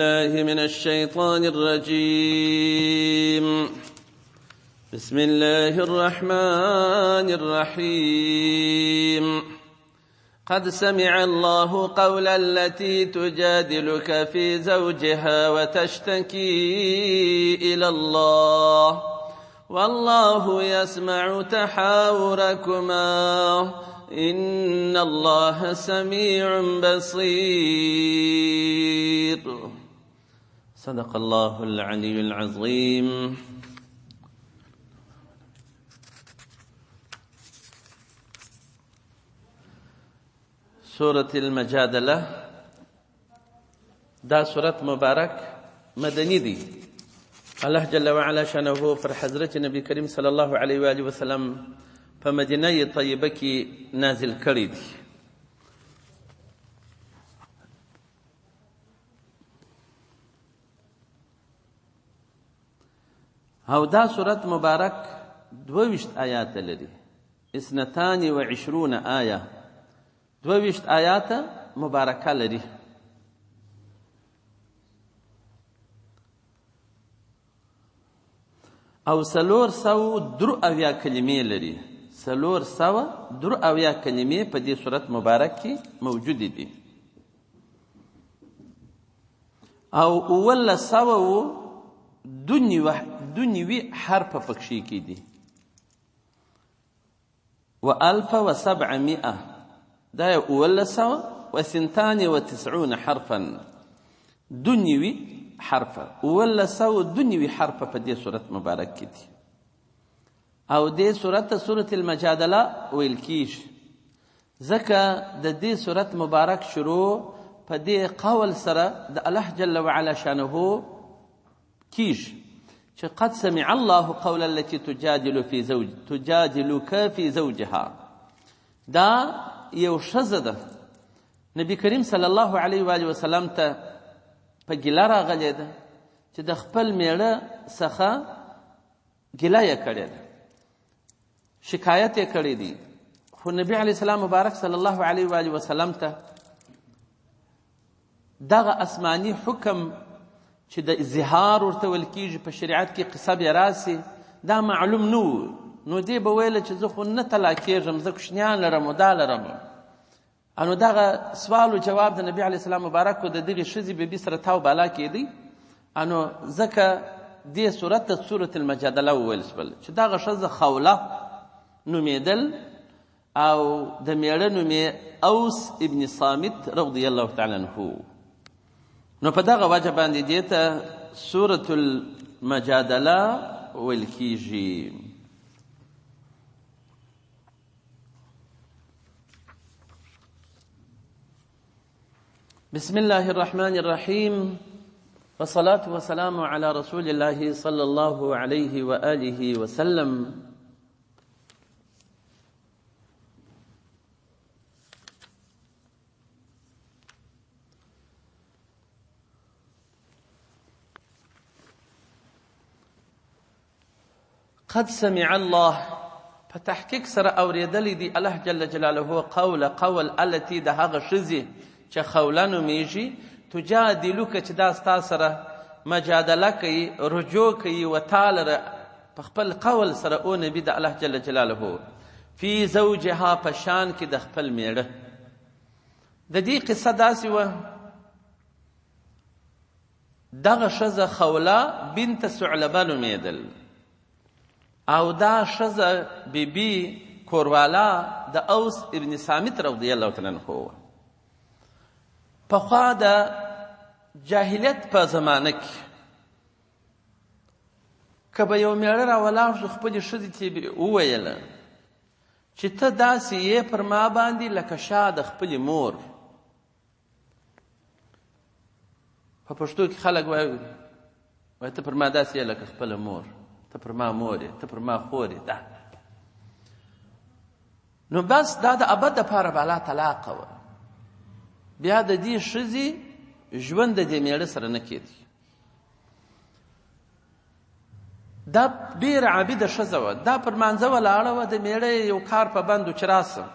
الله من الشيطان الرجيم. بسم الله الرحمن الرحيم. قد سمع الله قول التي تجادلك في زوجها وتشتكي إلى الله والله يسمع تحاوركما إن الله سميع بصير. صدق الله العلي العظيم. سورة المجادلة دا سورة مبارك مدني دي. الله جل وعلا شانه پر حضرت نبی کریم صلی الله علیه و آله وسلم په مدینه طیبه کې نازل کړی دي. او دا سورت مبارک 22 آیات لري. 22 آیه 22 آیات مبارکه لري. او 303 کلمې لري. 303 کلمې په دې سورت مبارک کې موجود دي. او 202 حرف پکښې کې دي. و1700 دا 292 حرفا. 2 حرف 202 حرف په دې سورت مبارک کې دي. او دې سورت سورة المجادله ویل کیږي ځکه د دې سورت مبارک شروع په دې قول سره د الله جل وعلا شانه کیږي چې قد سمع الله قول التي تجادلك في زوجها. دا یو ښځه ده نبی کریم صلی الله علیه و آله وسلم ته په ګیله راغلې ده چې د خپل میړه څخه ګیله یې کړې ده، شکایت یې کړی دی. خو نبی علیه السلام مبارک صلی الله علیه و آله وسلم ته دغه آسماني حکم چې د اظهار ورته ویل کېږي په شریعت کې قصه بیا راسي دا معلوم نه و. نو دې به ویله چې زه خو نه طلاق کېږم، زه کوشنیان لرم و دا لرم. نو دغه سوال و جواب د نبی علیه السلام مبارک د دغې ښځې بیبي سره تاو بالا کېدی. نو ځکه دې صورت ته سورة المجادله وویل شول چې دغه ښځه خوله نومېدل او د میړه نوم یې اوس ابن صامت رضی الله تعالی عنه. نو په دغه وجه باندې دې ته سورة المجادله ویل کېږي. بسم الله الرحمن الرحيم والصلاة والسلام على رسول الله صلى الله عليه وآله وسلم. قد سمع الله په تحقیق سره اوریدلی دی الله جل جلاله قول التي د هغه ښځې چې خوله نومیږي تجادلوک چې دا ستا سره مجادله کوي، رجوع کوي و تعالی په خپل قول سره او نبی د الله جل جلاله فی زوجها په شان کې د خپل میړه. د دې قصه داسې وه دغه ښځه خوله بنت ثعلبه نومېدل او دا ښځه بیبي کوروالا د اوس ابن صامت رضی الله تعالی عنه. پخوا د جاهلیت په زمانه کې که به یو میړه راولاړ شو خپلې ښځې ته یې وویله چې ته داسې یې پر ما باندې لکه شا د خپلې مور. په پښتو کې خلک وایي ته پر ما داسې یې لکه خپله مور، ته پر ما مور یې، ته پر ما خور یې. دا نو بس دا د ابد دپاره به الله طلاقه وه. بیا د دې ښځې ژوند د دې میړه سره نه کېدی. دا ډېره عابده ښځه وه. دا پر مانځه ولاړه وه، د میړه یو کار په بند و چې راسه.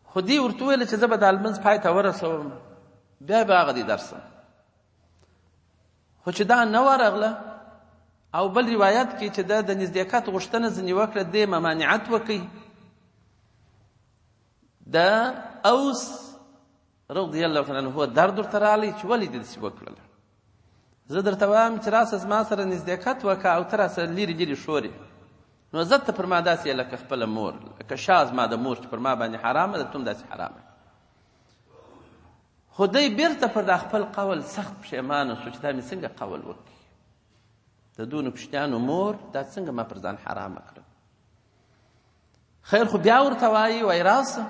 خو دې ورته وویله چې زه به دا لمونځ پای ته ورسوم بیا به هغه دې درسم. خو چې دا نه ورغله او بل روایت کې چې د نزدېکت غوښتنه ځینې وکړه دې ممانعت وکړي. د اوس رضی الله تعالی عنه درد ورته راغلی چې ولې دې داسې وکړله. زه درته وایم چې راسه زما سره نزدېکت وکړه او ته راسره لرې لرې شورې، نو زه ته پر ما داسې لکه خپله مور، لکه شا زما د مور چې پر ما باندې حرامه ده، ته هم داسې حرامه. خو دی بیرته پر دا خپل قول سخت پښیمانه شو چې دا مې څنګه قول وکړي، د دونو کوچنیانو مور دا څنګه ما پر ځان حرامه کړه. خیر خو بیا ورته وایي راسه،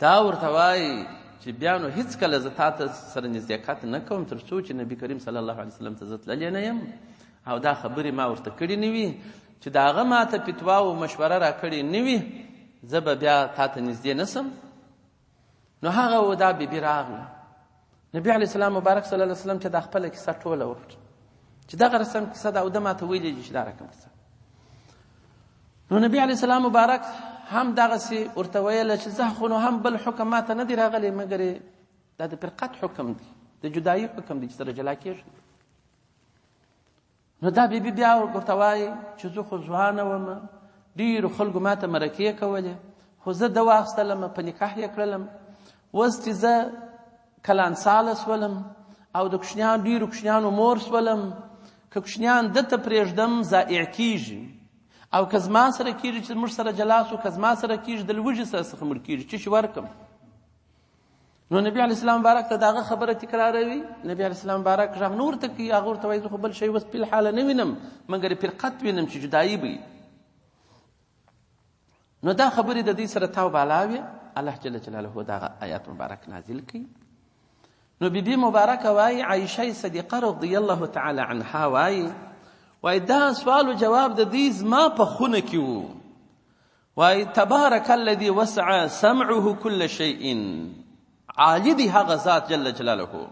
دا ورته وایي چې بیا نو هېڅکله زه تا ته سره نزدېکت نه کوم تر څو چې نبي کریم صلی الله علیه وسلم ته زه تللی نه یم او دا خبرې ما ورته کړې نه وي، چې د هغه ما ته فتوا او مشوره را کړې نه وي، زه به بیا تا ته نږدې نه سم. نو هغه و دا بیبي راغله، نبي علیه السلام مبارک صلی الله علیه وسلم چې دا خپله کیسه ټوله وکړه چې دغه رسم کیسه ده او ده ما ته ویلې دي چې دا رقم کیسه. نو نبي علیه السلام مبارک هم دغسې ورته ویله چې زه خو نو هم بل حکم ما ته نه دی راغلی مګر دا د فرقت حکم دی، د جدایي حکم دی چې سره جلا کېږي. نو دا بیبي بیا ورته وایي چې زه خو ځوانه ومه، ډېرو خلکو ما ته مرکې کولې، خو زه ده واخیستلم په نکاح یې کړلم، اوس چې زه کلان ساله سولم او د ډېرو کوچنیانو مور سولم، که کوچنیان ده ته پرېږدم ضایع کېږي، او که زما سره کېږي چې موږ سره جلا سو، که زما سره کېږي د لوږې سره څخه مړ کېږي، څه شي ورکړم. نو نبي علیه السلام مبارک ته د هغه خبره تکراروي. نبي علیه السلام مبارک غږ نه ورته کوي، هغه ورته وایي زه خو بل شی اوس په الحاله نه وینم مګر فرقت وینم چې جدایي به وي. نو دا خبرې د دوی سره تاو بالا وې، الله جل جلاله دغه آیات مبارک نازل کړي. نو بیبي مبارکه وایي عایشه صدیقه رضی الله تعالی عنها وایي دا سوال و جواب د دوی زما په خونه کې و. وایي تبارک الذي وسع سمعه كل شیء، عالی دی هغه ذات جل جلاله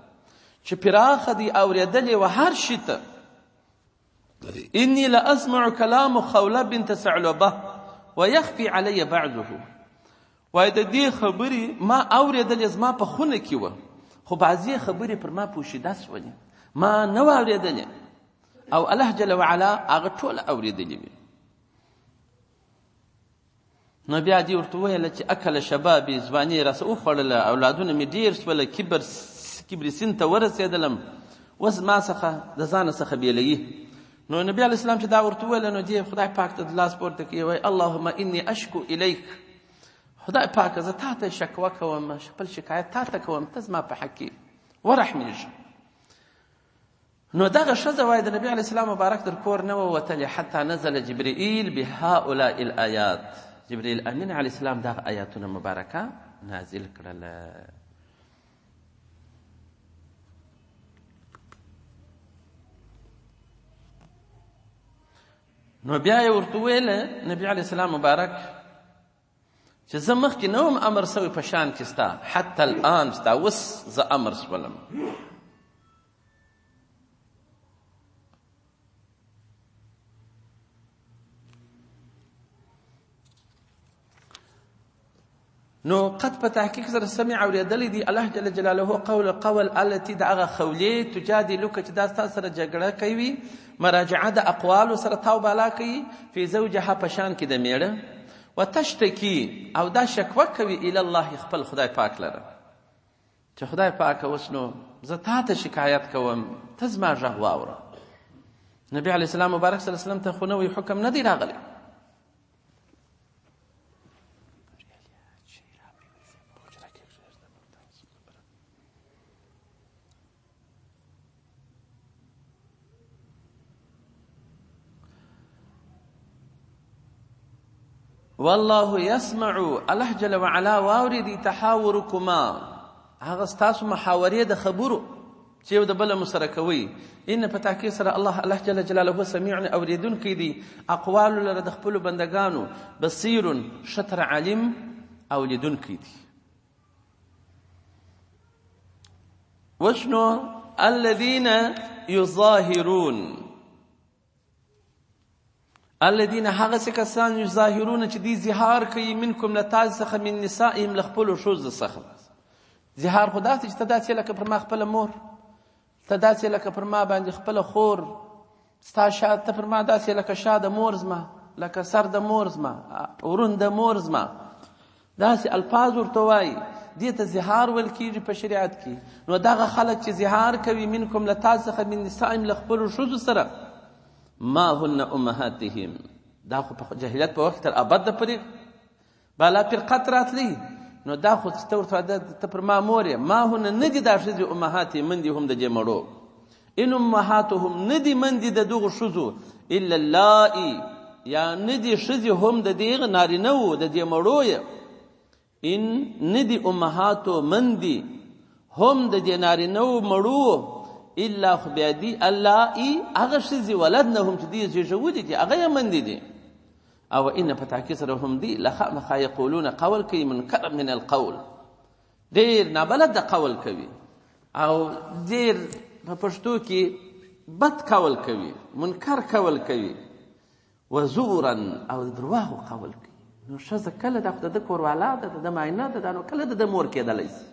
چې پراخه دی اورېدلې و هر شي ته. انی لاسمع کلام خوله بنت ثعلبه ويخفي علی بعضه. وایي د دې خبرې ما اورېدلې زما په خونه کې وه، خو بعضې خبرې پر ما پوشیده سولې، ما نه وه اورېدلې او الله جل وعلا هغه ټوله اورېدلې وي. نو بیا دې ورته وویله چې اکله شبابي ځواني یې راسه وخوړله، اولادونه مې ډېر شوله، کبر سن ته ورسېدلم، اوس ما څخه د ځانه څخه بېلوي. نو نبي علیه السلام چې دا ورته وویله نو دې خدای پاک ته د لاس پورته کوي، وایي اللهم انی اشکو الیک، خدای پاکه زه تا ته شکوه کوم، خپل شکایت تا ته کوم، ته زما په حق کې ورحمېږه. نو دغه ښځه وایي د نبي علیه السلام مبارک در کور نه ووتلې حتی نزل جبرئیل بهؤلاء الآیات. جبرئیل امین علیه السلام دغه آیاتونه مبارکه نازل کړله. نو بیا یې ورته ویله نبي علیه السلام مبارک چې زه مخکې نه وم امر سوی په شان کې ستا، حتی الان ستا اوس زه امر سولم. نو قد په تحقیق سره سمع اورېدلی دی الله جل جلاله قول التي د هغه خولې تجادلک چې دا ستا سره جګړه کوي، مراجعه د اقوالو سره تاو بالا کوي، فی زوجها په شان کې د میړه، وتشتکی او دا شکوه کوي الی الله خپل خدای پاک لره چې خدای پاک اوس نو زه تا ته شکایت کوم، ته زما غږ واوره. نبي علیه السلام مبارک صلی الله علیه وسلم ته خو نوی حکم نه دی راغلی. والله يسمع، الله جل وعلا واوري تحاوركما، هغه ستاسو محاورې د خبرو چې یو د بل مسره کوي. ان په تحقیق سره الله جل جلاله سميع اوریدونکی دی اقوال لره د خپل بندگانو، بصیر شطر علیم اولیدونکی دی. وشنو الذين يظاهرون، الذين هغه څه کسان یظاهرون چې دی زهار کوي منکم له تاسو څخه من نسائهم له خپلو ښځو څخه. زهار خو داسې چې ته داسې لکه پر ما خپله مور ته داسې لکه پر ما باندې خپله خور ستا شا ته پر ما داسې لکه شا د مور زما لکه سر د مور زما ورون د مور زما داسې الفاظ ورته وایي دې ته زهار ویل کېږي په شریعت کې. نو دغه خلک چې زهار کوي منکم له تاسو څخه من نسائم له خپلو ښځو سره ما هن امهاتهم دا خو په جاهلیت په وخت تر ابد پورې بالا فرقت راتلی نو دا خو ته ورته ته پر ما مور یې ما هن نه دي دا ښځې امهاتې مندې هم د دې مړو ان امهاتهم نه دي مندې د دغو ښځو الا اللائي یا نه دي ښځې هم د دې نارینه وو د دې مړو یې ان ندی امهاتو مندی هم د دې نارینهو مړو الا خو بیا دي اللائي هغه ښځې ولدنهم چې دې زېږولي دي هغه یې مندې دي او ان په تحقیق سره هم دي لخامخا یقولون قول کوي منکر من القول ډېر نابلد د قول کوي او ډېر په پښتو کې بد قول کوي منکر قول کوي وزورا او درواغو قول کوي. نو ښځه کله دا خو د کور والا ده د معاینه ده دا نو کله د مور کېدلی شي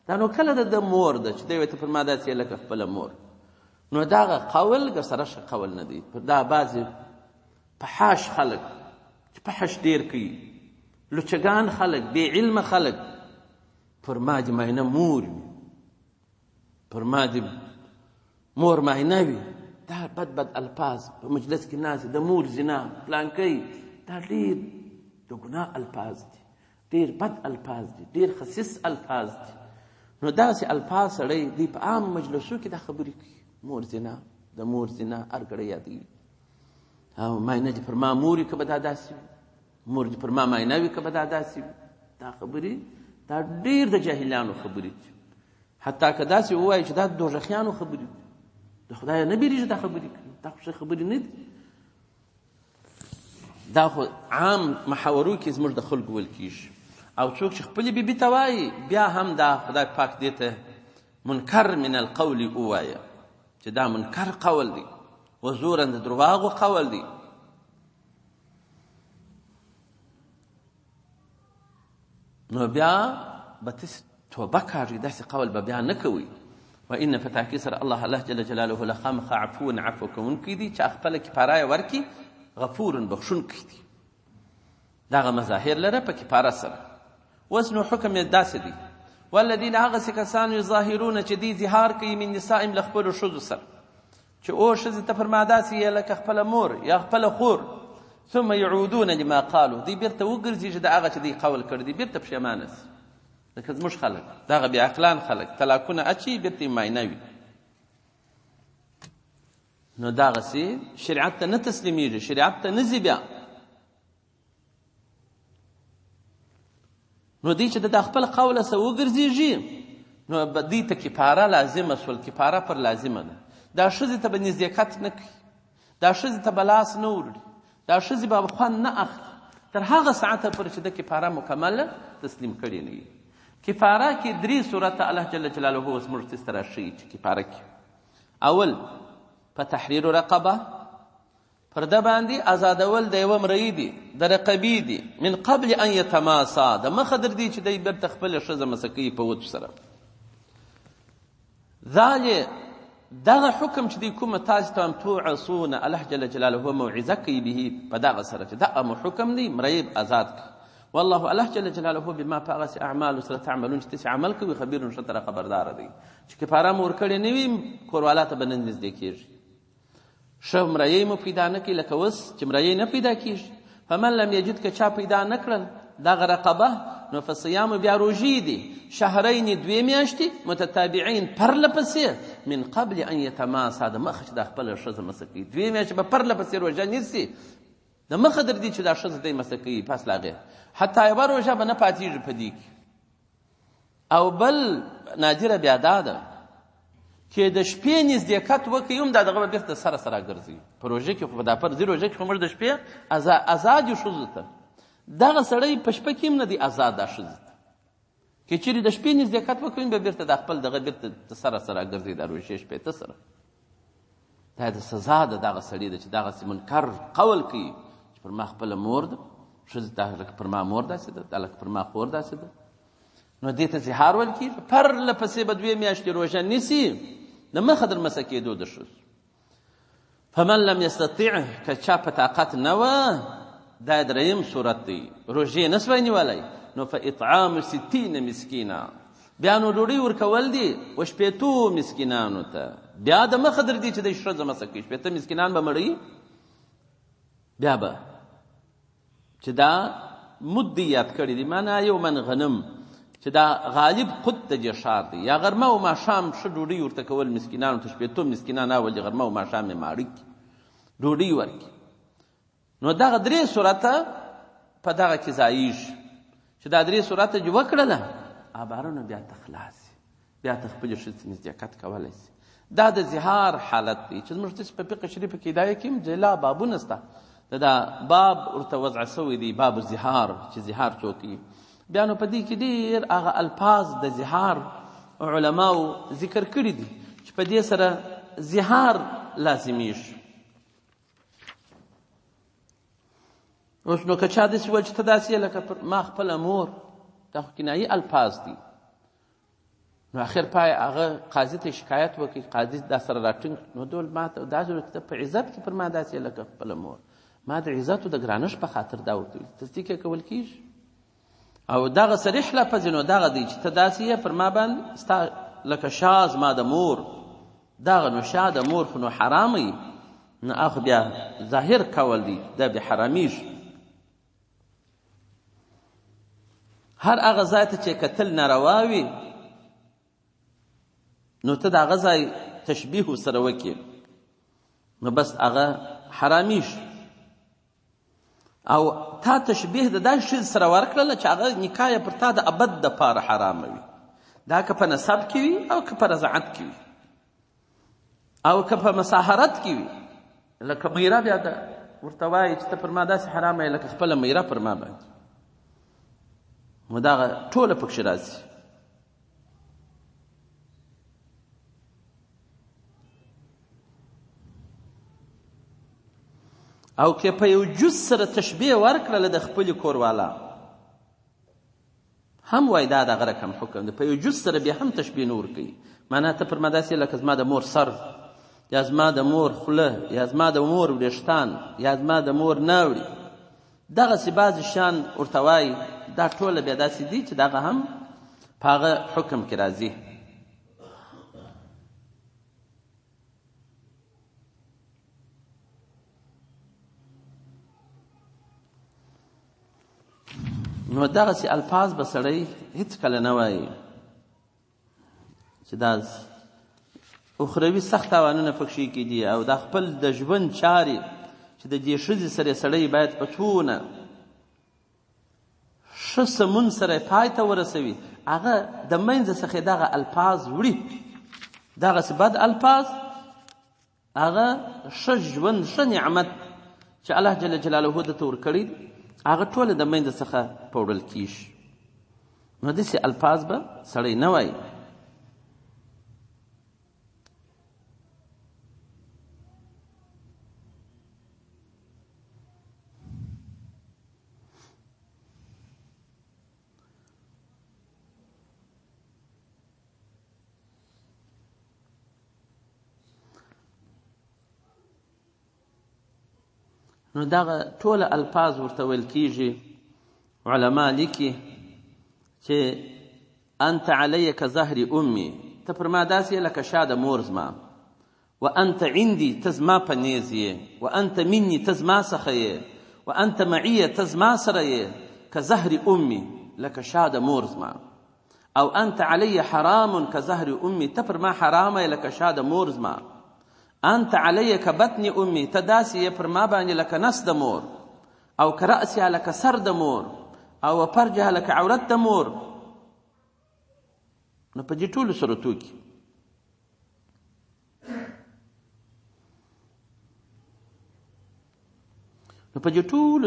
دا نو کله د مور ده چې دی وایي ته پر ما داسې لکه خپله مور. نو دغه قول که سره ښه قول نه دی. دا بعضې فحاش خلک چې فحش ډېر کوي لچګان خلک بې علمه خلک پر ما دې معاینه مور وي پر ما دې مور معاینه وي دا بد بد الفاظ په مجلس کې ناست د مور زنا پلانکی دا ډېر د ګناه الفاظ دي ډېر بد الفاظ دي ډېر خسیس الفاظ دي. نو داسې الفاظ سړی دوی په عام مجلسو کې دا خبرې کوي مور زنا د مور زنا هر ګړی یادوي او معاینه دې پر ما مور وي که به دا داسې وي مور دې پر ما معاینه وي که به دا داسې وي دا خبرې دا ډېر د جاهلانو خبرې دي. حتی که داسې ووایي چې دا د دوزخیانو خبرې دي د خدایه نه بیریږي دا خبرې کوي دا خو ښه خبرې نه دي. دا خو عام محاورو کې زموږ د خلکو ویل کېږي او څوک چې خپلې بیبي ته وایي بیا هم دا خدای پاک دې ته منکر من القول ووایه چې دا منکر قول دی وزورا د درواغو قول دی. نو بیا به تاسې توبه کاږئ داسې قول به بیا نه کوئ. و ان په تحقیق سره الله جل جلاله لخامخا عفو عفو کوونکی دی چې خپله کفاره یې ورکړي غفور بخښونکی دی. دغه مظاهر لره په کفاره سره. اوس نو حکم یې داسې دی والذین هغسې کسان یظاهرون چې دوی زهار کوي من نسائم له خپلو ښځو سره چې او ښځې ته پر ما داسې یې لکه خپله مور یا خپله خور ثم یعودون لما قالو دوی بیرته وګرځېږي د هغه چې دوی قول کړی دی بیرته پښیمانه سي لکه زموږ خلک دغه بې عقلان خلک طلاقونه اچي بیرته یې معاینه وي. نو دغسې شریعت ته نه تسلیمیږي شریعت ته نه ځي بیا. نو دوی چې د خپل قوله سه وګرځېږي نو دوی ته کفاره لازمه شول کفاره پر لازمه ده. دا ښځې ته به نزدېکت نه کوي دا ښځې ته به لاس نه وړي دا ښځې به خوند نه اخلي تر هغه ساعته پورې چې د کفاره مکمله تسلیم کړې نه وي. کفاره کې 3 صورته الله جل جلاله اوس موږ ته سره ښیي چې کفاره کې اول په تحریر رقبه پرده باندې آزادول د یوه مرئي دي د رقبې دي من قبل ان یتماسا د مخه در دي چې دی بیرته خپله ښځه مسه کوي په وچ سره. دغه حکم چې دی کومه تاسو ته هم توعصون الله جل جلاله موعظه کوي به په دغه سره چې دغه حکم دی مرئي آزاد کړي. والله الله جل جلاله بما فاغس اعمال سره تعملون چې تاسو عمل کوي خبير شتره خبردار دی چې کفاره مور کړي نه وي کوروالا ته به نه نږدې کېږي. ښه مرئي مو پیدا نه کړي لکه اوس چې مرئي نه پیدا کېږي فمن لم یجد که چا پیدا نه کړل دغه رقبه نو فصیام بیا روژې دي شهرین 2 میاشتې متتابعین پرله پسې من قبل ان یتماسا د مخه چې د خپله ښځه مسه کوي 2 میاشتې به پرله پسې روژه نیسي د مخه در دي چې دا ښځه دی مسه کوي پس لا غیر حتی یوه روژه به نه پاتېږي په دې کې. او بل نادره بیا دا ده چې د شپې نزدېکت وکړي هم دا دغه به بېرته سره سره ګرځي په روژه کې خو په دا فرضي روژه کې خو موږ د شپې ازاد یو ښځو ته دغه سړی په شپه کې هم نه دی آزاد دا ښځې ته که چیرې د شپې نزدېکت وکړي به بېرته دا خپل دغه بېرته سره سره ګرځي دا روژې شپې ته سره. دا د سزا ده دغه سړي ده چې دغسې منکر قول کوي چې پر ما خپله مور ده ښځې ته لکه پر ما مور داسې ده لکه پر ما خور داسې ده. نو دې ته زهار ویل کېږي پرله پسې به 2 میاشتې روژه نیسي د مخه در مسه کېدو د ښځو. فمن لم یستطیع که چا په طاقت نه وه، دا دریم صورت دی، روژې نه سوی نیولی، نو فاطعام 60 مسکینا، بیا نو ډوډۍ ورکول دي 80 مسکینانو ته. بیا د مخه در دي چې د ښځه مسه کوي 80 مسکینان به مړوي، بیا به چې دا مد یاد کړي دي، معنا یو من غنم چې دا غالب قد د جشار دی، یا غرمه او ماښام ښه ډوډۍ ورته کول مسکینانو ته. 80 مسکینان اول د غرمه او ماښام یې ماړه کړي، ډوډۍ ورکړي. نو دغه درې صورته په دغه کې ځایېږي چې دا درې صورته چې وکړله بارونه بیا ته خلاص، بیا ته خپلې ښځې نزدېکت کولی شي. دا د زهار حالت دی چې زموږ داسې په فقه شریفه کې هدایه کې جلا بابونه شته، دا باب ورته وضع شوی دی، باب زهار، چې زهار څوک کوي. بیا نو په دې کې ډېر هغه الفاظ د زهار علماو ذکر کړي دي چې په دې سره زهار لازمیږي. اوس نو که چا داسې ویل چې ته داسې یې لکه ما خپله مور، دا خو کنایي الفاظ دي. نو اخر پای هغه قاضي ته شکایت وکړي، قاضي دا سره راټینګ، نو ډول ما ته داسې ویل ته په عزت کې پر ما داسې یې لکه خپله مور، ما د عزت او د ګرانښت په خاطر دا ورته ویل، تصدیق یې کول کېږي. او دغه صریح لفظ نو دغه دی چې ته داسې یې پر ما باندې ستا لکه شا زما د مور، دغه نو شا د مور خو نو حرام وي، نو هغه بیا ظاهر کول دی، دا بیا حرامیږي. هر هغه ځای ته چې کتل ناروا وي نو ته د هغه ځای تشبیه ورسره وکړې، نو بس هغه حرامیږي. او تا تشبیه د داسې ښځې سره ورکړله چې هغه نکاح یې پر تا د ابد دپاره حرامه وي، دا که په نسب کې وي او که په رضاعت کې وي او که په مساهرت کې وي. لکه میره بیا ورته وایي چې ته پر ما داسې حرامه یې لکه خپله میره پر ما باندې، نو دغه ټوله پکښې راځي. او که په یو جز سره تشبیه ورکړله د خپلې کوروالا، هم وایي دا دغه رقم حکم دی، په یو جز سره بیا هم تشبیه نه ورکوي. معنا ته پر ما داسې لکه زما د مور سر، یا زما د مور خوله، یا زما د مور وریښتان، یا زما د مور ناوړي، دغسې بعضې شیان ورته وایي. دا ټوله بیا داسې دي چې دغه هم په هغه حکم کې راځي. نو دغسې الفاظ به سړی هېڅ کله نه وایي چې دا اخروي سخت تاوانونه پکښې کېدي، او دا خپل د ژوند چارې چې د دې ښځې سره سړی باید په څونه ښه سمون سره پای ته ورسوي، هغه د منځه څخه دغه الفاظ وړي، دغسې بد الفاظ، هغه ښه ژوند، ښه نعمت چې الله جل جلاله درته ورکړی هغه ټوله د منځه څخه په وړل کېږي. نو داسې الفاظ به سړی نه وایي. نو دغه ټوله الفاظ ورته ویل کېږي. علما لیکي چې انت علی که ظهر امي، ته پر ما داسې لکه شا د مور زما، و انت عندي ته زما په نیز یې، و انت مني ته زما څخه یې، و انت معي ته زما سره یې، که ظهر امي لکه شا د مور زما، او انت علی حرام که ظهر امي، ته پر ما حرامه یې لکه شا د مور زما، انت علی که بطن امي، ته داسې یې پر ما باندې لکه نس د مور، او که رأسها لکه سر د مور، او فرجها لکه عورت د مور. نو په دې ټولو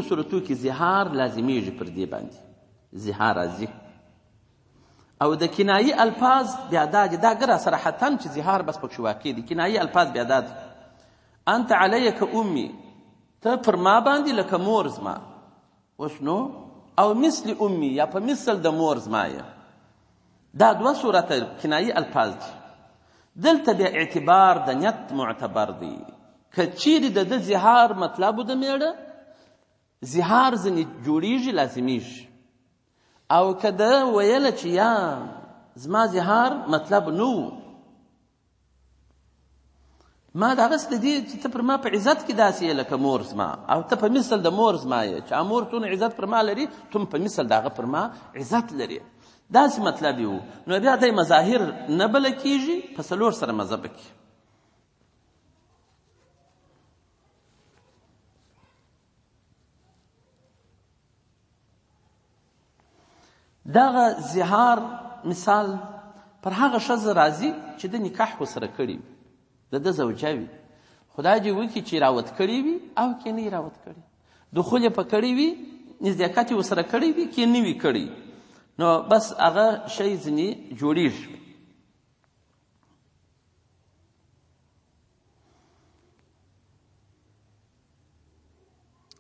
صورتو کې زهار لازمیږي، پر دې باندې زهار راځي. او د کنایي الفاظ بیا دا ګره صراحتاً چې زهار بس پکښې واقع دي. کنایي الفاظ بیا دا دي انت علی که امي، ته پر ما باندې لکه مور زما، اوس نو او مثل امي یا په مثل د مور زما یې. دا دوه صورته کنایي الفاظ دي. دلته بیا اعتبار د نیت معتبر دی. که چیرې د ده زهار مطلب و د میړه، زهار ځینې جوړیږي لازمیږي، او که ده ویله چې یا زما زهار مطلب نو، ما د هغسې د دې چې ته پر ما په عزت کې داسې یې لکه مور زما، او ته په مثل د مور زما یې، چې مور څونه عزت پر ما لري، ته په مثل د هغه پر ما عزت لري. داسې مطلب یې و. نو بیا دی مظاهر نه بله کېږي په 4 سره مذهبه کې. دغه زهار مثال پر هغه ښځه راځي چې د نکاح ورسره کړي وي، د ده زوجه وي، خدای دې وکړي چې راوت کړي وي او که نه یې راوت کړي، دخول یې په کړي وي، نزدېکت یې ورسره کړی وي که نه وي کړی، نو بس هغه شی ځینې جوړېږي.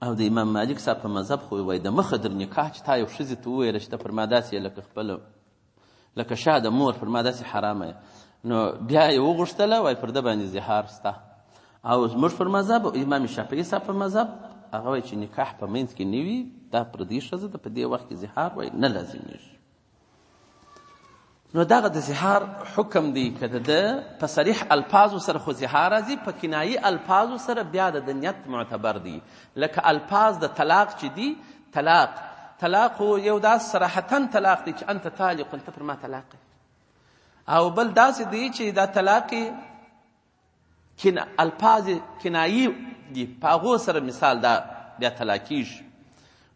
او د امام مالک صاحب په مذهب خو وایي د مخه در نکاح چې تا یو ښځې ته وویله چې ته پر ما داسې لکه خپله لکه شاه د مور پر ما داسې حرامه یې، نو بیا یې وغوښتله، وایي پر ده باندې زهار سته. او زموږ پر مذهب امام شافعي صاحب په مذهب هغه وایي چې نکاح په منځ کې نه وي، دا پردي ښځه ده، په دې وخت کې زهار وایي نه لازمیږي. نو دغه د زهار حکم دی که د ده په صریح الفاظو سره خو زهار راځي، په کنایي الفاظو سره بیا د نیت معتبر دی. لکه الفاظ د طلاق چې دی، طلاق خو یو داس صراحتا طلاق دی چې انت طالق، ته پر ما طلاق، او بل داسې دی چې دا طلاق الفاظ کنایي دي، په هغو سره مثال دا بیا طلاقیږي.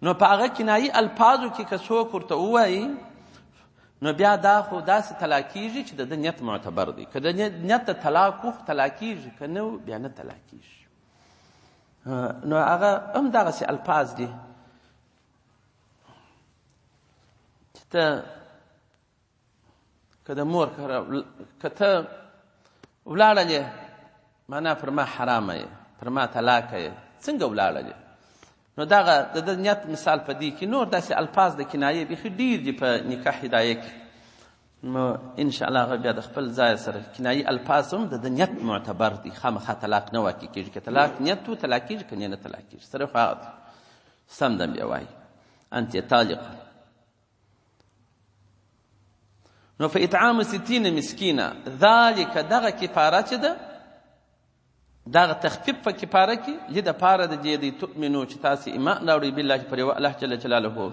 نو په هغه کنایي الفاظو کې که څوک ورته ووایي، نو بیا دا خو داسې طلاقیږي چې د ده نیت معتبر دی. که د نیت د طلاق خو طلاقیږي، که نه بیا نه طلاقیږي. نو هغه هم دغسې الفاظ دي چې ته که د مور که ته ولاړلې معنا پر ما حرامه یې، پر ما طلاقه یې، څنګه ولاړلې؟ نو دغه د ده نیت مثال په دې کې. نور داسې الفاظ د کنایې بیخي ډېر دي په نکاح هدایه کې. نو انشاءالله هغه بیا د خپل ځای سره کنایي الفاظ هم د ده نیت معتبر دي، خامخا طلاق نه واقع کېږي. که طلاق نیت و طلاق کېږي، که نه طلاق کېږي، سره خو هغه سم دم بیا وایي انت طالقه. نو فاطعام 60 مسکینه، ذلک دغه کفاره چې ده، دغه تخفیف په کفاره کې لې د پاره د دې تؤمنو چې تاسې ایمان راوړئ بالله چې پر یو الله جل جلاله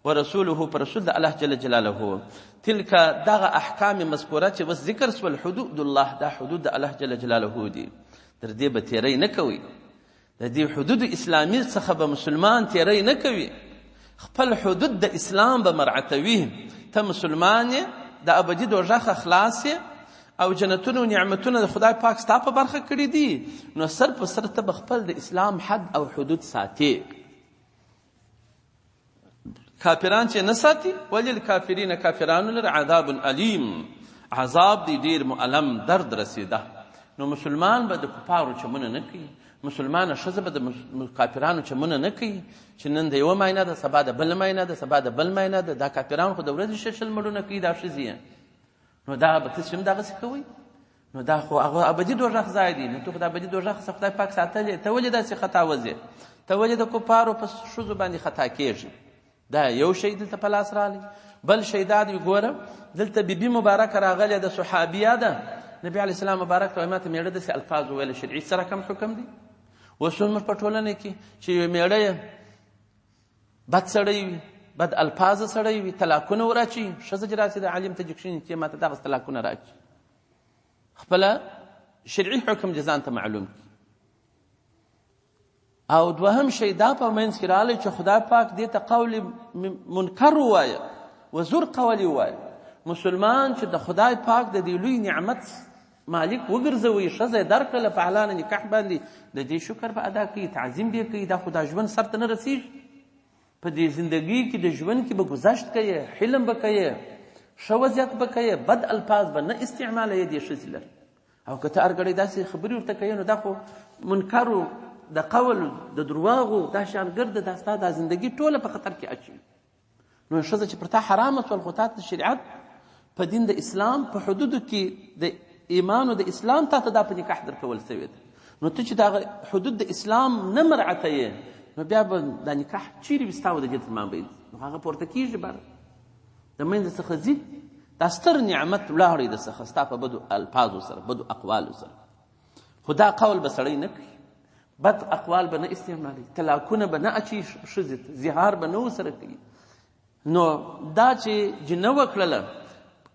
ورسوله، پر رسول د الله جل جلاله. تلک دغه احکام مذکوره چې بس ذکر سول، حدود الله، دا حدود د الله جل جلاله دي، تر دې به تیری نه کوي. د دې حدود اسلامي څخه به مسلمان تیری نه کوي، خپل حدود د اسلام به مرعتوي. ته مسلمان یې، د ابدي دوزخ خلاص یې، او جنتونه و نعمتونه د خدای پاک ستا په برخه کړي دي، نو سر په سر ته به خپل د اسلام حد او حدود ساتي. کافران چې نه ساتي، وللکافرین کافرانو لره عذاب علیم، عذاب دی ډیر مؤلم، درد رسیده. نو مسلمان به د کفارو چمونه نه کوي، مسلمانه ښځه به د کافرانو چمونه نه کوي چې نن د یوه ماینه ده، سبا د بل ماینه ده، سبا د بل ماینه ده. دا کافران خو د ورځې 6 مړونه کوي دا ښځې، نو دا به تاسې هم دغسې کوئ؟ نو دا خو هغه ابدي دوزخ ځای دی. نو ته خو د ابدي دوزخ څخه خدای پاک ساتلی، ته ولې داسې خطا وځې؟ ته ولې د کفارو په ښځو باندې خطا کېږي؟ دا یو شی دلته په لاس راغلی. بل شی دا دی، ګوره دلته بیبي مبارکه راغلې ده، صحابیه ده. نبي علیه السلام مبارک ته وایي ما ته میړه داسې الفاظ وویله، شرعي سره کم حکم دی؟ اوس زموږ په ټولنه کې چې یو میړه یې بد سړی وي، بد الفاظ سړی وي، طلاقونه وراچي، ښځه چې راسي د عالم ته جکشني چې ما ته دغسې طلاقونه راچي، خپله شرعي حکم دې ځان ته معلوم کړي. او دوهم شی دا په منځ کې راغلی چې خدای پاک دې ته قول منکر ووایه، وزور قول ووایه. مسلمان چې د خدای پاک د دې لوی نعمت مالک وګرځوي، ښځه یې درکړله په اعلان نکاح باندې، د دې شکر به ادا کوي، تعظیم به یې کوي. دا خو دا ژوند سر ته نه رسېږي. په دې زندګي کې د ژوند کې به گذشت کوي، حلم به کوي، ښه وضعیت به کوي، بد الفاظ به نه استعمالوي دې ښځې لره. او که ته هر ګړی داسې خبرې ورته کوي، نو دا خو منکرو د قول د درواغو دا شان ګرده، دا ستا دا زندګي ټوله په خطر کې اچوي. نو ښځه چې پر تا حرامه سول، خو تا ته شریعت په دین د اسلام په حدودو کې د ایمان او د اسلام تا ته دا په نکاح درکول سوی ده، نو ته چې دا حدود د اسلام نه مراعتوې نو بیا به دا نکاح چیرې وي ستا او د دې ترمنځ به نو هغه پورته کېږي بره د منځ څخه ځي. دا ستر نعمت ولاړی د څخه ستا په بدو الفاظو سره بدو اقوالو سره. خو دا قول به سړی نه کوي، بد اقوال به نه استعمالوي، طلاقونه به نه اچي ښځې ته، زهار به نه ورسره کوي. نو دا چې جنه وکړله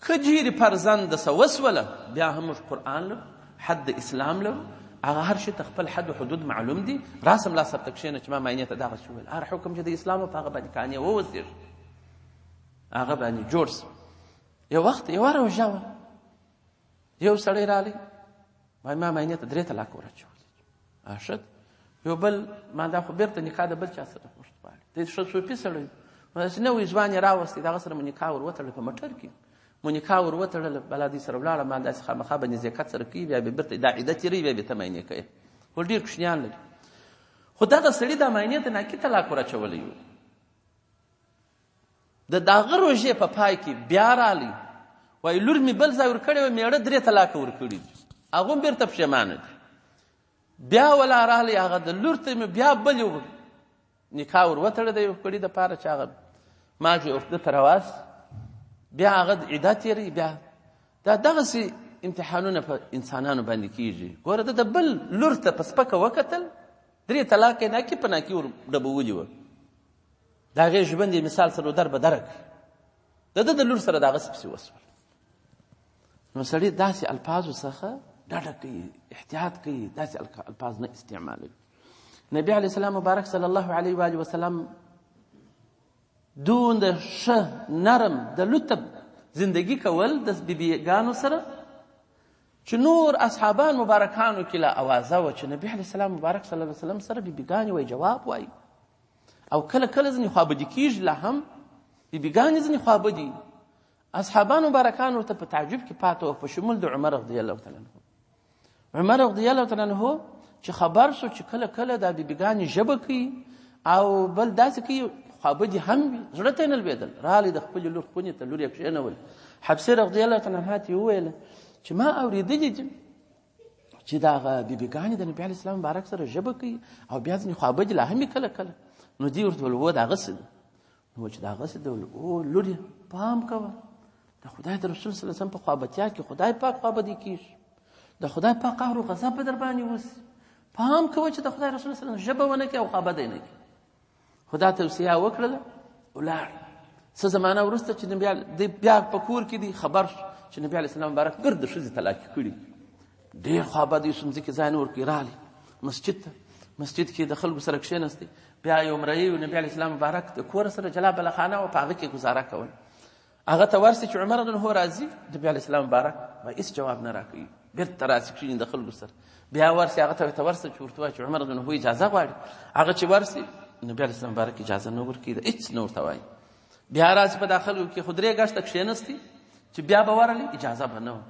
که جیرې فرزند دسه وسوله بیا هم موږ قرآن لرو، حد د اسلام لرو، هغه هر شي ته خپل حد و حدود معلوم دي. راسم لا سر ته کښېنه چې ما معاینې ته دغه شي ویل، هر حکم چې د اسلام په هغه باندې قانع ووځېږي، هغه باندې جوړ سو. یو وخت یوه روژه وه، یو سړی رالی وایي ما معاینې ته 3 طلاق وراچولي. ښه یو بل ما دا خو بېرته نکاح د بل چا سره پوښت غواړي، دی ښه صوفي سړی داسې نوی ځوان یې راوستی، د هغه سره مو نکاح ور وتړله په موټر کې، مو نکاح ور وتړله، بلا دوی سره ولاړه، ما داسې خامخا به نزاکت سره کوي، بیا به بېرته دا عده تېروي، بیا بېرته معاینې کوي. خو ډېر کوچنیان لري. خو دغه سړي دا معاینې ته ناکي طلاق وراچولی و. د هغه روژې په پای کې بیا رالی وایي لور مې بل ځای ورکړې وه، مېړه 3 طلاقه ورکړي دي، هغه هم بېرته پښېمانه دي. بیا ولا رالی هغه د لور ته مې بیا بل یو نکاح ور وتړه د یو کړي دپاره چې هغه ما چې ورته ته راواست، بیا هغه عده تېروي. بیا دا دغسې امتحانونه په انسانانو باندې کېږي. ګوره ده د بل لور ته په سپکه وکتل، 3 طلاقه یې ناکي په ناکي ور ډبولي وه، د هغې ژوند یې مثال سره در بدره کړي، د ده د لور سره د هغسې پسې وسول. نو سړي داسې الفاظو څخه ډډه کوي، احتیاط کوي، داسې الفاظ نه استعمالوي. نبی علیه السلام مبارک صلی الله علیه و آله وسلم دومره ښه نرم د لطف زندگی کول د بیبیګانو سره چې نور اصحابان مبارکانو کې لا اوازه وه چې نبی علیه السلام مبارک صلی الله علیه وسلم سره بیبیګانې وایي جواب وایي، او کله کله ځینې خوابدي کېږي، لا هم بیبیګانې ځینې خوابدي. اصحابان مبارکانو ته په تعجب کې پاته وه، په شمول د عمر رضی الله تعالی عنه. عمر رضی الله تعالی عنه چې خبر شو چې کله کله دا بیبیګانې ژبه کوي او بل داسې کوي، خوابدي هم وي، زړه ته یې نه لوېدل. رالی د خپلې لور خونې ته لور یې کښېنول. حفصې رضی الله تعالی عنها ته یې وویله چې ما اورېدلي دي چې دغه بیبیګانې د نبي علیه السلام مبارک سره ژبه کوي او بیا ځینې خوابدي لا هم کله کله. نو دې ورته ویل هو دغسې ده. نو چې دغسې ده ویل او لورې پام کوه، د خدای د رسول صلی الله علیه وسلم په خوابتیا کې خدای پاک خوابدي کېږي، د خدای پاک قهر و غضب به در باندې وسي. پام کوه چې د خدای رسول صلی الله علیه وسلم ژبه ونه کړي او خوابدی نه کړي. خدا توصیه وکړله، ولاړ. څه زمانه وروسته چې دی بیا په کور کې دی، خبر شو چې نبي علیه السلام مبارک ګرد ښځې طلاقې کړي، ډېر خوابدی شو، مځکې ځای نه ورکړي. رالی مسجد ته، مسجد کې د خلکو سره کښېنستی. بیا یو مریی و نبي علیه السلام مبارک د کور سره جلا بله خانه وه، په هغه کې ګزاره کول. هغه ته ورسي چې عمر رضی الله راځي، نبي علیه السلام مبارک به هېڅ جواب نه راکوي، بېرته راسي کښېني د خلکو سره. بیا ورسي هغه ته ورسه چې ورته وایي چې عمر رضی الله اجازه غواړي. هغه چې ورسي نبي علیه السلام مبارک اجازه نه ورکوي، هېڅ نه ورته وایي. بیا راسي په داخلو کې خو 3 ګشته کښېنستی چې بیا به ورغلی اجازه به نه وه.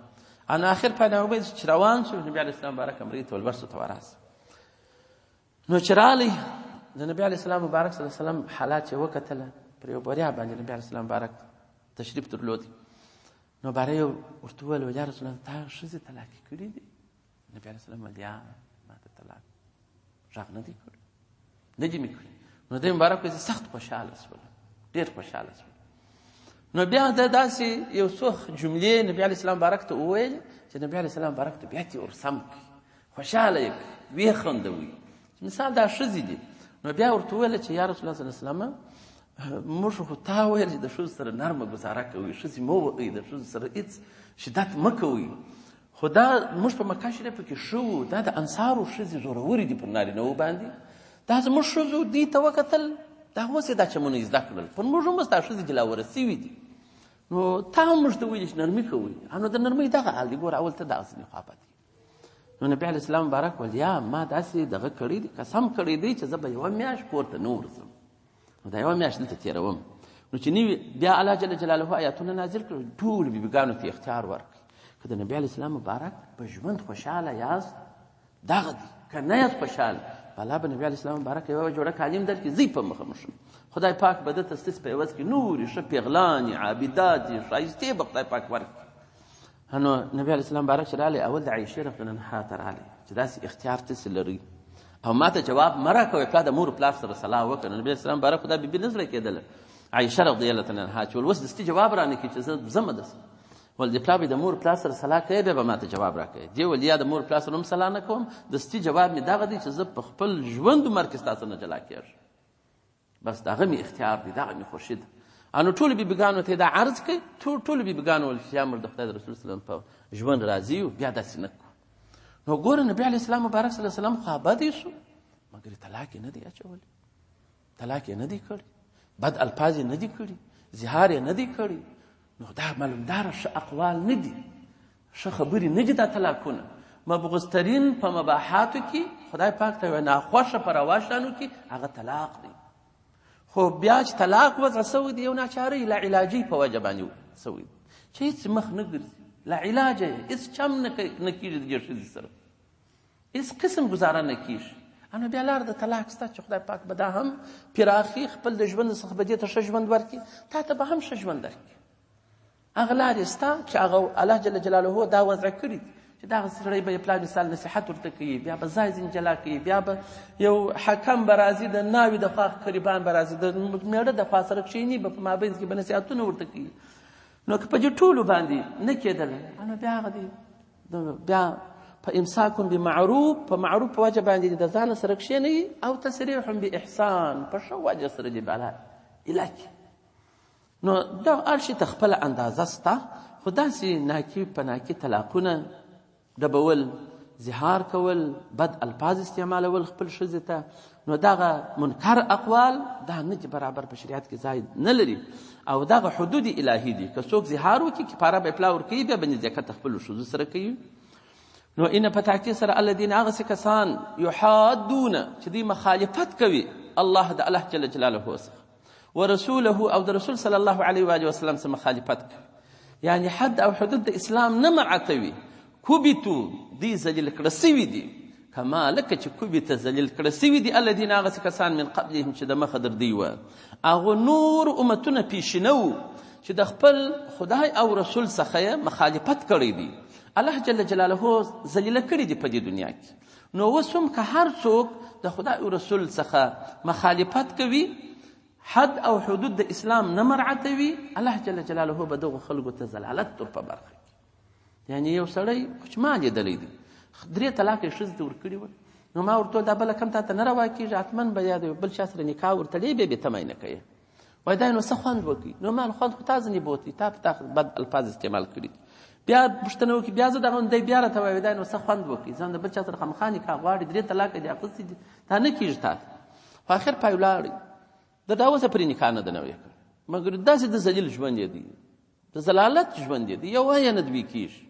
ان آخر په نوبت چې روان شو نبي علیه السلام مبارک امریت ته ولبرسو ته وراسي. نو چې رالی د نبي علیه السلام مبارک صلی الله علیه وسلم حالات چې وکتله، پر یو بریا باندې نبي علیه السلام مبارک تشریف درلود. نو باره یو ورته وویل یا رسول الله تا ښځې طلاقې کړي دي؟ نبي علیه السلام ویل یا ما ته طلاق غږ نه دی کړی، نه دي مې کړي. نو دی مبارک وایي سخت خوشحاله شولم، ډېر خوشحاله شولم. نو بیا د داسې یو څو جملې نبي علیه السلام مبارک ته وویل چې نبي علیه السلام مبارک ته بیا ترې ورسم کړي، خوشحاله یې کړي، ویې خندوي. مثال دا ښځې دي. نو بیا ورته وویل چې یا رسول الله صلی الله علیه وسلم موږ خو تا ویل چې د ښځو سره نرمه ګزاره کوئ، ښځې مه وهئ، د ښځو سره هېڅ شدت مه کوئ. خو دا موږ په مکه شریفه کې ښه وو، دا د انصارو ښځې زورورې دي پر نارینهو باندې. دا زموږ ښځو دې ته وکتل، دا اوس یې دا چمونه یې زده کړل، پر موږ هم اوس دا ښځې جلاوره سوي دي. نو تا هم موږ ته ویلي چې نرمي کوئ. نو د نرمۍ دغه حال دی. ګوره اول ته دغسې نه خوابدي. نو نبي علیه السلام مبارک ویل یا ما داسې دغه کړی دی، قسم کړی دی چې زه به 1 میاشت کور ته نه ورځم، نو دا 1 میاشت دلته تېروم. نو چې نوي بیا الله جل جلاله آیاتونه نازل کړل، ټولو بیبیګانو ته اختیار ورکړي که د نبي علیه السلام مبارک په ژوند خوشحاله یاست دغه دي، که نه یاست خوشحاله الله به نبي علیه السلام مبارک یوه جوړه کالیم درکړي، ځئ په مخه مو ښه. خدای پاک به دته ستاسې په عوض کې نورې ښه پیغلانې عابداتې ښایستې به خدای پاک ورکړي. نو نبی علیه السلام بارک چې راغلی اول د عایشې رضی الله عنها ته راغلی چې داسې اختیار تاسې لرئ او ما ته جواب مه راکوئ پلار د مور و پلار سره صلاح وکړه. نو نبی علیه السلام بارک خو دا بیبي نه زړه کېدله عایشه رضی الله تعالی عنها چې اوس دستي جواب رانه کړي چې زه ځمه دسه ول د پلار د مور پلار سره صلاح کوي بیا به ما ته جواب راکوي. دې ول یا د مور پلار سره هم صلاح نه کوم دستي جواب مې دغه دی چې زه په خپل ژوند عمر کې ستاسو نه جلا کېږم بس دغه مې اختیار دی دغه مې خوښي ده. انو ټولو بیبیګانو ته دا عرض کوي ټولو بیبیګانو ول چې یا مړ د خدای د رسول صلی الله علیه وسلم په ژوند راضي یو بیا داسې نه کوو. نو ګوره نبي علیه السلام مبارک صلی الله علیه وسلم خو ابدي شو مګر طلاق یې نه دی اچولی طلاق یې نه دی کړی بد الفاظ یې نه دی کړي زهار یې نه دی کړی. نو دا معلومداره ښه اقوال نه دي ښه خبرې نه دي دا طلاقونه. مبغضترین په مباحاتو کې خدای پاک ته یوه ناخوښه په روا شیانو کې هغه طلاق دی. خو بیا چې طلاق وضع سوی دی یو ناچارۍ لا علاجي په وجه باندې سوی دی چې هېڅ مخ نه ګرځي لا علاجه یې هېڅ چم نه کېږي د دې ښځې سره هېڅ قسم ګزاره نه کېږي. انو بیا لار د طلاق سته چې خدای پاک به دا هم پراخي خپل د ژوند څخه به دې ته ښه ژوند ورکړي تا ته به هم ښه ژوند درکړي. هغه لارې سته چې هغه الله جل جلاله دا وضع کړي چې دغه سړی به یې پلار مثال نصیحت ورته کوي بیا به ځای ځینې جلا کوي بیا به یو حکم به راځي د ناوې د خوا قریبان به راځي د مېړه د خوا سره کښېني به په مابینځ کې به نصیحتونه ورته کوي. نو که په دې ټولو باندې نه کېدله نو بیا هغه دی بیا په امساکم بمعروف په معروف په وجه باندې د ځان سره کښېنوي او تسریح باحسان په ښه وجه سره دې بالا علاج. نو دا هر شي ته خپله اندازه سته خو داسې ناکي په ناکي طلاقونه ډبول زهار کول بد الفاظ استعمالول خپل ښځې ته نو دغه منکر اقوال دا نه چې برابر په شریعت کې ځای نه لري او دغه حدود الهي دي. که څوک زهار وکړي کفاره به یې پلا ورکوي بیا به نزاکت خپلو ښځو سره کوي. نو این په تاکید سره الذین هغسې کسان یحادونه چې دوی مخالفت کوي الله د الله جل جلاله څخه ورسوله او د رسول صلی الله علیه و وسلم څخه مخالفت کوي یعنی حد او حدود د اسلام نه مراعتوي کوبیتو دی ذلیل کړه سوي دي کما لکه چې کوبیته ذلیل کړه سوي دي الذین هغسې کسان من قبلهم چې د مخه در دوی وه هغو نور امتونه پیشینه وو چې د خپل خدای او رسول څخه یې مخالفت کړی دی الله جل جلاله ذلیله کړي دي په دې دنیا کې. نو اوس هم که هر څوک د خدای او رسول څخه مخالفت کوي حد او حدود د اسلام نه مراعتوي الله جل جلاله به دغو خلکو ته ضلالت ور په برخه کړي. یعنی یو سړی کوچمان لیدلی دی 3 طلاق یې ښځې ته ورکړي ول نو ما ورته دا بله کم تا ته نه روا کېږي حتما به یا د بل چا سره نکاح ورتړې بیا بې تمی نه کوې وایي دا نو څه خوند وکړي نو ما خوند خو تا ځنې بوتي تا په تا بد الفاظ استعمال کړي بیا پوښتنه وکړي بیا زه دغه دی بیا راته وایي دا نو څه خوند وکړي ځان د بل چا سره خامخا نکاح غواړي 3 طلاق دې اخیستي دي دا نه کېږي تا ته خو آخر پای ولاړئ د دا اوسه پرې نکاح نه ده نوی کړی مګر داسې د ذلیل ژوند یې دی د ضلالت ژوند یې دی یو وایه نه دوی کېږي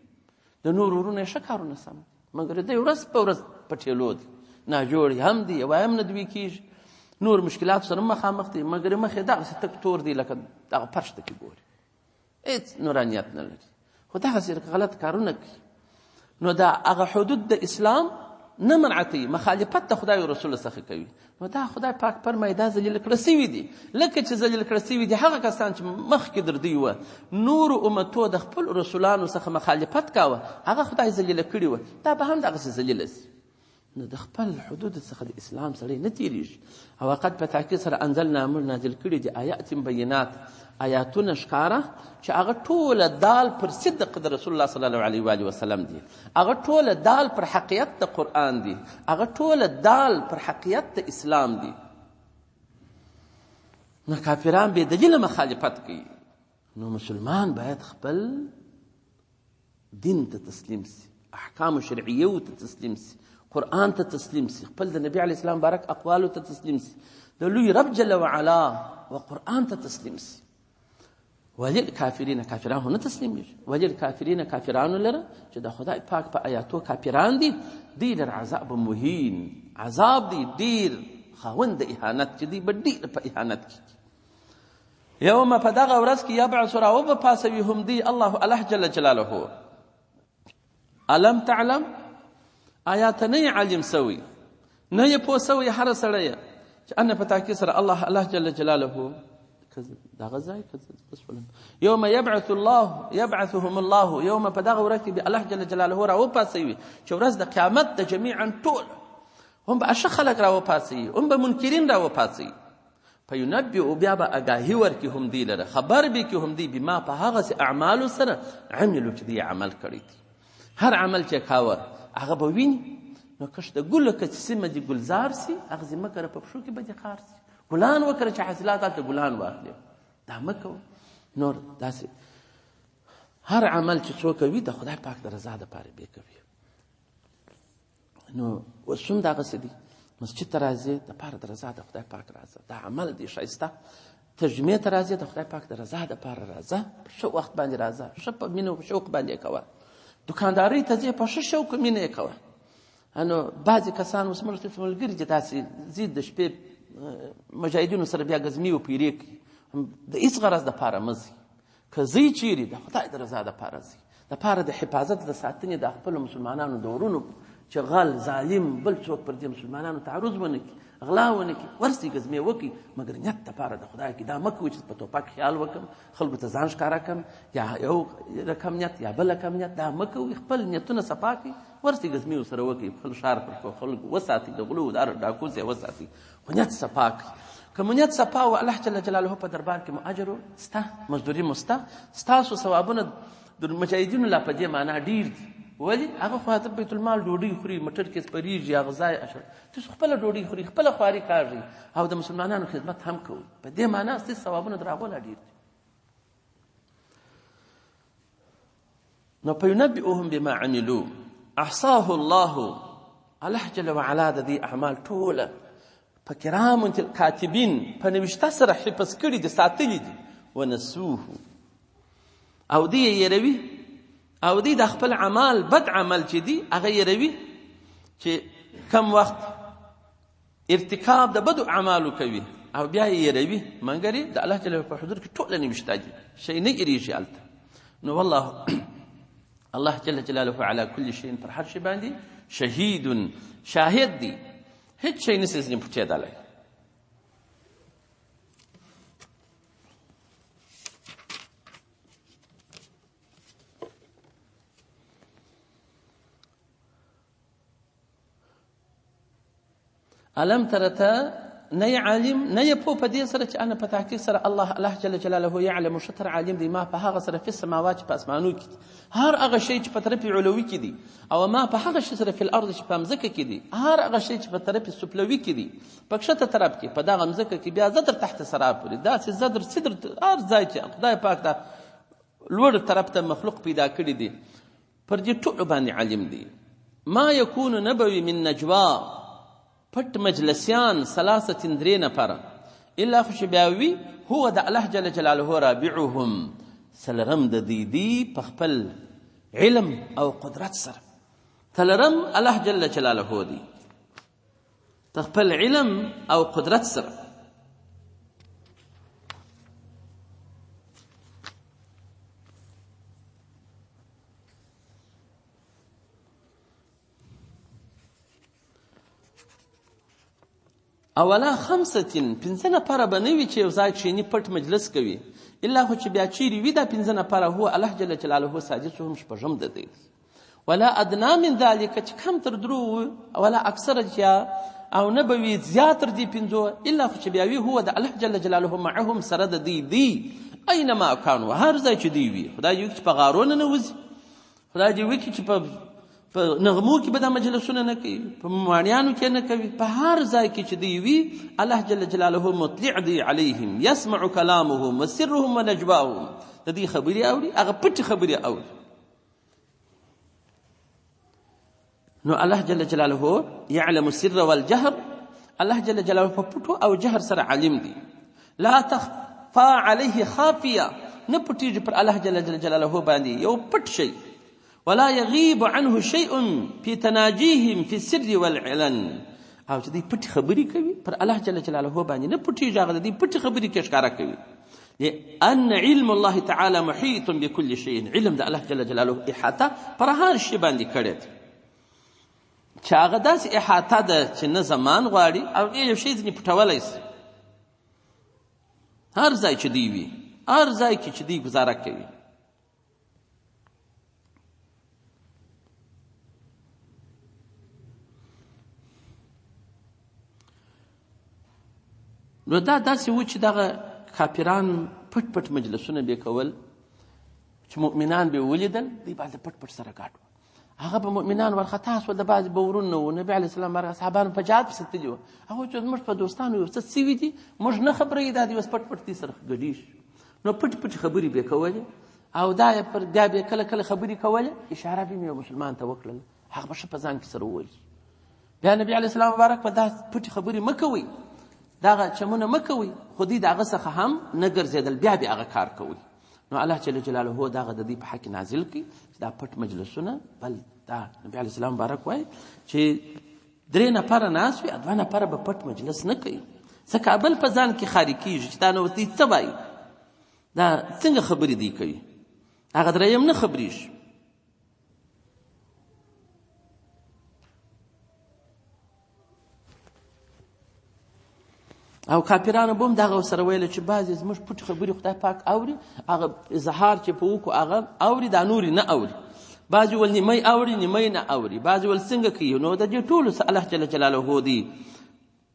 د نور ورونه یې ښه کارونه سم مګر دی ورځ په ورځ په ټېلو دی ناجوړ هم دی یو هم نه دوی کېږي نور مشکلاتو سره مخامخ دی مګر مخ یې دغسې تک تور دی لکه دغه فرش ته کې ګوري هېڅ نورانیت نه لري خو دغسې غلط کارونه کوي. نو دا هغه حدود د اسلام نه منعتوي مخالفت د خدای او رسول څخه کوي نو دا خدای پاک فرمایي دا ذلیل کړه سوي دي لکه چې ذلیل کړه سوي دي هغه کسان چې مخکې در دوی وه نورو امتو د خپل رسولانو څخه مخالفت کاوه هغه خدای ذلیله کړي وه دا به هم دغسې ذلیله سي. نو د خپل حدود څخه د اسلام سړی نه تېرېږي او وقد په تاکید سره انزلنا موږ نازل کړي دي آیات بینات آیاتونه ښکاره چې هغه ټوله دال پر صدق د رسول الله صلی الله علیه و وسلم دي هغه ټوله دال پر حقیقت د قرآن دي هغه ټوله دال پر حقیقت د اسلام دي. نو کافران بې دلیله مخالفت کوي نو مسلمان باید خپل دین ته تسلیم سي احکام شرعیو ته تسلیم سي قرآن ته تسلیم سي خپل د نبي علیه السلام بارک اقوالو ته تسلیم سي د لوی رب جل وعلا و قرآن ته تسلیم سي. وللکافرین کافران نه تسلیمیږي وللکافرین کافرانو لره چې د خدای پاک په آیاتو کافران دي دوی لره عذاب مهین عذاب دی ډیر خاوند د اهانت چې دوی به ډیر په اهانت کې یوم په دغه ورځ کې یبعث راوبپاسوي هم دوی الله جل جلاله الم تعلم آیات نه علم سوی نه یې پوه سوی هر سړی چې ان په تاکید سره الله جل جلاله دغه ځای یوم یبعثهم الله یوم په دغه ورځ کې به الله جل جلاله راوپاڅوي چې ورځ د قیامت د جمیعا ټول هم به ښه خلک راوپاڅوي هم به منکرین راوپاڅوي فینبئ بیا به آګاهي ورکړي هم دوی لره خبر به کړي هم دوی بما په هغسې اعمالو سره عملو چې دوی عمل کړی دي هر عمل چې کاوه هغه به ویني نو کش د ګلو که سیمه دې ګلزار سي هغه زې مه کره په پښو کې به دې خار سي ګلان وکړه چې حاصلات هلته ګلان واخلي دا مه کوه نور داسې هر عمل چې څوک کوي د خدای پاک د رضا دپاره بې کوي نو اوس هم دغسې دي مسجد ته راځې دپاره د رضا د خدای پاک راځه دا عمل دی ښایسته ترجمې ته راځې د خدای پاک د رضا دپاره راځه په ښه وخت باندې راځه ښه په مینه او شوق باندې یې کوه دوکاندارۍ ته ځې په ښه شوق مینه یې کوه نو بعضې کسان اوس موږ ته ملګري چې داسې ځي د شپې مجاهدینو سره بیا ګزمې وپیرې کوي د هېڅ غرض دپاره مه ځي که ځئ چیرې د خدای د رضا دپاره ځئ دپاره د حفاظت د ساتنې د خپلو مسلمانانو د ورونو چې غل ظالم بل څوک پر دې مسلمانانو تعرض ونه کړي غلا ونه کړي ورسئ ګزمې وکړي مګر نیت دپاره د خدای کې دا مه کوئ چې په توپک خیال وکړم خلکو ته ځان ښکاره کړم یا یو رقم نیت یا بل رقم نیت دا مه کوئ خپل نیتونه صفا کړئ ورسئ ګزمې ورسره وکړئ خپل ښار پر خلکو وساتئ د غلو د ډاکو ځای وساتئ خو نیت صفا کړئ که مو نیت صفا و الله جل جلاله په دربار کې مو اجر سته مزدوري مو سته ستاسو ثوابونه د مجاهدینو لا په دې معنا ډېر دي ولې هغه خو ته بیت المال ډوډۍ خوري موټر کې سپریږي هغه ځای تاسو خپله ډوډۍ خوري خپله خواري کاږئ او د مسلمانانو خدمت هم کوئ په دې معنا ستاسو ثوابونه د هغو لا ډېر دي نو فینبئهم بما عملوا احصاه الله الله جل وعلا د دې اعمال ټوله په کرامو کاتبین په نوشته سره حفظ کړي دي ساتلي دي ونسوه او دی یې یېروي او دی د خپل عمل بد عمل چې دی هغه یېروي چې کم وخت ارتکاب د بدو اعمالو کوي او بیا یې یېروي مګر د الله جل په حضور کې ټوله نوشته دي شی نه یېرېږي هلته نو والله الله جل جلاله على كل شيء پر هر شي باندې شهید شاهد دی هیڅ شی نشي ځینې پټېدلی الم ترته نه یې عالم نه یې پوه په دې سره چې انا په تحقیق سره الله جل جلاله یعلم شطر عالم دی ما په هغه سره په سماوات په اسمانو کې هر هغه شی چې په طرف علوي کې دي او ما په هغه شی سره په الارض چې په مځکه کې دي هر هغه شی چې په طرف سفلوي کې دي په کښته طرف کې په دغه مځکه کې بیا زدر تحت سرا پورې داسې زدر صدر هر ځای چې خدای پاک دا لوړ طرف ته مخلوق پیدا کړي دي پر دې ټولو باندې عالم دی ما یکون نبوي من نجوا پټ مجلسیان ثلاثه درې نفره الا خو چې بیا وي هو د الله جل جلاله رابعهم څلرم د دوی دی په خپل علم او قدرت سره څلرم الله جل جلاله دی په خپل علم او قدرت سره اولا خمسه پنځه نفره به نه وي چې یو ځای کښېني پټ مجلس کوي الا خو چې بیا چیرې وي دا پنځه نفره هو الله جل جلاله سادسهم شپږم د دی ولا ادنا من ذلك چې کم تر درو ولا اکثر چې او نه به وي زیات تر دې پنځو الا خو چې بیا وي هو د الله جل جلاله معهم سره د دی اينما كانوا هر ځای چې دی وي خدای یو چې په غارونه نه وځي خدای دې وکړي چې په نغمو کې به دا مجلسونه نه کوي په مانیانو کې نه کوي په هر ځای کې چې دی وي الله جل جلاله مطلع دی علیهم يسمع کلامهم وسرهم ونجواهم د دې خبرې اوري هغه پټې خبرې اوري نو الله جل جلاله يعلم السر والجهر الله جل جلاله په پټو او جهر سره علم دی لا تخفى عليه خافيه نه پټیږي پر الله جل جلاله باندې یو پټ شي ولا يغيب عنه شيء في تناجيهم في السر والعلن او چې دې پټ خبرې کوي پر الله جل جلاله باندې نه پټیږي هغه دې پټ خبرې کې ښکارا کوي لأن علم الله تعالى محيط بكل شيء علم د الله جل جلاله احاطه پر هر شي باندې کړی چې هغه داسې احاطه ده چې نه زمان غواړي او یو شی ځینې پټولی شي هر ځای چې دی وي، هر ځای کې چې دی گزاره کوي. نو دا داسې و چې دغه کافران پټ پټ مجلسونه به کول چې مؤمنان به ولیدل، دوی به پټ پټ سره ګډ وو. هغه به مؤمنان ورخطا سول، د بعضې به ورونه وو. نبي علیه السلام بر اصحابانو په جهاد پسې تللي وو. هغه چې زموږ په دوستانو یو څه سوي دي، موږ نه خبروي، دا دوی اوس پټ پټ دي سره ګډېږي. نو پټ پټ خبرې به یې کولې، او دا بیا به یې کله کله خبرې کولې، اشاره به مې یو مسلمان ته وکړل، هغه به ښه په ځان کې سره ووایي. بیا نبي علیه السلام مبارک په دا پټې خبرې مه کوئ، دغه چمونه مه کوئ، خو دوی د هغه څخه هم نه ګرځېدل، بیا به هغه کار کوئ. نو الله جل جلاله دغه د دې په حق نازل کړي چې دا پټ مجلسونه، بل دا نبي علیه السلام مبارک وایي چې 3 نفره ناست وي، 2 نفره به پټ مجلس نه کوي، ځکه بل په ځان کې خاري کېږي چې دا نو دوی څه وایي، دا څنګه خبرې دی کوي، هغه 3یم نه خبرېږي. او کافرانو به هم دغه سره ویله چې بعضې زموږ پټې خبرې خدای پاک اوري، هغه اظهار چې په وکړو هغه اوري، دا نورې نه اوري. بعضې ول نیمۍ اوري، نیمۍ نه اوري، بعضې ول څنګه کوي. نو د دې ټولو څه الله جل جلاله دی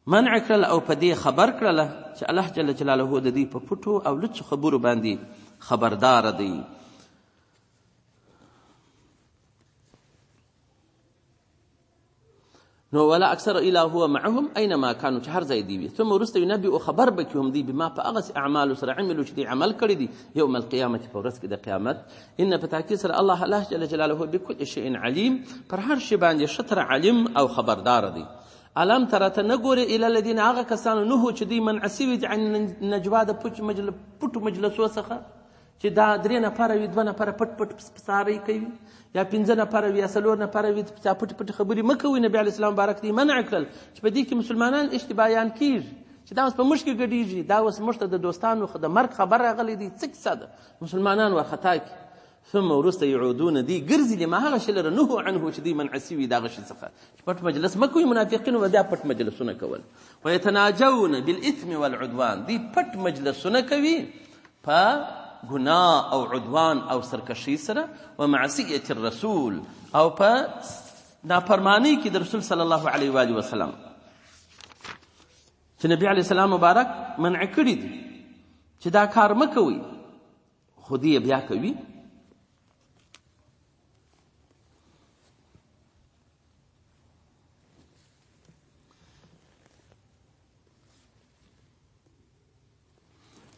منع کړل، او په دې خبر کړله چې الله جل جلاله د دې په پټو او لڅو خبرو باندې خبردار دی. نو ولا اکثر الا هو معهم اينما كانوا، چې هر ځای دی وي. ثم وروسته ينبئ خبر به کوم دی بما په هغه اعمال سره عملو چې دی عمل کړی دی یوم القیامت، په ورځ کې د قیامت. ان په تاکید سره الله جل جلاله بكل شيء علیم، پر هر شی باندې شطر علم او خبردار دی. الم تر ته نه ګورې الی الذین، هغه کسانو نهو چې دی منع سوي عن نجوا د پټو مجلسو څخه، چې دا 3 نفره وي، 2 نفره پټ پټ ساری کوي، یا 5 نفره وي، یا 4 نفره وي، پټ پټ خبرې مه کوئ. نبي علیه السلام بارک دی منع کړل چې په دې کې مسلمانان اشتباهیان کېږي، چې دا اوس په موږ کې ګډېږي، دا اوس موږ ته د دوستانو د مرګ خبر راغلی دی، څه کیسه ده، مسلمانان ورخطا کړي. ثم وروسته یعودون دی ګرځي لما هغه شی لره نهو عنه چې دی منع سوي د هغه شي څخه، چې پټ مجلس مه کوئ. منافقینو به دا پټ مجلسونه کول. ویتناجون بالاثم والعدوان، دی پټ مجلسونه کوي په گناه او عدوان او سرکشی سره، و معصیت الرسول، او په نافرمانی کې د رسول صلی الله علیه و آله وسلم، چې نبی علیه السلام مبارک منع کړی دي چې دا کار مه کوئ، خو دی بیا کوي.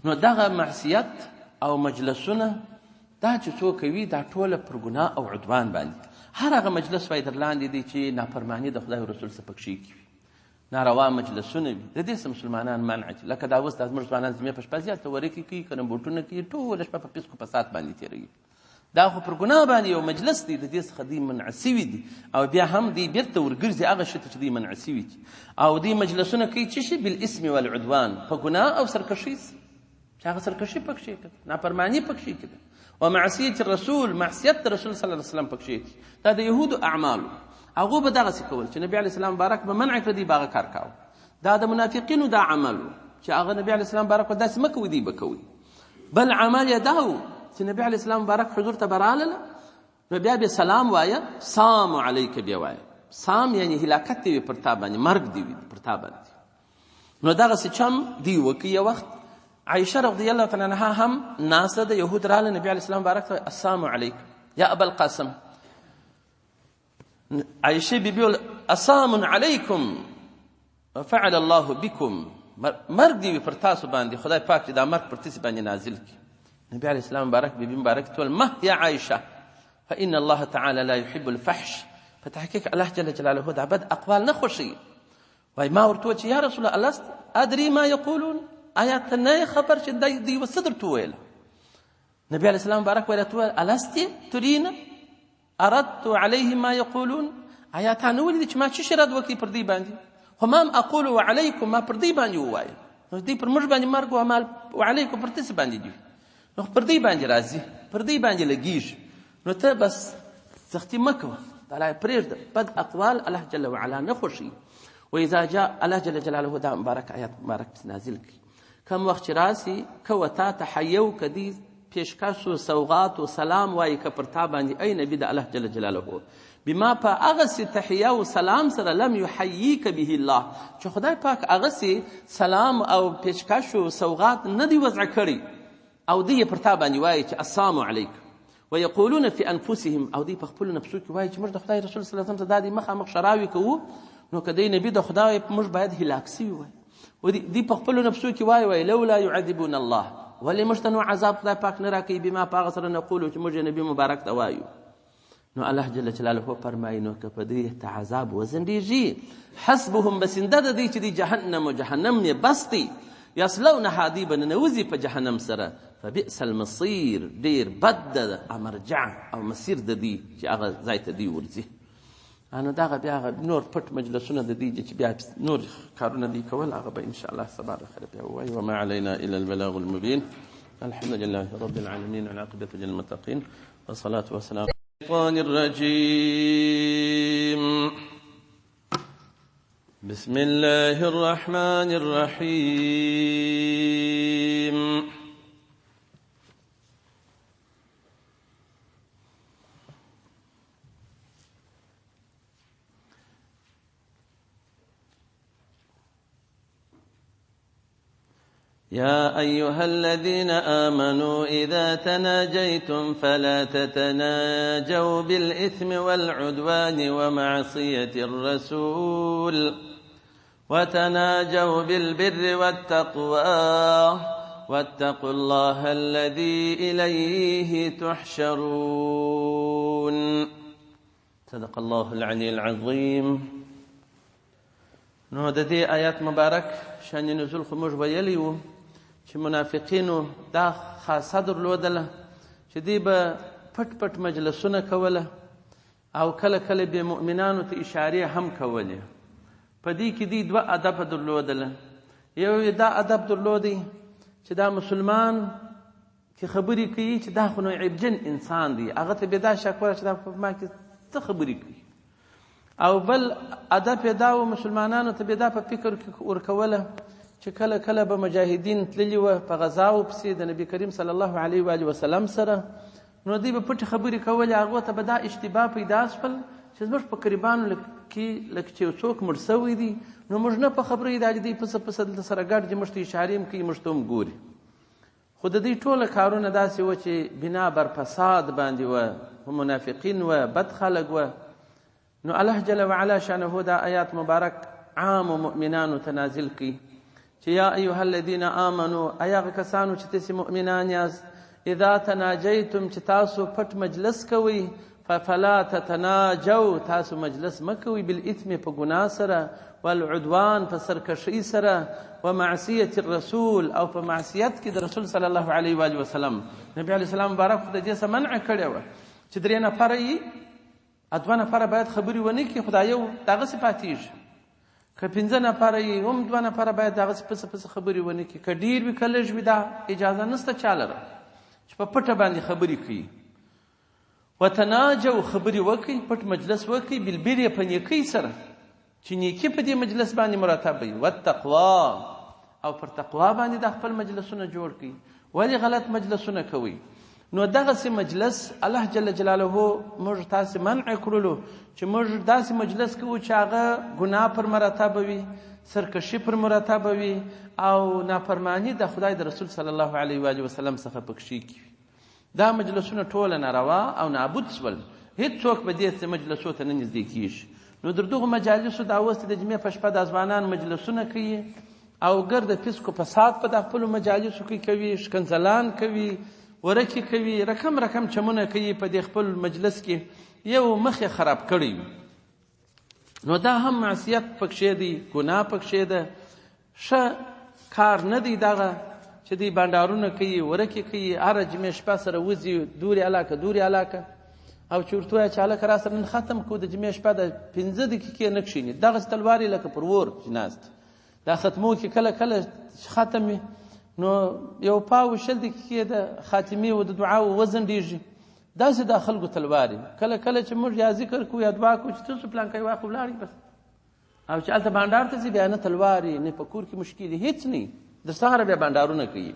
نو دغه معصیت او مجلسونه دا چې څوک کوي، دا ټوله پر ګناه او عدوان باندې. هر هغه مجلس وای در لاندې دی چې نافرمانی د خدای او رسول څخه پکې کوي، ناروا مجلسونه وي، د دې مسلمانان منع دي. لکه دا اوس د مسلمانان زمې په شپه زیات ورکی کوي، کنه بوټونه کوي، ټوله شپه په پیسکو فساد باندې تیروي. دا خو پر ګناه باندې یو مجلس دی، د دې څخه دی منع سوي دي، او بیا هم دی بیرته ورګرځي هغه شی ته چې دی منع سوي دي. او دی مجلسونه کوي چې شي بالاسم والعدوان، په ګناه او سرکشي، چې هغه سرکشي پکې کوي، نافرمانی پکې کوي، و معصیت الرسول، معصیت رسول صلی الله علیه وسلم پکې کوي. دا د يهودو اعمال، هغه به دغه څه کول چې نبی علیه السلام بارک به منع کړی، باغه کار کاوه. دا د منافقینو دا عمل چې هغه نبی علیه السلام بارک داسې مکوي، دی بکوي. بل عمل یداو چې نبی علیه السلام بارک حضور ته براله، نو بیا به سلام وایه، سلام علیک بیا وایه. سام یعنی هلاکت دی پر تا باندې، مرګ دی پر تا باندې. نو دغه څه چم دی وکي. وخت عائشه رضی الله تعالی عنها هم ناسه د یهود راله، نبی علیه السلام بارک السلام علیک یا ابا القاسم. عائشه بیبی السلام علیکم فعل الله بكم، مرګ دی پر تاسو باندې، خدای پاک دې دا مرګ پر تاسو باندې نازل کړي. نبی علیه السلام بارک بیبی مبارک تول مه یا عائشه فإن الله تعالى لا يحب الفحش، فتحقیق الله جل جلاله دا بد اقوال نه خوشي. وای ما ورته چې یا رسول الله الست ادري ما يقولون، آیات نه خبر چې دی وسدر تو ویل. نبی علیه السلام بارک ویل تو الست ترين اردت عليه ما يقولون، آیات نه ولې چې ما چې رد وکي پر دی باندې، همام اقول وعليكم، ما پر دی باندې وای، نو دی پر موږ باندې مرګ او مال وعليكم پر تاسو باندې دی، نو پر دی باندې راځي، پر دی باندې لګیږي. نو ته بس سختي مکوه، تعالی پرېږده بد اقوال الله جل وعلا نه خوښي. واذا جاء الله جل جلاله دا مبارک آیات مبارک نازل کړي. کم وخت چې راسي که و تا ته حیه و که دي پیشکش و سوغات و سلام وایي که پر تا باندې ای نبي د الله جل جلاله بما په هغسې تحیه و سلام سره لم یحییک به الله چې خدای پاک هغسې سلام او پیشکش و سوغات نه دي وضع کړي او دی پر تا باندې وایي چې السلام علیک ویقولون فی انفسهم او دی په خپلو نفسو کې وایي چې موږ د خدای رسول صلی الله علیه وسلم ته دا دی مخامخ شراوي کوو نو که دی نبي د خدای موږ باید هلاک سوي وای و دی په خپلو نفسو کې وایي لولا یعذبون الله ولې موږ ته نو عذاب خدای پاک نه راکوي بما په هغه سره نقولو چې موږ نبي مبارک ته وایو نو الله جل جلاله فرمایي نو که په دې ته عذاب وزندېږي حسبهم بسنده د دې چې دی جهنم و جهنم یې بس دی یصلونها دی به ننوځي په جهنم سره فبئس المصیر ډېر بد ده مرجع او مسیر د دې چې هغه ځای ته دی ورځي نو دغه بیا هغه نور پټ مجلسونه د دې چې بیا نور کارونه دی کول هغه به انشاءالله سبا اخر بیا ووایي وما علینا الا البلاغ المبین الحمد لله رب العالمین والعاقبة للمتقین والصلاة والسلام الشيطان الرجيم بسم الله الرحمن الرحيم يا أيها الذين آمنوا إذا تناجيتم فلا تتناجوا بالإثم والعدوان ومعصية الرسول وتناجوا بالبر والتقوى واتقوا الله الذي إليه تحشرون صدق الله العلي العظيم نو د دې آیات مبارک شان نزول خو موږ ویلی وو چې منافقینو دا خاصه درلودله چې دوی به پټ پټ مجلسونه کوله او کله کله به مؤمنانو ته اشارې هم کولې په دې کې دوی دوه ادب درلودله یو دا ادب درلودی چې دا مسلمان چې خبرې کوي چې دا خو نو عیبجن انسان دی هغه ته به دا شک ورته چې دا په ما کې څه خبرې کوي او بل ادب دا و مسلمانانو ته به دا په فکر کې ورکوله چې کله کله به مجاهدین تللي وه په غزاو پسې د نبي کریم صلی الله علیه و وسلم سره نو دوی به پټې خبرې کولې هغو ته به دا اشتباه پیدا شول چې زموږ په قریبانو کې لکه چې یو څوک مړ سوی دی نو موږ نه په خبرې دا چې دوی پسه پسه دلته سره ګډ چې موږ ته اشارې هم کوي موږ ته هم ګوري خو د دوی ټوله کارونه داسې وه چې بنا بر فساد باندې وه منافقین وه بد خلک وه نو الله جل وعلا شانه دا آیات مبارک عام مؤمنانو تنازل کی چې یا ایها الذین آمنوا ایغه کسانو چې تاسو مؤمنان یاست اذا تناجیتم چې تاسو پټ مجلس کوئ فلا تتناجوا تاسو مجلس مکوئ بالاثم په ګناه سره والعدوان په سرکشي سره ومعصیه الرسول او په معصیت کې د رسول صلی الله علیه و وسلم نبی علیه السلام مبارک د دې څخه منع کړی و چې درې نفر یې دوه نفره باید خبرې ونه کړي خدای یو دغسې پاتېږي که پنځه نفره یې هم دوه نفره باید دغسې پسه پسه خبرې ونه کړي که ډېر وي که لږ وي دا اجازه نشته چا لره چې په پټه باندې خبرې کوي وتناجوا خبرې وکړئ پټ مجلس وکړئ بالبر په نیکۍ سره چې نیکي په دې مجلس باندې مرتب وي والتقوا او پر تقوا باندې د خپل مجلسونه جوړ کړئ ولې غلط مجلسونه کوئ نو دغسې مجلس الله جل جلاله موږ تاسې منع کړلو چې موږ داسې مجلس کوو چې هغه ګناه پر مرتبه وي سرکشي پر مرتبه وي او نافرماني د خدای د رسول صلی الله علیه و وسلم څخه پکښې کي دا مجلسونه ټوله ناروا او نابود شول هېڅوک به دې مجلسو ته نه نږدې کېږي نو در دغو مجالسو دا اوس د جمعې په شپه د ځوانان مجلسونه کوي او ګرد فسق و فساد په د خپلو مجالسو کې کوي ښکنځلان کوي ورکې کوي رقم چمونه کوي په دې خپل مجلس کې یو مخ یې خراب کړی نو دا هم معصیت پکښې دی ګناه پکښې ده ښه کار نه دی دغه چې دوی بانډارونه کوي ورکې کوي هره جمعې شپه سره وځي دورې علاقه او چې ورته وایه چې هلکه را سره نن ختم کړو د جمعې شپه د 15 دقیقې نه کښېني دغسې تلوار یې لکه پر اور چې ناست دا ختمو کې کله ختم وي نو یو پاو شل دقیقې د خاتمې و د دعاو وزنډېږي داسې دا خلکو تلوار کله چې موږ یا ذکر کوو یا دعا کوو چې تاسو پلانکی واخلو ولاړئ بس او چې هلته بانډار ته ځي بیا نه تلوار نه په کور کې مشکل هېڅ نه د سهاره بیا بنډارونه کوي.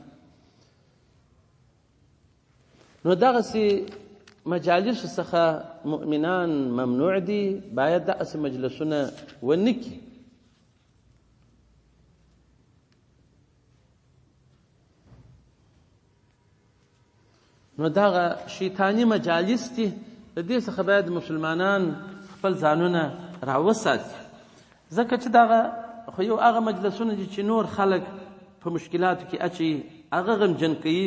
نو دغسې مجالسو څخه مؤمنان ممنوع دي، باید دغسې مجلسونه ونه کړي. نو دغه شیطاني مجالس دي، د دې څخه باید مسلمانان خپل ځانونه راوساتي، ځکه چې دغه خو یو هغه مجلسونه دي چې نور خلک په مشکلاتو کې اچوي، هغه غمجن کوي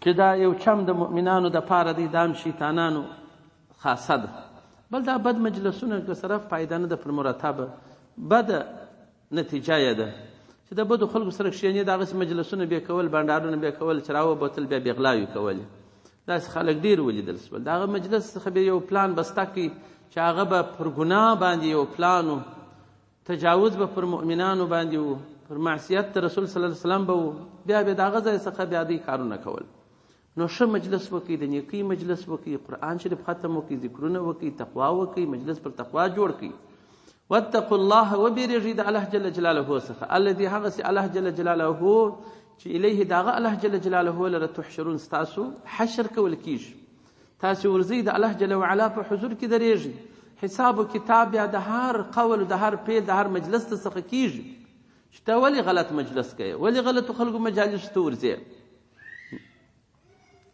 چې دا یو چم د مؤمنانو دپاره دی، دا هم شیطانانو خاصه ده. بل دا بد مجلسونه که صرف فایده نه ده پر مرتبه، بده نتیجه یې ده چې د بدو خلکو سره کښېنې دغسې مجلسونه بیا کول، بنډارونه بیا کول، چې راوبوتل بیا بېغلاوې کولې. داسې خلک ډېر ولیدل شول. د هغه مجلس څخه بیا یو پلان بسته کوي چې هغه به پر ګناه باندې یو پلان و، تجاوز به پر مؤمنانو باندې و، پر معصیت د رسول صلی الله علیه وسلم به و، بیا د هغه ځای څخه بیا دوی کارونه کول. نو ښه مجلس وکړئ، د نیکۍ مجلس وکړئ، قرآن شریف ختم وکړئ، ذکرونه وکړئ، تقوا وکړئ، مجلس پر تقوا جوړ کړئ. واتقوا الله، وبېرېږئ د الله جل جلاله څخه، الذي هغسې الله جل جلاله چې الیه د هغه الله جل جلاله لره تحشرون، ستاسو حشر کول کېږي. تاسې ورځئ د الله جل وعلا په حضور کې درېږئ، حساب و کتاب بیا د هر قول و د هر فعل د هر مجلس څخه کېږي چې ته ولې غلط مجلس کوې، ولې غلطو خلکو مجالسو ته ورځې.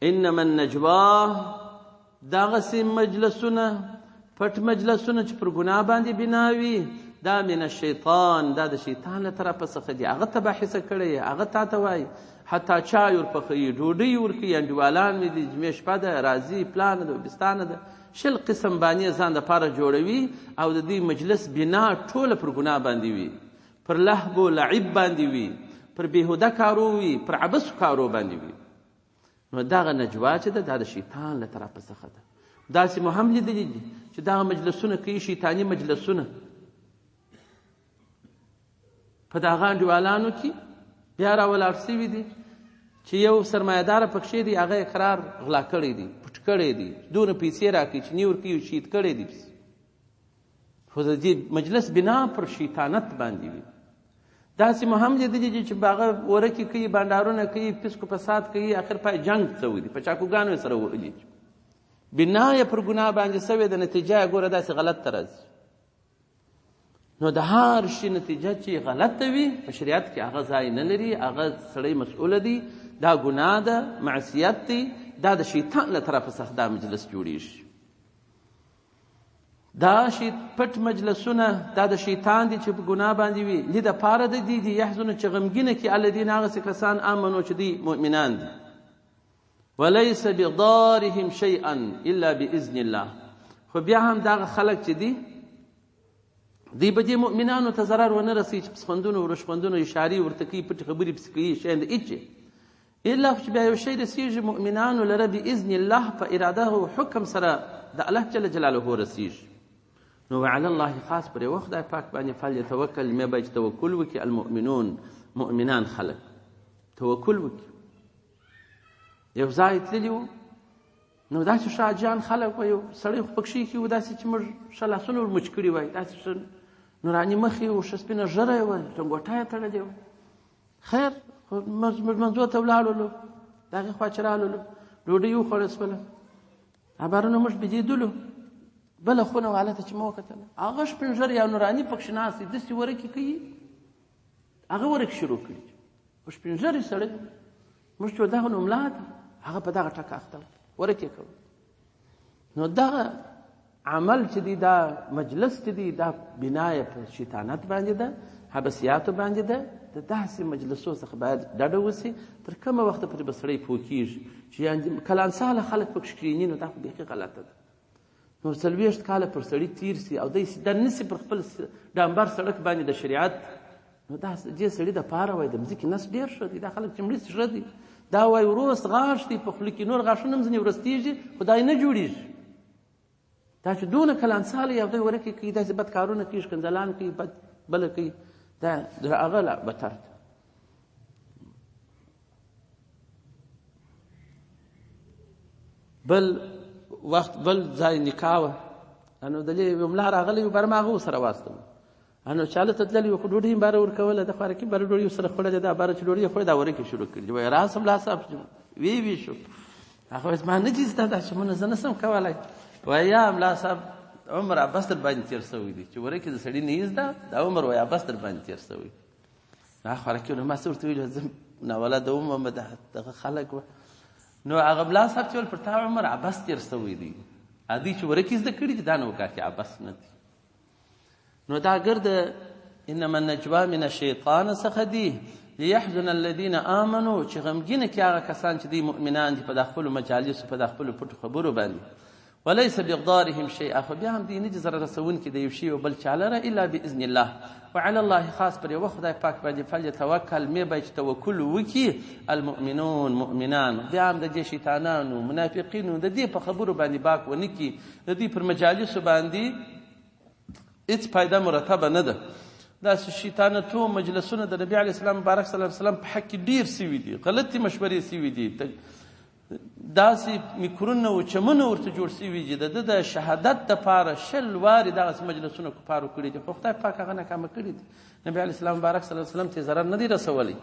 انما النجوا، دغسې مجلسونه پټ مجلسونه چې پر ګناه باندې بنا وي، دا من الشیطان، دا د شیطان له طرفه څخه دي. هغه ته باحثه کړی، هغه تا ته وایي، حتی چای ورپخوي، ډوډۍ ورکوي، انډیوالان مې دي، جمعې شپه ده، راځي، پلانه ده، بستانه ده، شل قسم بانې ځان دپاره جوړوي، او د دې مجلس بنا ټوله پر ګناه باندې وي، پر لهب و لعب باندې وي، پر بېهوده کارو وي، پر عبثو کارو باندې وي. نو دغه نجوا چې ده دا د شیطان له طرفه څخه ده. داسې مو هم لیدلي دي چې دغه مجلسونه کوي، شیطاني مجلسونه په دغه انډیوالانو کې بیا راولاړ سوي دي چې یو سرمایهداره پکښې دی، هغه یې قرار غلا کړی دی، پټ کړی دی، دونه پیسې راکوي چې نه ورکوي، شهید کړی دی. خو د دې مجلس بنا پر شیطانت باندې وي. داسې مو هم لیدلي دي چې هغه ورکې کوي، بنډارونه کوي، فسق و فساد کوي، اخر پای جنګ شوی دی، په چاقوګانو یې سره وهلي، بنا یې پر ګناه باندې سوې ده، نتیجه یې ګوره داسې غلط ته راځي. نو د هر شي نتیجه چې غلطه وي په شریعت کې هغه ځای نه لري، هغه سړی مسؤوله دی، دا ګناه ده، معصیت دی، دا د شیطان له طرفه څخه دا مجلس جوړېږي. دا پټ مجلسونه دا د شیطان دي چې په ګناه باندې وي، دې دپاره د دې دي یحزنو چې غمګینه کړي الذین هغسې کسان آمنو چې دوی مؤمنان دي، ولیس بضارهم شیئا الا باذن الله. خو بیا هم دغه خلک چې دي دوی به دې مؤمنانو ته ضرر ونه رسوي چې پسخندونه ورشخندونه اشارې ورته کوي، پټې خبرې پسې کوي، شیان د هېڅ الا چې بیا یو شی رسېږي مؤمنانو لره باذن الله، په اراده او حکم سره د الله جل جلاله رسېږي. نو وعلى الله خاص پر یوه خدای پاک باندې فلیتوکل، مې باید توکل وکړي المؤمنون، مؤمنان خلک توکل وکړي. یو ځای تللي وو، نو داسې شاهجان خلک وه، یو سړی خو پکښې کې و داسې چې موږ ښه لاسونه ور مچ کړي وای، داسې ښه نوراني مخ یې و، ښه سپینه ږیره یې وه، ټنګوټه یې تړلې وه. خیر منځو ته ولاړولو، د هغې خوا چې رالولو، ډوډۍ وخوړه شوله، خبرونه موږ بېدېدلو، بله خونه والته چې ما وکتله، هغه سپین ږیری یا نوراني پکښې ناست دی، داسې ورکې کوي، هغه ورکې شروع کړي، خو سپین ږیری سړی موږ چې دغه نو ملا ده، هغه په دغه ټکه اخته ورکې کوي. نو دغه عمل چې دی، دا مجلس چې دی، دا بنا یې په شیطانت باندې ده، حبسیاتو باندې ده. د داسې مجلسو څخه باید ډډه وسي. تر کومه وخته پورې به سړی پوه کېږي چې یعنې کلانساله خلک پکښې کښېني، نو دا خو بیخي غلطه ده. نور 40 کاله پر سړي تېر سي او دی دننسي پر خپل ډامبر سړک باندې د شریعت، نو دا دې سړي دپاره وایي د مځکې نس ډېر ښه دی، دا خلک چې مړي ښه دي، دا وایي وروست غاښ دی په خوله کې، نور غاښونه هم ځینې ورستېږي، خو دا یې نه جوړېږي. دا چې دونه کلانساله یې او دی ورکې کوي، داسې بد کارونه کوي، ښکنځلان کوي، بد بله کوي، دا د هغه لا بتر ده. بل وخت بل ځای نکاح وه، نو دلې یو ملا راغلی و، بر ما هغه ورسره واستلو، نو چاله ته تللی وو خو ډوډۍ یې باره ورکوله د خوارکي باره ډوډۍ ورسره خوړلې دا باره چې ډوډۍ یې خوړې دا ورکې شروع کړي وایي راسم لا صاحب وی شو هغه وایي زما نه دي زده دا شمونه زه نسم کولی وایي یا ملا صاحب عمر عباس در باندې تېر شوی دی چې ورکې د سړي نه زده دا عمر وایي عباس در باندې تېر شوی هغه خوارکي نو ما څه ورته ویل زه ناولده وم دغه خلک وه نو هغه ملا صاحب چې ویل پر تا عمر عباس تېر شوی دی ادي چې ورکې زده کړي دي دا نه وکاکي عباس نه دي نو دا ګرد انما النجوا من الشیطان څخه دي لیحزن الذین آمنوا چې غمګینه کې هغه کسان چې دی مؤمنان دي په د خپلو مجالسو په د خپلو پټو خبرو باندې وليس بإقدارهم شيئا خو بیا هم دی نه دي ضرر رسونکي د یو شي او بل چا لره الا بإذن الله وعلى الله خاص پر یوه خدای پاک باندې فلیتوکل مې باید چې توکل وکړي المؤمنون مؤمنان بیا هم د دې شیطانانو منافقینو د دې په خبرو باندې باک ونه کړي د دې پر مجالسو باندې هیڅ فایده مرتبه نه ده داسې شیطانتو مجلسونه د نبي علیه السلام مبارک صلی الله علیه وسلم په حق کې ډېر سوي دي غلطې مشورې سوي دي داسې میکرونه او چمنه ورته جوړ سوي دي د ده د شهادت دپاره 20 وارې دغسې مجلسونه کفارو کړي دي خو خدای پاک هغه ناکامه کړي دي نبي علیه السلام مبارک صلی الله علیه وسلم ته ضرر نه دی رسولی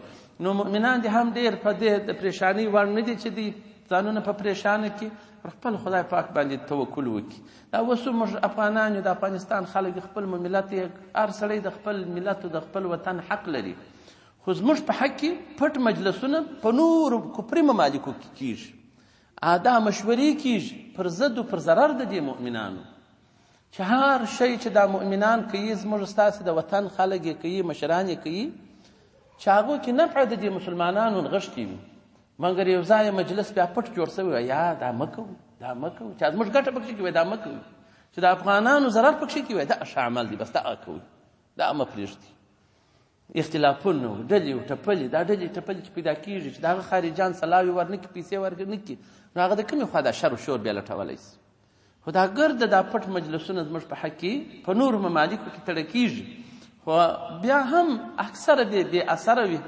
نو مؤمنان دي هم ډېر په دې د پریشانۍ وړ نه دي چې دي ځانونه په پریشانه کې پر خپل خدای پاک باندې توکل وکړي دا اوس موږ افغانان یو د افغانستان خلک د خپل ملت هر سړی د خپل ملت او د خپل وطن حق لري خو زموږ په حق کې پټ مجلسونه په نورو کفري ممالکو کې کېږي دا مشورې کېږي پر ضد او پر ضرر د دې مؤمنانو چې هر شی چې دا مؤمنان کوي زموږ ستاسې د وطن خلک یې کوي مشران یې کوي چې هغو کې نفع د دې مسلمانانو نغښتې وي مګر یو ځای مجلس بیا پټ جوړ شوی وي یا دا مه کوو دا مه کوو چې زموږ ګټه پکښې کې وایي دا مه کوو چې د افغانانو ضرر پکښې کې وایي دا ښه عمل دی بس دغه کوئ دا مه پرېږدي اختلافونه ډلې او ټپلې دا ډلې ټپلې چې پیدا کېږي چې د هغه خارجان سلاوي ورنه کړي پیسې ورنه کړي نو هغه د کومې خوا دا شر و شور بیا لټولی شي خو دا ګرده دا پټ مجلسونه زموږ په حق کې په نورو ممالکو کې تړه کېږي خو بیا هم اکثره بې اثره وي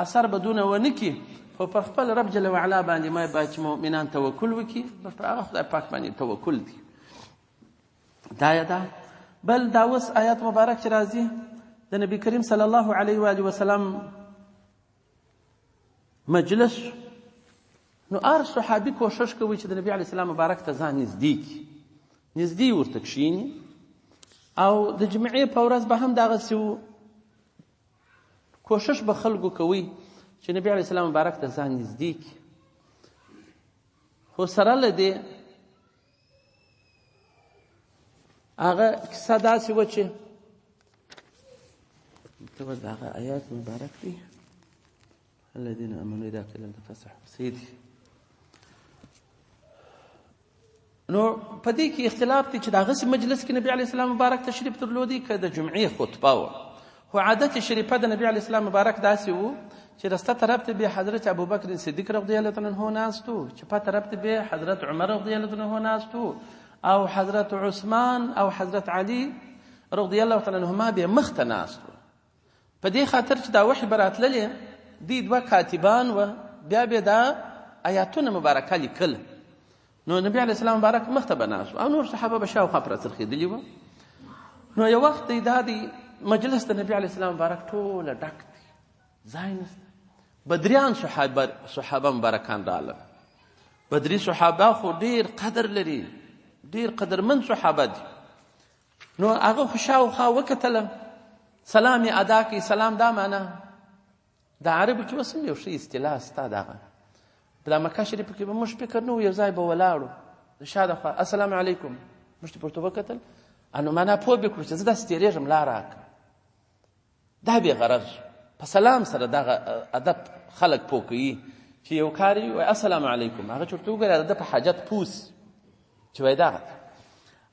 اثر به دونه ونه کړي خو پر خپل رب جل وعلا باندې ما باید چې مؤمنان توکل وکړي پر هغه خدای پاک باندې توکل دی دا یا دا بل دا اوس آیات مبارک چې راځي د نبی کریم صلی الله علیه و آله وسلم مجلس نو هر صحابي کوشش کوي چې د نبی علیه السلام مبارک ته ځان نږدې کړي نږدې ورته کښېني او د جمعې په ورځ به هم دغسې و کوشش به خلکو کوي چې نبی علیه السلام مبارک ته ځان نږدې کړي خو سره له دې هغه کیسه داسې وه چې هغه آیات مبارک دي الذين امنوا اذا قيل لهم تفسحوا سيدي نو په دې کې اختلاف دی چې د هغسې مجلس کې نبي علیه السلام مبارک تشریف درلودی که د جمعې خطبه وه خو عادت شریفه د نبي علیه السلام مبارک داسې و چې رسته طرف ته به حضرت ابوبکر صدیق رضی الله عنه ناست و چپه طرف ته به حضرت عمر رضی الله عنه ناست و او حضرت عثمان او حضرت علی رضی الله عنهما به مخ ته ناست و په دې خاطر چې دا وحی به راتللې دې دوه کاتبان و بیا به دا آیاتونه مبارکه لیکل نو نبی علیه السلام مبارک مخ ته به ناست او نور صحابه به شاوخوا پرې څرخېدلي وه نو یو وخت دی دا دی مجلس د نبی علیه السلام مبارک ټوله ډک دی ځای نشته بدریان صحابه مبارکان راغلل بدري صحابه خو ډېر قدر لري ډېر قدرمند صحابه دي نو هغه خو شاوخوا وکتله سلام یې ادا کړي سلام دا معنا د عربو کې اوس هم یو ښه اصطلاح سته دغه په دا مکه شریفه کې به موږ فکر نه و یو ځای به ولاړو د شا د خوا السلام علیکم موږ ته پورته وکتل نو معنا پوه به کړو چې زه داسې تېرېږم لا راکړه دا بې غرض په سلام سره دغه ادب خلک پوه کوي چې یو کار یې وایي السلام علیکم هغه چې ورته وګوري د په حاجت پوس چې وایي دغه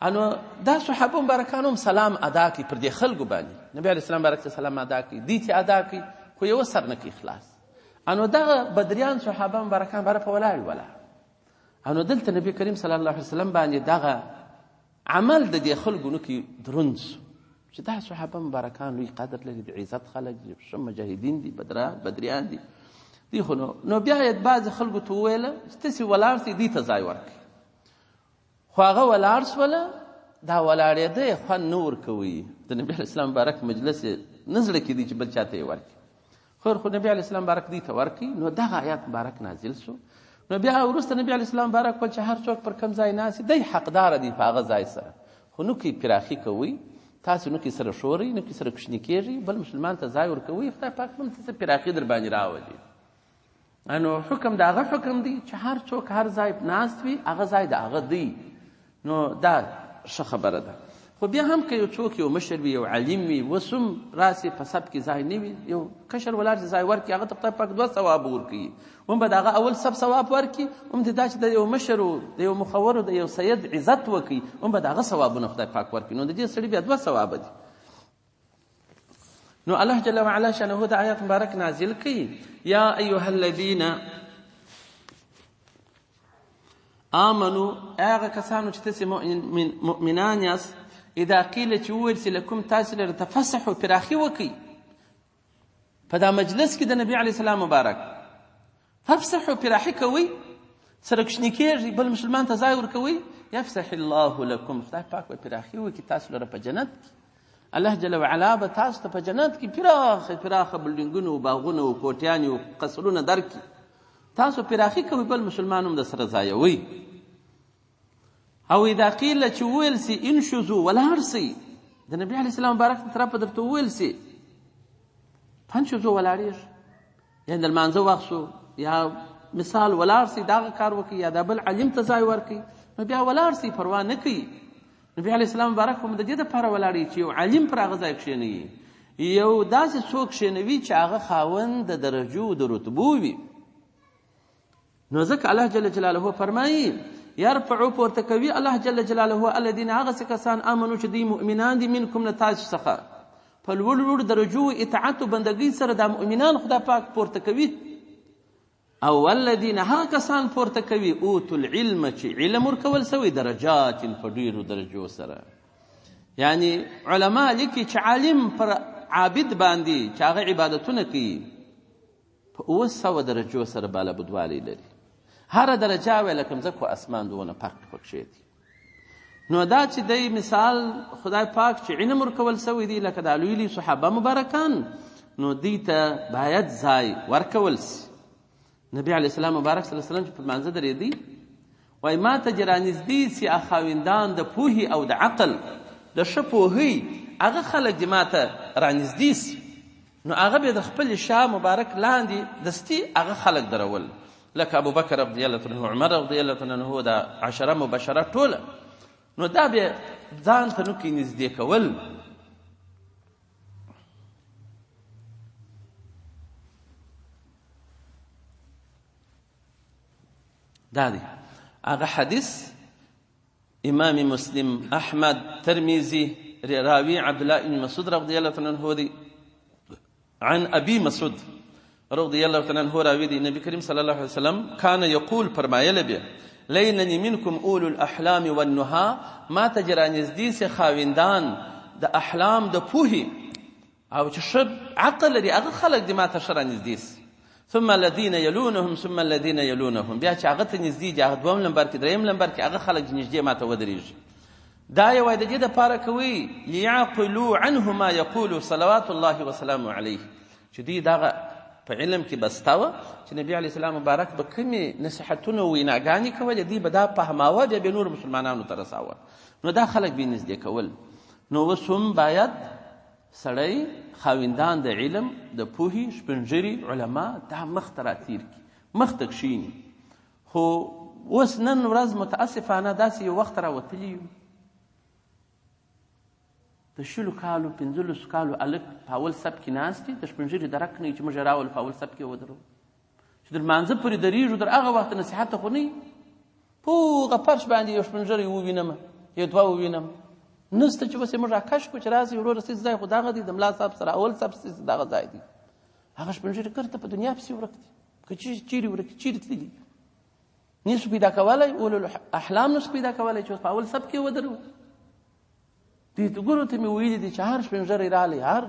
انو دا صحابه مبارکان هم سلام ادا کړي پر دې خلکو باندې نبی علیه السلام مبارک ته سلام ادا کړي دې ته ادا کړي خو یو سر نه کوي خلاص انو دغه بدریان صحابه مبارکان باره په ولاړ ولاړ انو دلته نبی کریم صلی الله علیه وسلم باندې دغه عمل د دې خلکو نه کې دروند چې دا صحابه مبارکان لوی قدر لري د عزت خلک دي ښه مجاهدین دي بدریان دي دي خو نو بیا یې بعضې خلکو ته وویله چې تاسې ولاړ سئ دې ته ځای ورکړئ خو هغه ولاړ سوله دا ولاړېده خوند نه ورکوي د نبي علیه السلام مبارک مجلس یې نه زړه کېدی چې بل چاته یې ورکړي خو نبي علیه السلام مبارک دوی ته ورکړي نو دغه آیات مبارک نازل شو نو بیا وروسته نبي علیه السلام مبارک ویل چې هر څوک پر کوم ځای ناست دی حقداره دی په هغه ځای سره خو نو کې پراخي کوئ تاسو نو کې سره شورئ نو کې سره کوچني کېږئ بل مسلمان ته ځای ورکوئ خدای پاک هم څه پراخي در باندې راولي نو حکم د هغه حکم دی چې هر څوک هر ځای ناست وي هغه ځای د هغه دی نو دا ښه خبره ده خو بیا هم که یو څوک یو مشر وي یو عالم وي اوس هم راسې په سب کې ځای نه وي یو کشر ولاړ چې ځای ورکړي هغه ته خدای پاک 2 ثواب ورکوي هم به د هغه اول سب ثواب ورکړي هم د دا چې د یو مشر و د یو مخور و د یو سید عزت وکړي هم به د هغه ثوابونه خدای پاک ورکړي نو د دې سړي بیا 2 ثواب دي نو الله جل وعلا شانه د آیات مبارک نازل کړي یا ایها الذین آمنو هغه کسانو چې تاسې مؤمنان یاست اذا قیل چې وویل سي لکم تاسې لره تفسحوا پراخي وکړئ په دا مجلس کې د نبي علیه السلام مبارک فافسحوا پراخي کوئ سره کوچني کېږئ بل مسلمان ته ځای ورکوئ یفسح الله لکم خدای پاک به پراخي وکړي تاسو لره په جنت کې الله جل وعلا به تاسو ته په جنت کې پراخه بلډینګونه و باغونه و کوټیانې و قصرونه درکړي تاسو پراخي کوئ بل مسلمان هم د سره ځایوئ او اذا قیل چې وویل سي انشزوا ولاړ سئ د نبي علیه السلام مبارک طرفه درته وویل سي فانشزوا ولاړېږي یا د لمانځه وخت شو یا مثال ولاړ سي دغه کار وکړي یا د بل علم ته ځای ورکړي نو بیا ولاړ سي پروا نه کوي نبي علیه السلام مبارک هم د دې دپاره ولاړي چې یو علم پر هغه ځای کښېنوي یو داسې څوک کښېنوي چې هغه خاوند د درجو د رتبو وي نو ځکه الله جل جلاله فرمایي یرفعو پورته کوي الله جل جلاله الذین هغه کسان آمنو چې دوی مؤمنان دي منکم له تاسو څخه په لوړ لوړ درجو اطاعت و بندګۍ سره دا مؤمنان خدای پاک پورته کوي او الذین هغه کسان پورته کوي اوتوا العلم چې علم ورکول سوی درجات په ډیرو درجو سره یعنی علما لیکي چې عالم پر عابد باندې چې هغه عبادتونه کوي په 900 درجو سره بالا بدوالی لري هر درجه وی لکه مځکه و اسمان دونه فرق پکښې دي نو دا چې دی مثال خدای پاک چې علم ورکول سوی دی لکه دا لوی صحابه مبارکان نو دوی ته باید ځای ورکول سي نبي علیه السلام مبارک صلی الله علیه وسلم چې په لمانځه درېدی وایي ما ته چې رانږدې سي خاوندان د پوهې او د عقل د ښه پوهۍ هغه خلک چې ما ته رانږدې سي نو هغه به د خپل شاه مبارک لاندې دستي هغه خلک درول لکه ابو بکر رضی الله عنه عمر رضی الله عنه د 10 مبشره ټوله نو دا به ځان ته نو کې نږدې کول دا دی هغه حدیث امام مسلم احمد ترمذی راوی عبد الله بن مسعود رضی الله عنه دی عن ابي مسعود رضی الله عنه راوی دی نبی کریم صلی الله علیه وسلم کان یقول فرمایله به لیننی منکم اولو الاحلام والنهى ما تجرانزدی سے خاوندان د احلام د پوهی او چې شب عقل لري هغه خلق د ما ته شرانزدی ثم الذين يلونهم ثم الذين يلونهم بیا چې هغه ته نږدې دي هغه دوم لمبر کې دریم لمبر کې هغه خلک نږدې ما ته ودرېږي دا یو د دې دپاره کوي لیعقلوا عنه ما یقول صلوات الله وسلامه علیه چې دوی دغه په علم کې بسته وه چې نبي علیه السلام مبارک به کومې نصیحتونه و ویناګانې کولې دوی به دا فهماوه بیا به نور مسلمانانو ته رساوه نو دا خلک به یې نږدې کول نو اوس هم باید سړی خاوندان د علم د پوهې شپنږیري علما دا مخ ته راتیر کړي مخ ته کښېني خو اوس نن ورځ متاسفانه داسې یو وخت راوتلي یو د 20 کالو 15 کالو هلک په اول سب کې ناست دي د شپنږیري درک نه وي چې موږ یې راولو په اول سب کې ودرو چې در لمانځه پورې درېږو تر هغه وخته نصیحت خو نه وي په هغه فرش باندې یو شپنږیری ووینم یو دوه ووینم نسته چې بس یې موږ راکش کړو چې راسئ وروره ستاسې ځای خو دغه دی د ملا صاحب سره اول صاحب ستاسې دغه ځای دی هغه شپنږیري کرته په دنیا پسې ورک دي که چیرې ورک چیرې تللي نسو پیدا کولی اولو احلام نسو پیدا کولی چې اوس په اول سب کې ودرو دوی ګورو ته مې ویلي دي چې هر شپنږیری رالی هر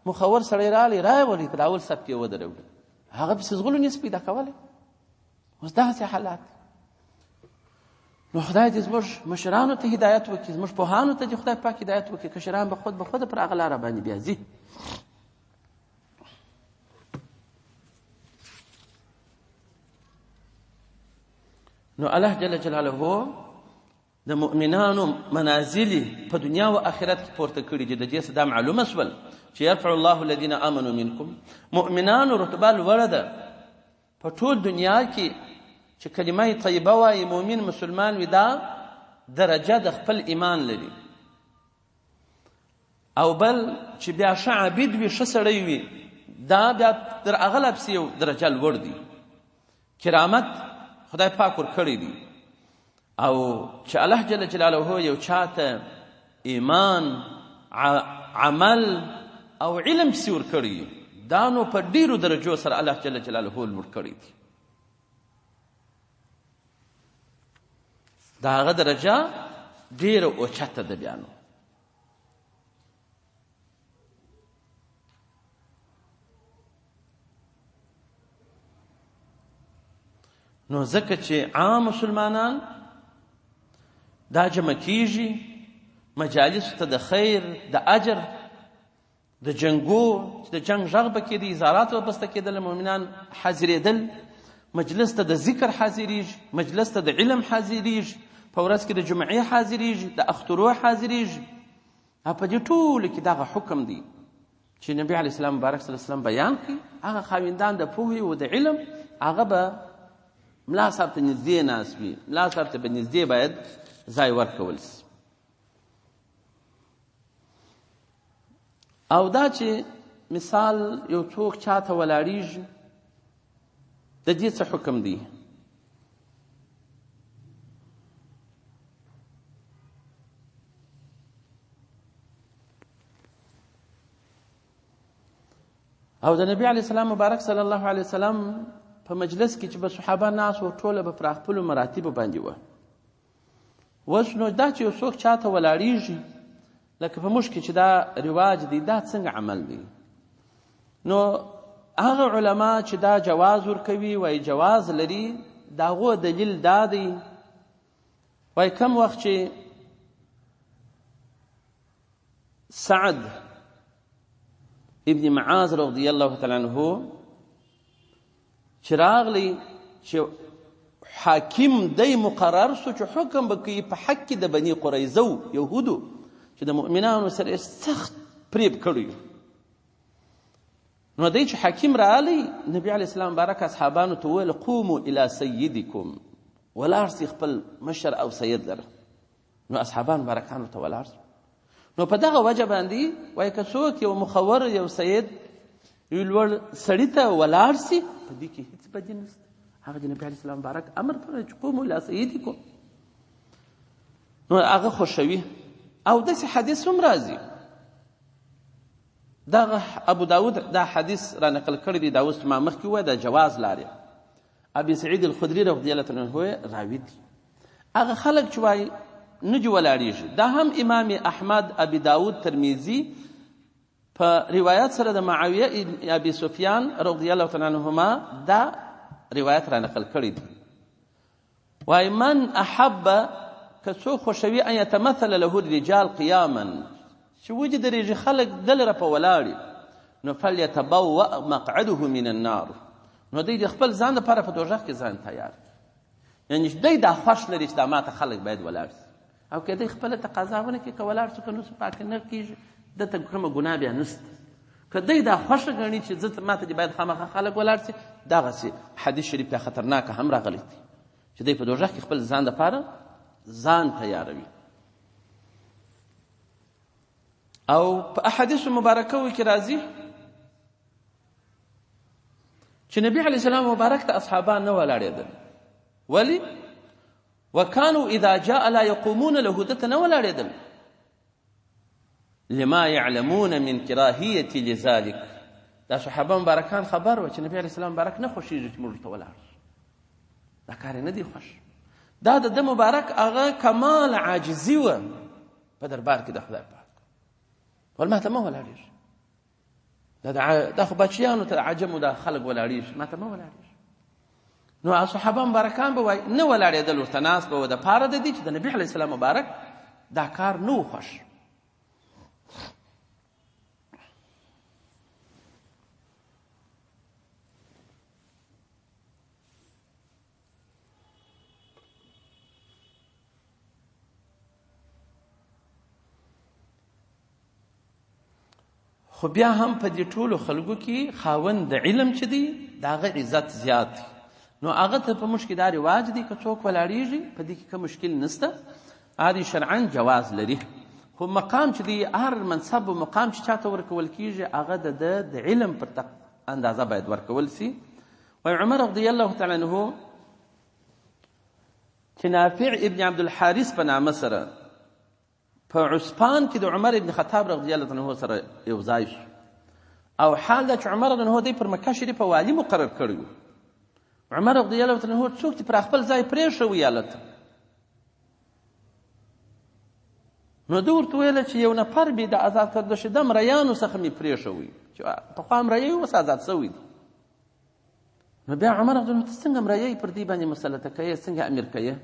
مخور سړی رالی رایې ولې تر اول سب کې ودرو هغه پسې زغلو نسو پیدا کولی اوس دغسې حالات نو خدای دې زموږ مشرانو ته هدایت وکړي، زموږ پوهانو ته دې خدای پاک هدایت وکړي. کشران به خود پر هغه لاره باندې بیا ځي. نو الله جل جلاله د مؤمنانو منازل په دنیا او آخرت کې پورته کړي دي. د دې څه دا معلومه شول چې يرفع الله الذين آمنوا منكم، مؤمنانو رتبه لوړه ده په ټول دنیا کې چې کلمه طیبه وایي، مؤمن مسلمان وي، دا درجه د خپل ایمان لري. او بل چې بیا ښه عابد وي، ښه سړی وي، دا بیا تر هغه لا پسې یو درجه لوړ دي. کرامت خدای پاک ورکړی دي. او چې الله جل جلاله یو چاته ایمان، عمل او علم پسې ورکړي، دا نو په ډیرو درجو سره الله جل جلاله لوړ کړی دي. دا هغه درجه ډیره اوچته ده بیا نو ځکه چې عام مسلمانان دا جمع کیږي مجالس ته د خیر، د اجر، د جنګو چې د جنګ غږ به کېدی، ازارات به بسته کېدل، مؤمنان حاضرېدل، مجلس ته د ذکر حاضرېږي، مجلس ته د علم حاضرېږي، په ورځ کې د جمعې حاضرېږي، د اخترو حاضرېږي. په دې ټولو کې دغه حکم دی چې نبي علیه السلام مبارک صلی الله علیه وسلم بیان کړي. هغه خاوندان د پوهې او د علم هغه به ملا صاحب ته نږدې ناست وي، ملا صاحب ته به نږدې باید ځای ورکول شي. او دا چې مثال یو څوک چاته ولاړیږي، د دې څه حکم دی؟ او د نبی علیه السلام مبارک صلی الله علیه وسلم په مجلس کې چې به صحابه ناس و، ټوله به پر خپلو مراتبو باندې وه. اوس نو دا چې یو څوک چاته ولاړیږي، لکه په موږ کې چې دا رواج دی، دا څنګه عمل دی؟ نو هغه علما چې دا جواز ورکوي، وایي جواز لري، د هغو دلیل دا دی، وایي کم وخت چې سعد ابن معاذ رضی الله تعالی عنه چې راغلی چې حاکم دی مقرر سو چې حکم بکوي په حق د بني قریظه یهودو چې د مؤمنانو سره سخت پریب کړی. نو دی چې حاکم راغلی، نبی علیه السلام مبارک اصحابانو ته وویل قوموا الی سیدکم، ولاړ سئ خپل مشر او سید لره. نو اصحابان مبارکانو ته ولاړ سو. نو په دغه وجه باندې وایي که څوک یو مخور، یو سید، یو لوړ سړي ته ولاړ سي، په دې کې هیڅ بدي نشته. هغه د نبي علیه السلام مبارک امر کړی چې قوموا الی سیدکم، نو هغه خوښوي. او داسې حدیث هم راځي، دغه ابو داود دا حدیث را نقل کړی دی، دا اوس ما مخکې ووایه، د جواز لارې ابي سعید الخدري رضی الله عنه راوي دي. هغه خلک چې وایي نه دي ولاړېږي، دا هم امام احمد، ابي داود، ترمذي په روایت سره د معاویه ابي سفیان رضی الله تعالی عنهما دا روایت را نقل کړی دی. وایي من احب، که څوک خوښوي ان یتمثل له الرجال قیاما، چې وجد رېږي خلک دلره په ولاړې، نو فلیتبوأ مقعده من النار، نو دی د خپل ځان دپاره په دوژخ کې ځان تیار، یعنې دی دا خوښ لري چې دا ماته خلک باید ولاړ شي. او که دی خپله تقاضا ونه کړي، که ولاړ شو که نو پاکه نه کېږي، دته کومه ګناه بیا نشته. که دی دا خوښه ګڼي چې زه ماته دې باید خامخا خلک ولاړ شي، دغسې حدیث شریف بیا خطرناکه هم راغلی دی چې دی په دوژخ کې خپل ځان دپاره ځان تیاروي. او په احادیث مبارکه کې راځي چې نبی علیه السلام مبارک ته اصحابان نه ولاړېدل. ولی؟ وکانو اذا جاء لا يقومون له، دته نه ولاړېدل، لما يعلمون من کراهیة لذلك. دا صحابه مبارکان خبر و چې نبی علیه السلام مبارک نه خوښېږي چې موږ ته ولاړ شو، دا کار یې نه دی خوښ. دا د مبارک هغه کمال عاجزي وه په دربار کې د خدای پاک، ول ما ته مه ولاړېږي، دا خو بچیانو ته عجمو دا خلک ولاړېږي، ما ته مه ولاړېږي. نو صحابه مبارکان به وایي نه ولاړېدل ورته ناست به و د پاره د دې چې د نبي علیه السلام مبارک دا کار نه و خوښ. خو بیا هم په دې ټولو خلکو کې خاوند د علم چې دی د هغه عزت زیات دی. نو هغه ته په موږ کې دا رواج دی که څوک ولاړېږي په دې کې کوم مشکل نشته، هغه شرعاً جواز لري. خو مقام چې دی هر منصب و مقام چې چاته ورکول کېږي هغه د علم پر اندازه باید ورکول سي. وایي عمر رضی الله تعالی عنه چې نافع ابن عبدالحارث په نامه سره په عثمان کې د عمر ابن خطاب رضی الله عنه سره یو ځای شو، او حال دا چې عمر رضی الله عنه په مکه شریفه والي مقرر کړی و. عمر رضی الله عنه څوک چې پر خپل ځای پرېښوي هلته، نو ده ورته ویله چې یو نفر بې د ازاد کرده شده مریانو څخه مې پرېښوي چې پخوا مریی اوس ازاد شوی دی. نو بیا عمر رضی الله عنه ته څنګه مریی پر دې باندې مسلطه کوې، څنګه امیر کوې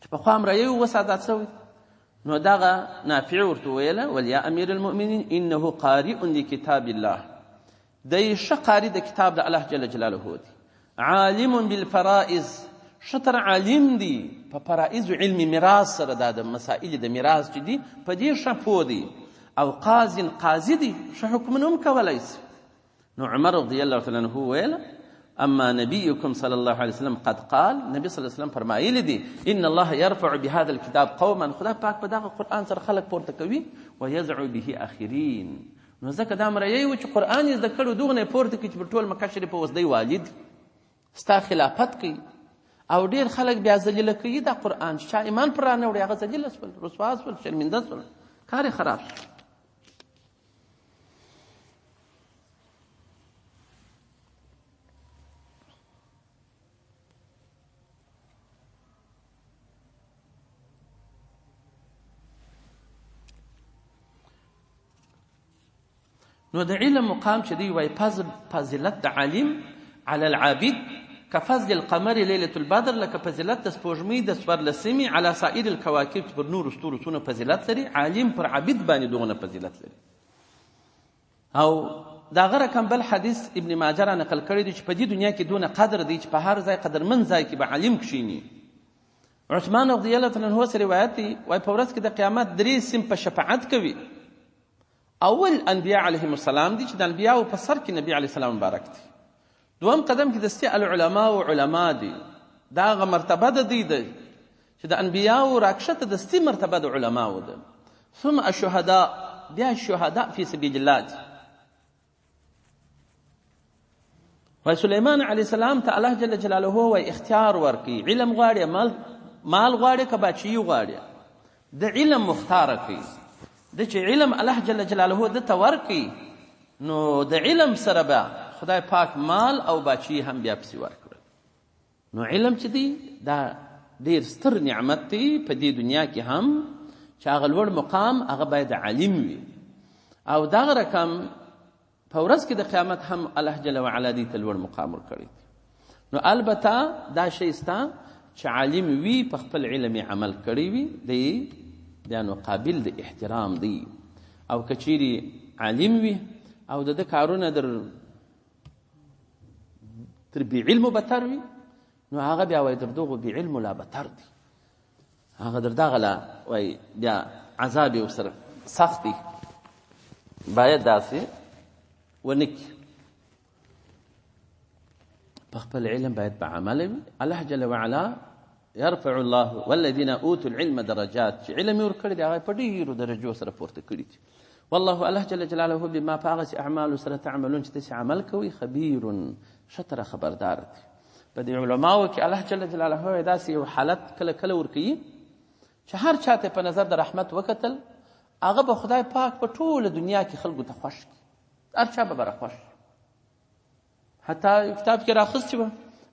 چې پخوا مریی اوس ازاد شوی. نو دغه نافع ورته ویله ولیا امیر المؤمنین انه قارئ لکتاب الله، دی ښه قاري د کتاب د الله جل جلاله دی، عالم بالفرائض شطر عالم دی په فرائض علم میراث سره، دا د مسائل د میراث چې دي په دې ښه پوه دی، او قاضي دی ښه حکمونه هم کولی شي. نو عمر رضی الله تعالی عنه ویله اما نبیکم صلی الله علیه وسلم قد قال، نبی صلی الله علیه وسلم فرمایلی دی ان الله یرفع بهذا الكتاب قوما، خدای پاک په دغه قرآن سره خلق پورته کوي، ویزع به آخرین. نو ځکه دا مریی و چې قرآن یې زده کړی دغه نه پورته کړي چې پر ټول مکه شریفه اوس دی والد ستا خلافت کوي، او ډېر خلک بیا ذلیله کوي دا قرآن چې چا ایمان پر رانه وړي هغه ذلیله شول، رسوا شول، شرمنده شول، کار یې خراب شو. نو د علم مقام چې دی وایي فضیلت د عالم علی العابد كفضل القمر ليلة البدر، لکه فضیلت د سپوږمۍ د څوارلسمې علی سایر الکواکب چې پر نورو ستورو څونه فضیلت لري، عالم پر عابد باندې دغونه فضیلت لري. او د هغه رقم بل حدیث ابن ماجه را نقل کړی دی چې په دې دنیا کې دونه قدر دی چې په هر ځای قدرمن ځای کې به عالم کښیني. عثمان رضی الله تعالی عنه سره روایت دی وایي په ورځ کې د قیامت 3 سم په شفاعت کوي. اول انبیاء علیهم السلام دي چې د انبیاء په سر کې نبی علیه السلام مبارک دی. دوم قدم کې دستي العلماء و علما دي، دا هغه مرتبه ده دی چې د انبیاء راکښته دستي مرتبه د علماء ده. ثم الشهداء، بیا الشهداء فی سبیل الله دي. و سلیمان علیه السلام ته الله جل جلاله وایي اختیار ورکړي، علم غواړي مال غواړي که بچي غواړي، د علم مختاره کوي. د چې علم الله جل جلاله د ته ورکړي نو د علم سره به خدای پاک مال او بچي هم بیا پسې ورکړل. نو علم چې دی دا ډېر ستر نعمت دی په دې دنیا کې هم چې هغه لوړ مقام هغه باید عالم وي، او دغه رقم په ورځ کې د قیامت هم الله جل وعلا دې ته لوړ مقام ورکړی. نو البته دا شی ستا چې عالم وي په خپل علم عمل کړی وي دی بیا نو قابل د احترام دی، او که چیرې عالم وي او د کارونه تر بی علم بتر وي نو هغه بیا وایي در دغو بی علم لا بتر دی، هغه در دغه لا وایي بیا عذاب یې ورسره سخت دی. باید داسې ونه کړي، په خپل علم باید په عمل وي. الله جل وعلا يرفع الله والذين اوتوا العلم درجات، چې علم یې ورکړی دی هغه په ډېرو درجو سره پورته کړي دي. والله الله جل جلاله بما په هغه اعمالو سره تعملون چې تاسې عمل کوئ خبیر شطره خبردار دی. په دې علماو کې الله جل جلاله داسې یو حالت کله کله ورکوي چې هر چاته په نظر د رحمت وکتل هغه به خدای پاک په ټوله دنیا کې خلکو ته خوښ کړي، هر چا به خوښ. حتی کتاب کې راخیستې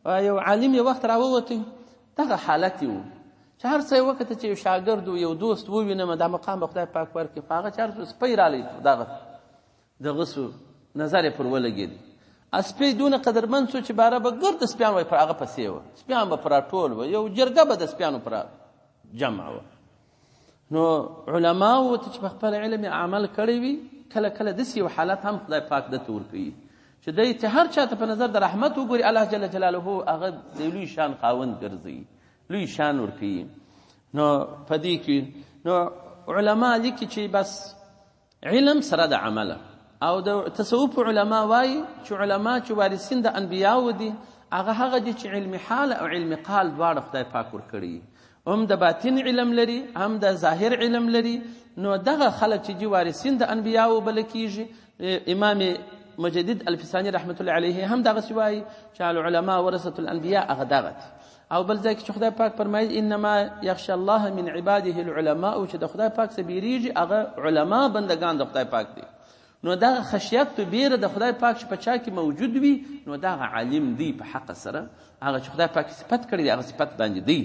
وه یو عالم یو وخت راووتی دغه حالت یې و چې هر څه یې وکته چې یو شاګرد و یو دوست ووینم دا مقام به خدای پاک ورکړي، په هغه چې هر څه سپی رالی دغه سو نظر یې پر ولګېد. سپی دونه قدرمند شو چې باره به ګرد سپیان وای پر هغه پسې وه، سپیان به پر راټول وه، یو جرګه به د سپیانو پر جمع وه. نو علماو ته چې په خپل علم عمل کړی وي کله کله داسې یو حالت هم خدای پاک ده ته ورکوي چې دی چې هر چا ته په نظر د رحمت وګوري الله جل جلاله هغه د لوی شان خاوند ګرځوي، لوی شان ورکوي. نو په دې کې نو علما لیکي چې بس علم سره د عمله، او د تصوف علما وایي چې علما چې وارثین د انبیاو دي هغه دي چې علم حال او علم قال دواړه خدای پاک ورکړي، هم د باطن علم لري هم د ظاهر علم لري. نو دغه خلک چې دي وارثین د انبیاو بلل کېږي. امام مجدد الفسانی رحمت الله علیه هم دغسې وایي چې العلماء ورثة الانبیاء هغه دغه دي. او بل ځای کې چې خدای پاک فرمایي انما یخشى الله من عباده العلماء، چې د خدای پاک څخه بیریږي هغه علما بندگان د خدای پاک دي. نو دغه خشیت و بیره د خدای پاک چې په چا کې موجود وي نو دغه عالم دی په حق سره، هغه چې خدای پاک صفت کړی دی هغه صفت باندې دی.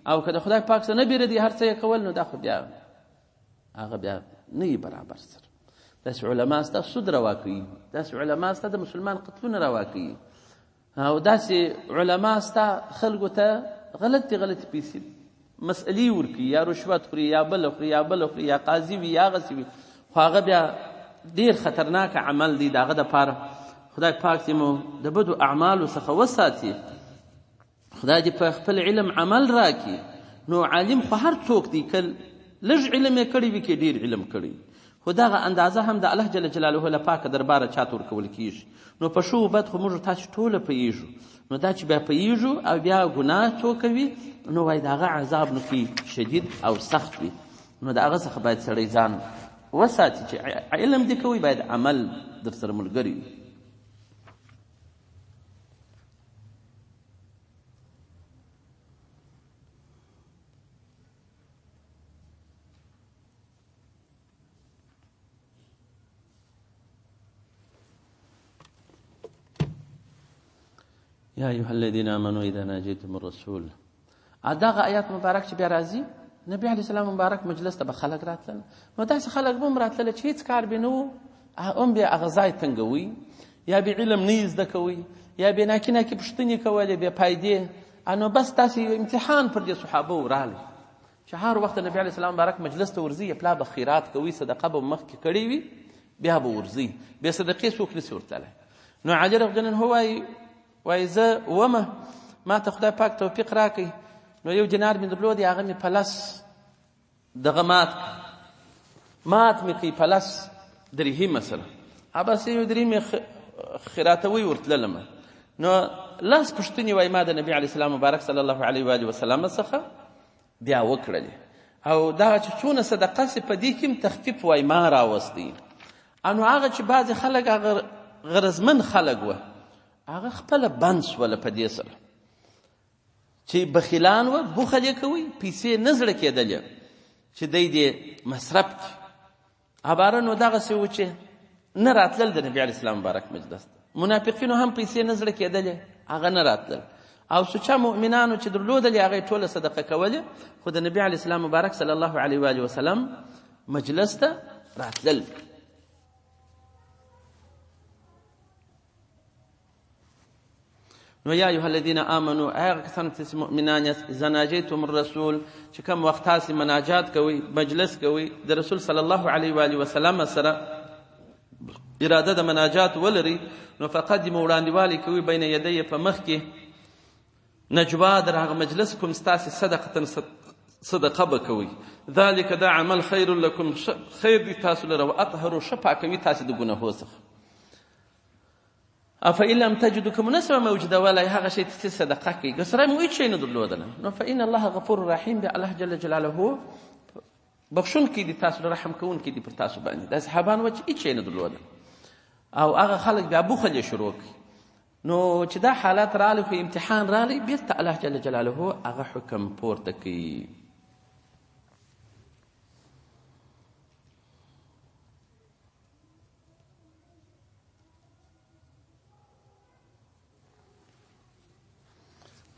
او که د خدای پاک څخه نه بیره دی هر څه یې کول نو دا خو بیا هغه بیا نه یې برابر سره. داسې علما ستا سود روا کوي، داسې علما ستا د مسلمان قتلونه روا کوي، او داسې علما ستا خلکو ته غلطې پیسې مسئلې ورکوي، یا رشوت خوري یا بل خوري یا بل خوري یا قاضي وي یا هغسې وي، خو هغه بیا ډیر خطرناک عمل دی. دغه دپاره خدای پاک دې مو د بدو اعمالو څخه وساتي، خدای دې په خپل علم عمل راکړي. نو عالم خو هر څوک دی که لږ علم یې کړی وي که ډیر علم کړی، خو دغه اندازه هم د الله جل جلاله له پاکه درباره چاته ورکول کېږي. نو په ښو بد خو موږ تاسې ټوله پوهېږو. نو دا چې بیا پوهېږو او بیا ګناه څوک کوي نو وایي د هغه عذاب نو کې شدید او سخت وي. نو د هغه څخه باید سړی ځان وساتي چې علم دې کوي باید عمل در سره ملګری وي. یا ایها الذین آمنوا اذا ناجیتم الرسول. دغه آیات مبارک چې بیا راځي نبی علیه السلام مبارک مجلس ته به خلک راتلل، نو داسې خلک به هم راتلل چې هېڅ کار به نه و، هم بیا هغه ځای تنګوي یا بې علم نه یې زده کوي یا بې ناکې پوښتنې کولې بې فایدې. نو بس داسې امتحان پر دې صحابه ورالی چې هر وخت نبی علیه السلام مبارک مجلس ته ورځي پلا به خیرات کوي، صدقه به مخکې کړې وي بیا به ورځي، بې صدقې څوک نسي ورتلی. نو علي رضی الله عنه وایي زه ومه ما ته خدای پاک توفیق راکړي. نو یو دینار مې درلود هغه مې پلس دغه مات مې کوي پلس درهي مثلا بس یو درې مې خیراتوي ورتللم. نو لاس پوښتنې وایي ما د نبي علیه السلام مبارک صلی الله علیه و آله وسلم څخه بیا وکړلې، او دغه چې څونه صدقه سي په دې کې هم تخفیف وایي ما راوستی. نو هغه چې بعضې خلک هغه غرضمن خلک وه هغه خپله بند شوله په دې سره چې بخیلان وه، بخل یې کوي، پیسې نه زړه کېدلې چې دی دې مصرف کړي. عباره نو دغسې و چې نه راتلل د نبي علیه السلام مبارک مجلس ته. منافقینو هم پیسې نه زړه کېدلې هغه نه راتلل، او سوچا مؤمنانو چې درلودلې هغه یې ټوله صدقه کولې، خو د نبي علیه السلام مبارک صلی الله علیه و آله وسلم مجلس ته راتلل. نو یا ایها الذین آمنوا هغه کسان چې مؤمنان یاست اذا ناجیتم الرسول چې کوم وخت تاسې مناجات کوئ مجلس کوئ د رسول صلی الله علیه و آله وسلم سره اراده د مناجات ولري نو فقدموا وړاندېوالی کوي بین یدی په مخ کې نجوا در هغه مجلس کوم ستاسې صدقه به کوئ. ذلک دا عمل خیر لکم خیر دی تاسو لره واطهروا ښه پاکوي تاسې د ګناهو څخه. فإن لم تجدوا که مناسبه موجوده ولی هغه شی چې صدقه کوي که سره مو هیڅ شی نه درلودله نو فإن الله غفور رحیم بیا الله جل جلاله بخښونکی دی تاسو له رحم کوونکی دی پر تاسو باندې. دا صحابان وه چې هیڅ شی نه درلودل او هغه خلک بیا بخل یې شروع کړي. نو چې دا حالات راغلی خو امتحان راغلی بېرته الله جل جلاله هغه حکم پورته کوي.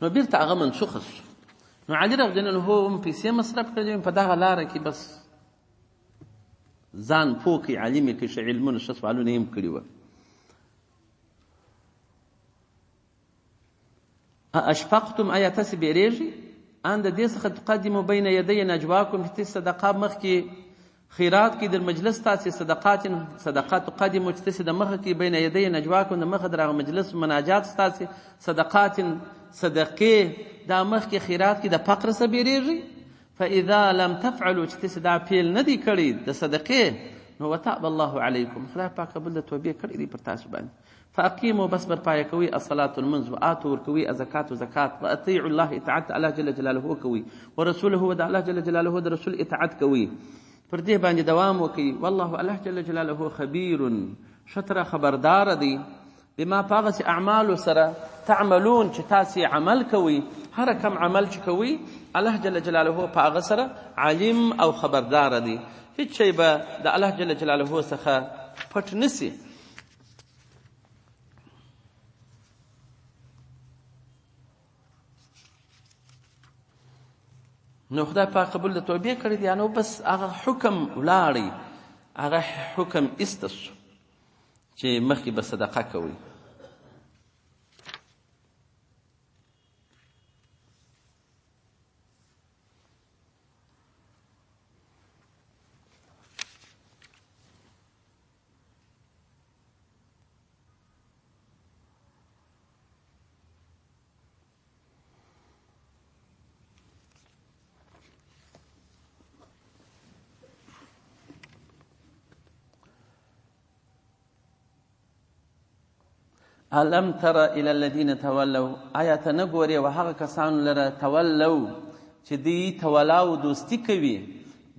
نو بیرته هغه منسوخه شو. نو علي رضی الله عنه هم پیسې مصرف کړلې په دغه لاره کې بس ځان پوه کړي، عالم یې کړي، ښه علمونه ښه سوالونه یې هم کړي وه. اشفقتم آیا تاسې بیریږئ ان د دې څخه تقدموا بین یدی نجواکم چې تاسې صدقه مخکې خیرات کې در مجلس تاسې صدقات تقدموا چې تاسې د مخه کې بین یدی نجواکم د مخه در هغه مجلس مناجات ستاسې صدقات صدقې دا مخکې خیرات کې د فقر څخه بیریږئ فاذا لم تفعلوا چې تاسې دا پیل نه دی کړی د صدقې نو وتاب الله علیکم خدای پاک قبول د توبې کړی دی پر تاسو باندې فاقیموا بس برپایه کوي الصلاة المنځ وآتوا ورکوي الزکات زکات واطیعوا الله اطاعت الله جل جلاله کوي ورسوله و د الله جل جلاله د رسول اطاعت کوي پر دې باندې دوام وکړي والله الله جل جلاله خبیر شطره خبردار دی بما پاغس اعمال سره تعملون چې تاسې عمل کوي هر کم عمل چې کوي الله جل جلاله پاغ سره علیم او خبردار دی هیڅ شی به د الله جل جلاله څخه پټ نسی نو خدای پاک قبول د توبې کړی دی نو بس هغه حکم ولاړی هغه حکم استسو چې مخکې به صدقه کوي الم تر الى الذين تولوا آیا ته نه ګورې و هغه کسانو لره تولوا چې دوی تولاو دوستي کوي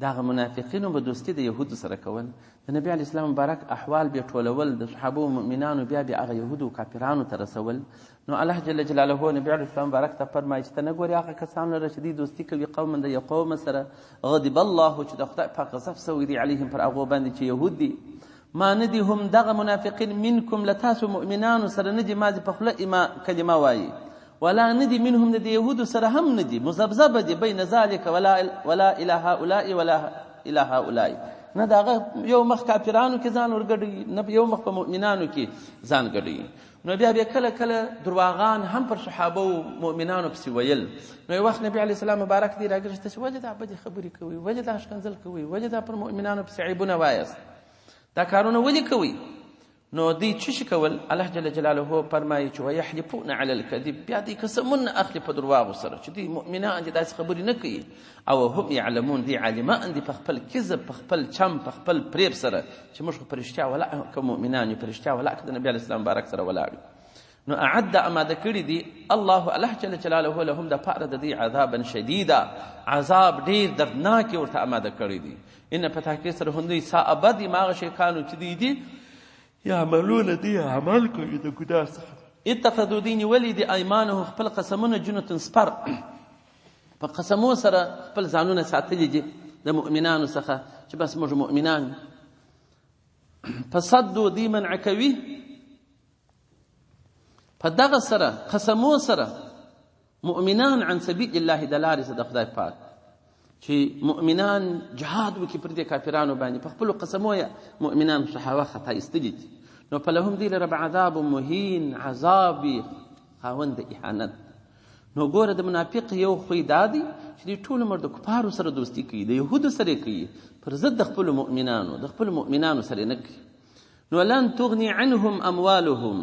دغه منافقینو به دوستي د یهودو سره کول د نبي علیه السلام مبارک احوال بیا ټولول د صحابو و مؤمنانو بیا هغه یهودو و کافرانو ته رسول نو الله جل جلاله نبي علیه السلام مبارک ته فرمایي چې ته نه ګورې هغه کسانو لره چې دوی دوستي کوي قوما د یو قوم سره غضب الله چې د خدای پاک غضب سوی دی علیهم پر هغو باندې چې یهود دي ما ندی هم دغه منافقین منکم لتاسو مؤمنانو سره ندی مازی په خوله کلمه وایي ولا ندی منهم د یهودو سره هم ندی مذبذبه دی بین ذلک ولا اله هؤلاء ولا اله هؤلاء نه دغه یو مخ کافرانو کې ځان ورګډي نه یو مخ په مؤمنانو کې ځان ګډي نو بیا کله کله درواغان هم پر صحابه او مؤمنانو پسې ویل نو یو وخت نبی علیه السلام مبارک دی راګرځته چې وجه دا بدې خبرې کوي وجه دا ښکنځل کوي وجه دا پر مؤمنانو پسې عیبونه وایست دا کارونه ولې کوي نو دوی څه کول الله جل جلاله فرمایي چې ويحلفون على الكذب بیا دوی قسمونه اخلي په درواغو سره چې دوی مؤمنان دي داسې خبرې نه کوي او هم يعلمون دي عالمان دي په خپل کذب په خپل چم په خپل پریب سره چې موږ په رښتیا ولا کوم مؤمنان په رښتیا ولا د نبی علیه السلام بارک سره ولاړ نو اعد اماده کړی دي الله جل جلاله لهم د پاره د دې عذابا شدیدا عذاب ډیر دردناک ورته اماده کړی دي ان په تحقیق سره هندوی سابد ما شي کانو چې دي يعملون دي عمل کوي د ګناه څخه اتخذوا دین ولید ايمانه خپل قسمونه جنته سپر په قسمو سره خپل ځانونه ساتلي دي د مؤمنانو څخه چې بس موږ مؤمنان فصدوا دي منع کوي په دغه سره قسمو سره مؤمنان عن سبيل الله د لارې څخه د خدای پاک چې مؤمنان جهاد وکړي پر دې کافرانو باندې په خپلو قسمو یې مؤمنان صحابه خطا ایستلي دي نو فلهم دي لره عذاب مهین عذاب خاوند د اهانت نو ګوره د منافق یو خوی دا دی چې دوی ټول عمر د کفارو سره دوستي کوي د یهودو سره کوي پر ضد د خپلو مؤمنانو سره نه کوي نو لن تغني عنهم اموالهم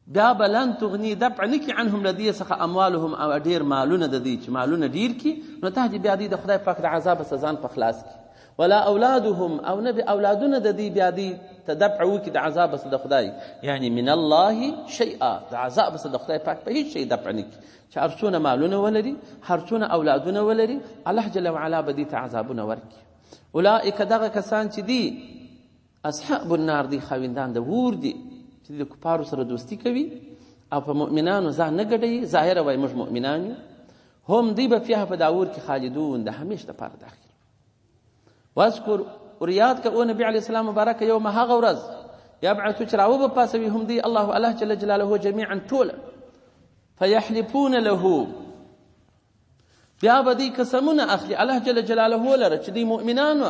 بیا به لن تغني دفع نکي عنهم لدی څخه اموالهم او ډیر مالونه د دوی چې مالونه ډیر کی نو ته بیا دوی د خدای پاک د عذاب سزان په خلاص کی ولا اولادهم او نبي اولادونه د دوی بیا دوی تدفع وکي د عذاب سره د خدای یعنی من الله شیئا د عذاب سره د خدای پاک په هیڅ شی دفع نکي چې هرڅونه مالونه ولري هرڅونه اولادونه ولري الله جل وعلا به دې ته عذابونه ورکي اولئک دغه کسان چې دي اصحاب النار دي خاوندان د ور دي چې د کفارو سره دوستی کوي او په مؤمنانو ځان نه ګډوي ظاهره وایي موږ مؤمنان یو هم دوی به فیها په داور کې خالدون د همیش دپاره داخل واذکر ریاد که او نبی علیه السلام مبارک یوم هغه ورځ یبعثو چې راوبه پاسوي هم دی الله جل جلاله جمیعا ټوله فیحلفون له بیا به دوی قسمونه اخلي الله جل جلاله لره چې دوی مؤمنان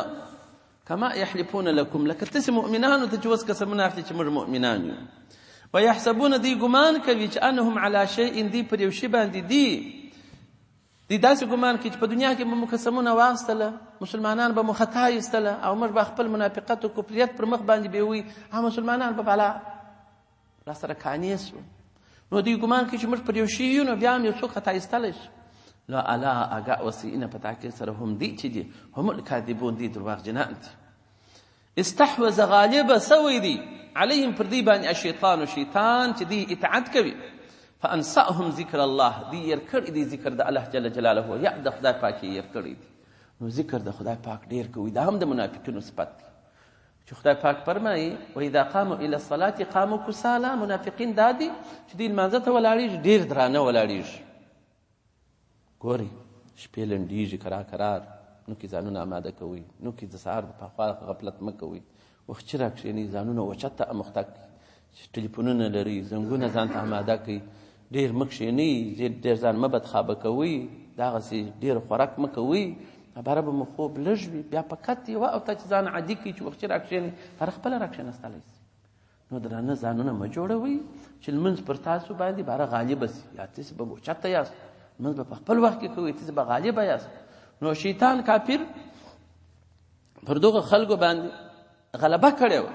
كما يحلفون لكم لك تسي مؤمنان وتجوز قسمنا اخلي چې موږ مؤمنان یو ویحسبون دی ګمان کوي چې انهم علی شیء دی پر یو شي باندې دی داسې ګمان کوي چې په دنیا کې به مو قسمونه واخیستله مسلمانان به مو خطا ایستله او موږ به خپل منافقت او کفریت پر مخ باندې به وي مسلمانان به بالا را سره کانې سو نو دی ګمان کوي چې موږ پر یو شي یو نو بیا هم یو څوک خطا ایستلی شي لا الا اگا وسیئنه په تاکید سره هم دی چې دي هم الکاذبون دي درواغجنان دي استحوذ غالبه سوی دی علیهم پر دی باندې الشیطان و شیطان چې دی اطاعت کوي فانساهم ذکر الله دی ير کړی دی ذکر د الله جل جلاله یا د خدای پاک ير کړی دی نو ذکر د خدای پاک ډیر کوي دا هم د منافقینو صفت دی چې خدای پاک فرمایي و اذا قاموا الى الصلاه قاموا كسالى منافقین دادي چې دی لمانځه ته ولاړیږي ډیر درانه ولاړیږي ګوري شپې لنډیږي کرار نو کې ځانونه آماده کوي نو کې د سهار په خوا غفلت مه کوئ وخت چې راکښېني ځانونه اوچته مخته کړي ټلیفونونه لري زنګونه ځان ته آماده کوي ډېر مه کښېنئ ډېر ځان مه بدخوابه کوئ دغسې ډېر خوراک مه کوئ باره به مو خوب لږ وي بیا په کت یوه او ته چې ځان عادي کړي چې وخت چې راکښېني باره خپله راکښېنستلی سي نو درانه ځانونه مه جوړوئ چې لمونځ پر تاسو باندې باره غالبه سي یا تاسې به اوچته یاست لمونځ به په خپل وخت کې کوئ تاسې به غالبه یاست نو شیطان کافر پر دغه خلکو باندې غلبه کړې وه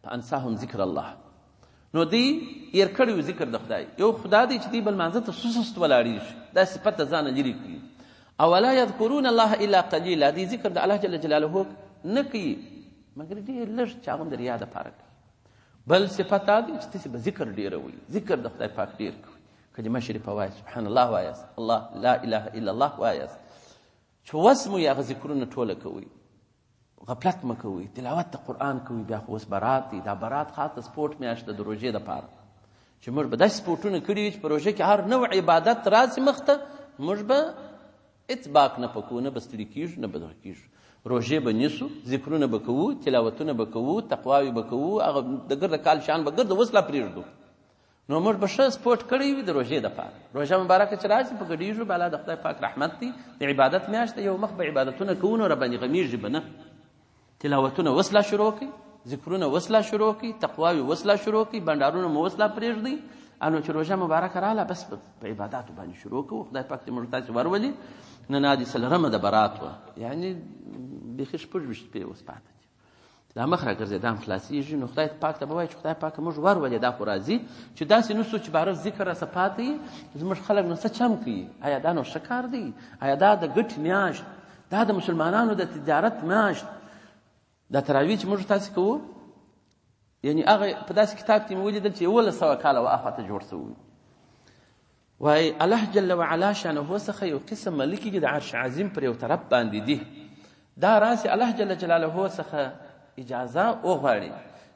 فانساهم ذکر الله نو دی ير کړی و ذکر د خدای یو خدا دی چې دی بل مانځه ته سست ولاړیږي دا صفت د ځانه لرې کړي او ولا یذکرون الله الا قلیلا دی ذکر د الله جل جلاله نه کوي مګر ډېر لږ چې هغه هم د ریا دپاره کوي بل صفت دا دی چې تاسې به ذکر ډېروئ ذکر د خدای پاک ډېر کوئ کلمه شریفه وایاست سبحان الله وایاست الله لا اله الا الله وایاست چې وس مو هغه ذکرونه ټوله کوئ غفلت مه کوئ تلاوت د قرآن کوئ بیا خو اوس برات دی دا برات خاصه سپورټ میاشت د روژې دپاره چې موږ به داسې سپورټونه کړي وي چې په روژه کې هر نوع عبادت راسي مخته موږ به اطباق نه پکو نه به ستړي کېږو نه به دغه کېږو روژې به نیسو ذکرونه به کوو تلاوتونه به کوو تقواوې به کوو هغه د ګرده کال شان به ګرده اوس لا پرېږدو نو موږ به ښه سپورټ کړی وي د روژې دپاره روژه مبارکه چې راشي په ګډېږو به الله د خدای پاک رحمت دی د عبادت میاشت یو مخ به عبادتونه کوو نو راباندې غمیږي به نه تلاوتونه اوس لا شروع کړئ ذکرونه اوس لا شروع کړئ تقواوې اوس لا شروع کړئ بنډارونه مو اوس لا پرېږدئ نو چې روژه مبارکه راله بس په عباداتو باندې شروع کوو خدای پاک دې موږ تاسې ورولي نن عادي څلرمه د برات وه یعنې بیخي شپږ شپې اوس پاته دي دا مخ راګرځېدا هم خلاصېږي نو خدای پاک ته به وایي چې خدای پاک موږ ورولې دا خو راځي چې داسې نه سو چې باره ذکر راسه پاته وي زموږ خلک نو څه چم کوي آیا دا نو ښه کار دی آیا دا د ګټې میاشت دا د مسلمانانو د تجارت میاشت دا تراویح چې موږ تاسې کوو یعنې هغه په داسې کتاب کې مې ولیدل چې 1100 کاله واخته جوړ سوی وای الله جل وعلا شانه څخه یو قسم ملکی د عرش عظیم پر یو طرف باندې دی دا راسي الله جل جلاله څخه اجازه وغواړي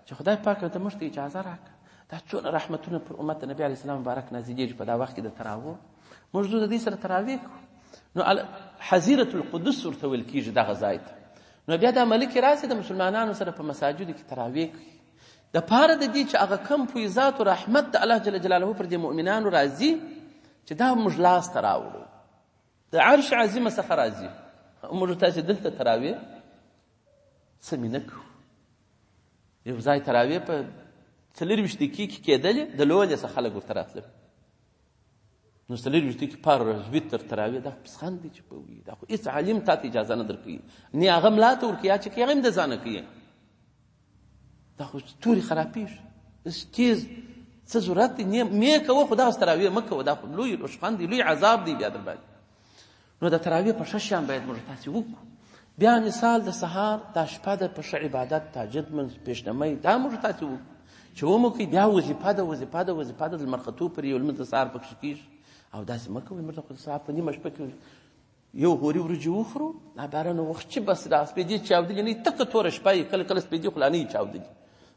چې خدای پاک ته موږ ته اجازه راکړه دا څونه رحمتونه پر امت نبی علیه السلام مبارک نازلېږي په دا وخت کې د تراویح موږ د دې سره تراویح کوو نو حظیرة القدس ورته ویل کېږي دغه ځای ته نو بیا دا ملک راسي د مسلمانانو سره په مساجدو کې تراویح کوي د پاره د دې چې هغه کم فیضات او رحمت د الله جل جلاله پر دې مؤمنانو راځي چې دا موږ لاسته راوړو د عرش عظیمه څخه راځي موږ تاسې دلته تراویح سمې نه کوو یو ځای تراویح په 24 دقیقې کېدلې د لولې څخه خلک ورته راتلل نو 24 دقیقې پر ورځ وتر تراویح دا خو پسخند دی چې به وي دا خو هېڅ عالم تا ته اجازه نه درکوي نه هغه ملا ته ورکوي یا چې کوي هغه هم د ځانه کوي دا خو تورې خرابېږي تیز څه ضرورت دی مې کوه خو دغسې تراویح مه کوه دا خو لوی رشخند دی لوی عذاب دی بیا در باندې نو د تراویح په ښه شیان باید موږ تاسې وکړو بیا مثال د سهار دا شپه د په ښه عبادت تهجد منځ پیشنمۍ دا موږ تاسې وکړو چې ومو کوي بیا وظیفه ده د لمر ختو پرې یو لمونځ د سهار پکښې کېږي او داسې مه کوئ موږ د سهار په نیمه شپه کې یو غوري وریجې وخورو دا بارانه وخت چې بس دا سپېدې چاودلې نه تکه توره شپه یې کله کله سپېدې خو لا نه یې چاودلې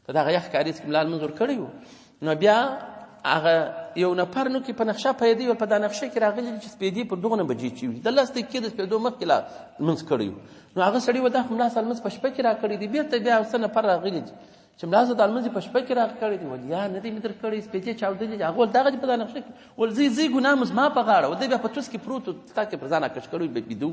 که دغه یخ کاریز کې ملا لمونځ ورکړی و نو بیا هغه یو نفر نو کې په نقشه پیدا یو په دا نقشه کې راغلی چې سپېدې پر دغه بجې چې وي د 10 دقیقې د سپېدو مخکې لا لمونځ کړی نو هغه سړي و دا خو ملا سره لمونځ په شپه کې راکړی دی بېرته بیا څه نفر راغلي چې ملا سره د لمونځ په شپه کې راکړی دی ول یا نه دی مې درکړی سپېدې چاودلې دي هغه ول دغه په دا نقشه کې ول زی ګناه مو زما په غاړه و دی بیا په توس کې پروت و تا کې پر ځان اکش کړی بېدو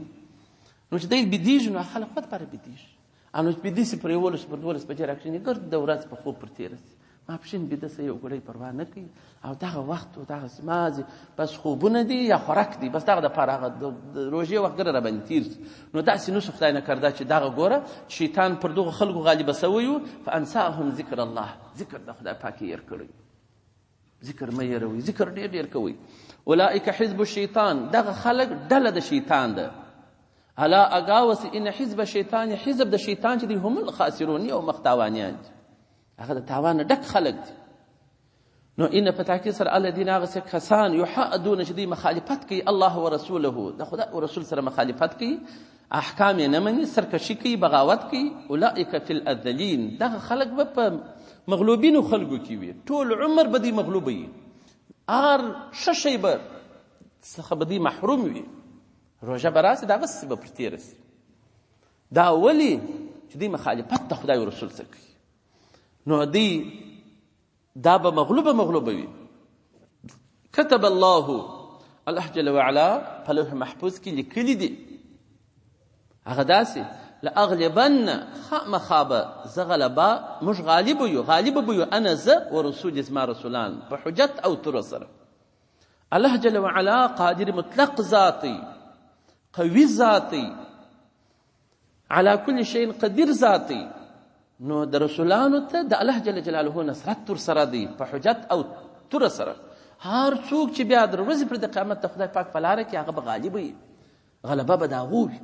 نو چې دی بېدېږي نو خلک خود پاره بېدېږي نو چې بېدې سي پر 11 بجې راکښېني ګرد د ورځ په خوب پر تېره سي ماپښین بیده شه یو ګړی پروا نه کوي او دغه وخت و دغه مازې بس خوبونه دي یا خوراک دي بس دغه دپاره هغه د روژې وخت ګره راباندې تېر شي. نو داسې نسو خدای نه کرده چې دغه ګوره شیطان پر دغو خلکو غالبه سوی و فانساهم ذکر الله، ذکر د خدای پاک یې هېر کړی. ذکر مه هېروئ، ذکر ډېر ډېر کوئ. اولئک حزب الشیطان، دغه خلک ډله د شیطان ده. الا اگاوس ان حزب شیطان، حزب د شیطان چې دی هم الخاسرون، یو مخ تاوانیان دي، هغه د تاوان نه ډک خلک دي. نو ان په تاکید سره الذین هغه کسان یحادون چې دوی مخالفت کوي الله ورسوله، د خدای او رسول سره مخالفت کوي، احکام یې نه مني، سرکشي کوي، بغاوت کوي. اولئک فی الاذلین، دغه خلک به په مغلوبینو خلکو کې وي، ټول عمر به دوی مغلوبه وي، هر ښه شی به څخه به دوی محروم وي. روژه به راسي دا بس به پر تېره سي. دا ولې چې دوی مخالفت د خدای او رسول سره کوي، نو دوی دا به مغلوبه وي. کتب الله، الله جل وعلا په لوح محفوظ کې لیکلي دي هغه داسې لاغلبن خامخا به زه غلبه موږ غالب به یو انا زه ورسول زما رسولان په حجت او تور سره. الله جل وعلا قادر مطلق ذاتی، قوي ذاتی، على كل شيء قدیر ذاتی. نو د رسولانو ته د الله جل جلاله نصرت تر سره دی په حجت او تور سره. هر څوک چې بیا د ورځې پر د قیامت د خدای پاک په لاره کې هغه به غالب وي، غلبه به د هغو وي.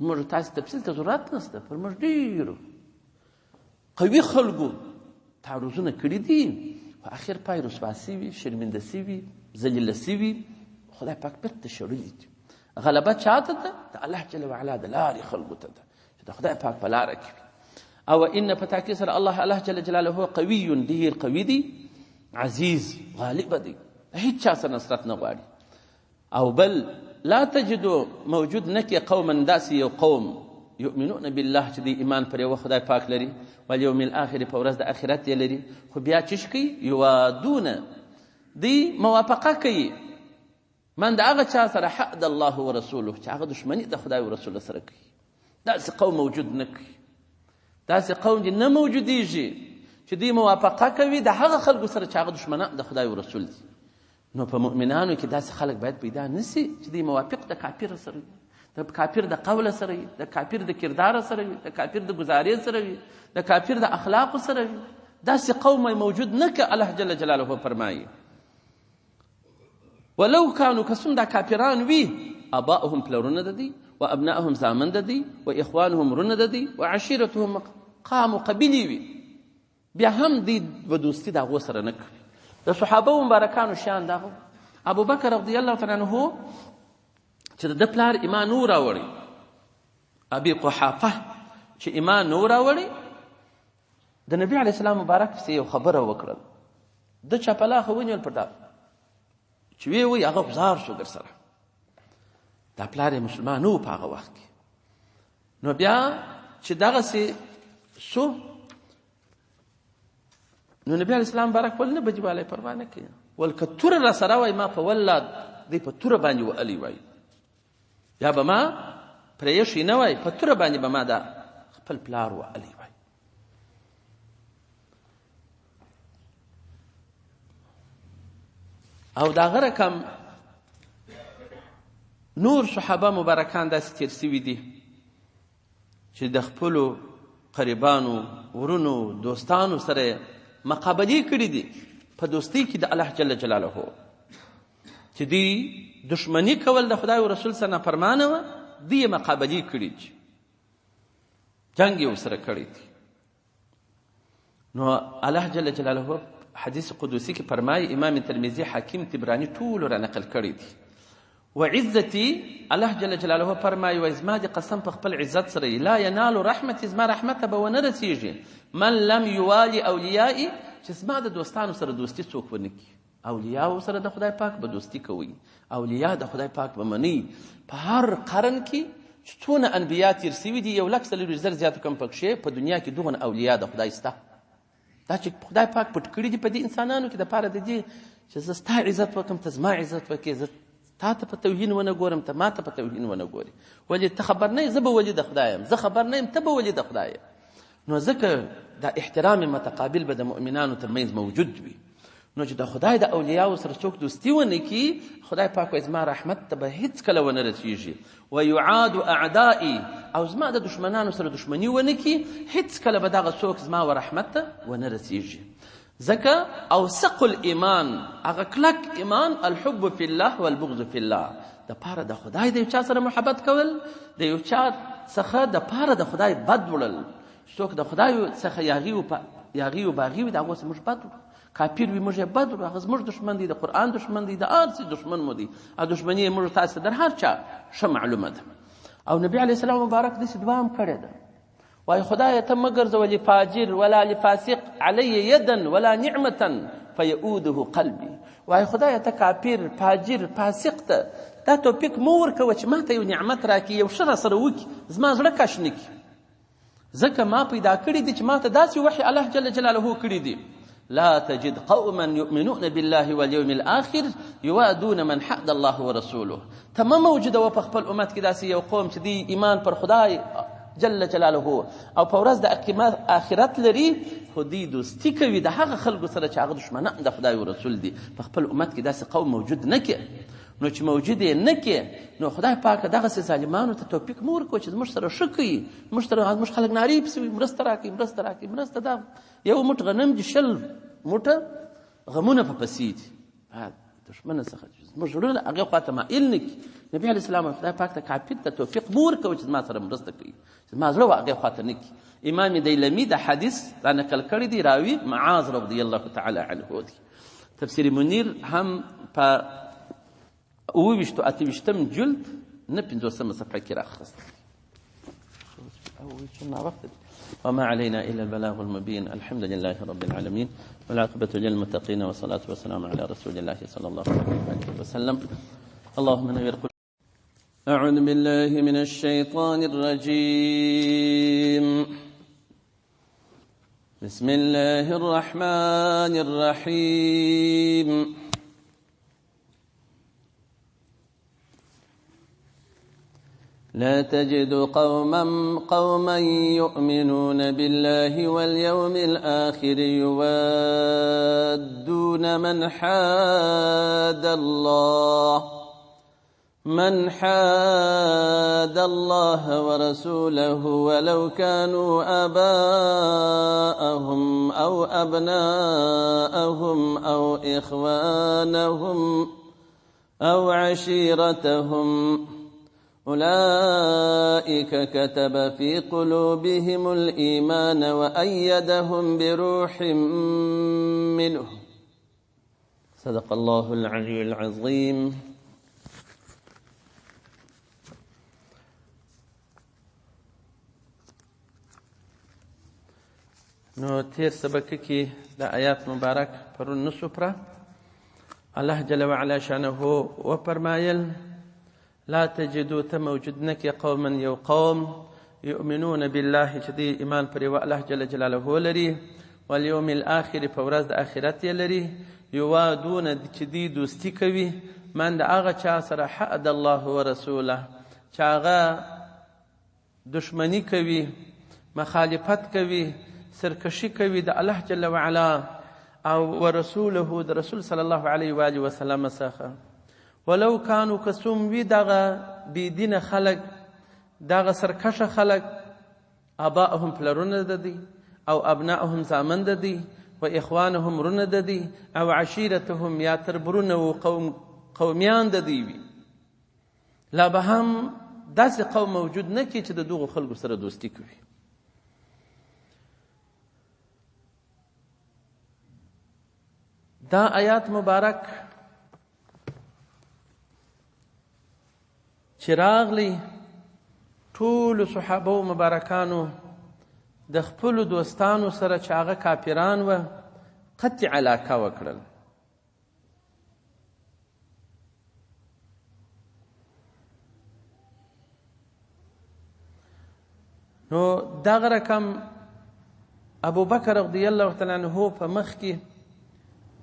موږ تاسې تفصیل ته ضرورت نشته، پر موږ ډېرو قوي خلکو تعرضونه کړي دي، په اخر پای رسوا سوي، شرمنده سوي، ذلیله سوي، خدای پاک بیرته شړلي دي. غلبه چاته ده؟ د الله جل وعلا د لارې خلکو ته ده چې د خدای پاک په لاره کې وي. او ان په تاکید سره الله جل جلاله قوي، ډېر قوي دی، عزیز، غالب دی، هیڅ چا سره نصرت نه غواړي. او بل لا تجدو موجود نکي قوما، داسې یو قوم یؤمنون بالله چې دی ایمان پر یو خدای پاک لري، والیوم الاخر، په ورځ د آخرت یې لري، خو بیا چش کوي یوادون، دی موافقه کوي من د هغه چا سره حد الله ورسوله چې هغه دشمني د خدای او رسول سره کوي. داسې قوم موجود نه کوي، داسې قوم چې نه موجودیږي چې دوی موافقه کوي د هغه خلکو سره چې هغه دشمنان د خدای او رسول دي. نو په مؤمنانو کې داسې خلک باید پیدا نسی چې دوی موافق د کافر سره وي، د کافر د قول سره وي، د کافر د کردار سره وي، د کافر د گزارې سره وي، د کافر د اخلاق سره وي. داسې قوم موجود نه که الله جل جلاله فرمایي ولو كانوا کسون دا کافران وي اباؤهم پلرونه د دي، و ابناءهم زامن د دي، و اخوانهم رونه د دي، و عشیرتهم قام قبیلی وي، بیا هم دی و دوستی د هغو سره نه کوي. د صحابه مبارکانو شان دغه ابو بکر رضی الله تعالی عنه چې د پلار ایمان نور راوړي، ابي قحافه چې ایمان نور راوړي، د نبی علیه السلام مبارک پسې یو خبره وکړل، د چپلا خو ونیول پر دا چې وی هغه گزار شو در سره، دا پلار مسلمان نو په هغه وخت کې. نو بیا چې دغسې سو، نو نبی علیه السلام مبارک ول نه بجې والی پروا نه کوي، ول که توره را سره وای ما په ولاد دی په توره باندې وهلی وای، یا به ما پرېښی نه وای، په توره باندې به ما دا خپل پلار وهلی وای. او دا غره کم نور صحابه مبارکان داسې تیر سوي دي چې د خپلو قریبانو، ورونو، دوستانو سره مقابلې کړي دي په دوستۍ کې د الله جل جلاله، چې دوی دشمني کول د خدای او رسول سره نافرمانه وه، دوی یې مقابلې کړي دي، جنګ یې ورسره کړی دی. نو الله جل جلاله حدیث قدوسی کې فرمایي، امام ترمذي، حاکم، طبراني ټول را نقل کړی دي. وعزتي، الله جل جلاله فرمایي و زما د قسم په خپل عزت سره لا ینال رحمتي، زما رحمت به ونه رسیږي من لم یوالي اولیائي، چې زما د دوستانو سره دوستي څوک ونه کړي. اولیاء سره د خدای پاک به دوستي کوي، اولیاء د خدای پاک به مني. په هر قرن کې چې څونه انبیا تیر سوي دي، 1,40,000 زیات کم پکښې په دنیا کې دغه اولیاء د خدای سته، دا چې خدای پاک پټ کړي دي په دې انسانانو کې دپاره د دې چې زه ستا عزت وکړم، ته زما عزت وکړې، زه تا ته په توهین ونه ګورم، ته ما ته په توهین ونه ګورې. ولې ته خبر نه یې زه به ولي د خدای یم، زه خبر نه یم ته به ولي د خدای یم. نو ځکه دا احترام متقابل به د مؤمنانو ترمنځ موجود وي. نو چې د خدای د اولیاو سره څوک دوستي ونه کړي، خدای پاک وایي زما رحمت ته به هیڅکله ونه رسېږي. ویعاد اعدائي، او زما د دشمنانو سره دشمني ونه کړي، هیڅکله به دغه څوک زما و رحمت ته ونه رسېږي. ځکه اوثق الایمان، هغه کلک ایمان، الحب فی الله والبغض فی الله، د پاره د خدای د یو چا سره محبت کول، د یو چا څخه د پاره د خدای بد وړل. څوک د خدای څخه یاغي و باغي وي، د هغو څخه موږ بد وړو. کافر وي موږ یې بد وړو، هغه زموږ دشمن دی، د قرآن دشمن دی، د هر څه دشمن مو دی، او دشمني یې موږ تاسو در هر چا ښه معلومه ده. او نبي علیه السلام مبارک داسې دعا هم کړې ده، وایي خدایه ته مه ګرځوه لفاجر ولا لفاسق علی یدا ولا نعمة فیعوده قلبي. وایي خدایه ته کافر، فاجر، فاسق ته دا توفیق مو ورکوه چې ما ته یو نعمت راکړي، یو ښه راسره وکړي، زما زړه کش نه کړي. ځکه ما پیدا کړي دي چې ما ته داسې وحي الله جل جلاله کړي دي. لا تجد قوما يؤمنون بالله واليوم الآخر يوادون من حد الله ورسوله. ته مه موجوده وه په خپل امت کې داسې یو قوم چې دی ایمان پر خدای جل جلاله او په ورځ د آخرت لري، خو دوی دوستي کوي د هغه خلکو سره چې هغه دشمنان د خدای و رسول دي. په خپل امت کې داسې قوم موجود نه کړي. نو چې موجود یې نه کړي، نو خدای پاک دغسې ظالمانو ته توفیق مه ورکوه چې زموږ سره ښه کوي، زموږ خلک نارې پسې وي، مرسته راکړئ، مرسته راکړئ، مرسته. دا یو موټ غنم دي 20 موټه غمونه په پسې دي، دشمنه څخه زموږ زړونه هغې خوا ته مایل نه کړي. نبي علیه السلام خدای پاک ته کافر ته توفیق مه ورکوه چې زما سره مرسته کوي، زما زړه هغې خوا ته نه کړي. امام دیلمي د حدیث را نقل کړی دی، راوي معاذ رضی الله تعالی عنه دی. تفسیر منیر هم په 28 جلد نه 50 صفحه کې راخسته. وما علينا إلا البلاغ المبين. الحمد لله رب العالمين، والعاقبة للمتقين، والصلاة والسلام على رسول الله صلى الله عليه وسلم. اللهم نور قلوبنا. أعوذ بالله من الشيطان الرجيم. بسم الله الرحمن الرحيم. لا تجد قوما يؤمنون بالله واليوم الآخر يوادون من حاد الله ورسوله ولو كانوا آباءهم أو أبناءهم أو إخوانهم أو عشيرتهم أولئك كتب في قلوبهم الإيمان وأيدهم بروح منه. صدق الله العلي العظيم. نو تیر سبق کې د آیات مبارک پرون نسو پره الله جل وعلا شانه و فرمایل لا تجدو ته موجود نکي قوما یو قوم يؤمنون بالله چې دی ایمان پر یو الله جل جلاله لري واليوم الآخر په ورځ د آخرت لري یوادون چې دی دوستی کوي من د هغه چا سره حد الله ورسوله چې هغه دشمنی کوي مخالفت کوي سرکشي کوي د الله جل وعلا او ورسوله د رسول صلی الله علیه و آله وسلم څخه ولو كانوا كسوم وی دغه بيدین خلق دغه سرکشه خلق اباءهم پلرونه ددي او ابناءهم زامن ددي و اخوانهم رونه ددي او عشيرتهم یا تربرونه و قومیان ددي وی لا به هم داسې قوم موجود نه کی چې د دغه خلکو سره دوستی کوي. دا آیات مبارک چې راغلی ټولو صحابه و مبارکانو د خپلو دوستانو سره چې هغه کافران وه قطع علاقه وکړل. نو دغه رقم ابو بکر رضی الله تعالی عنه په مخ کې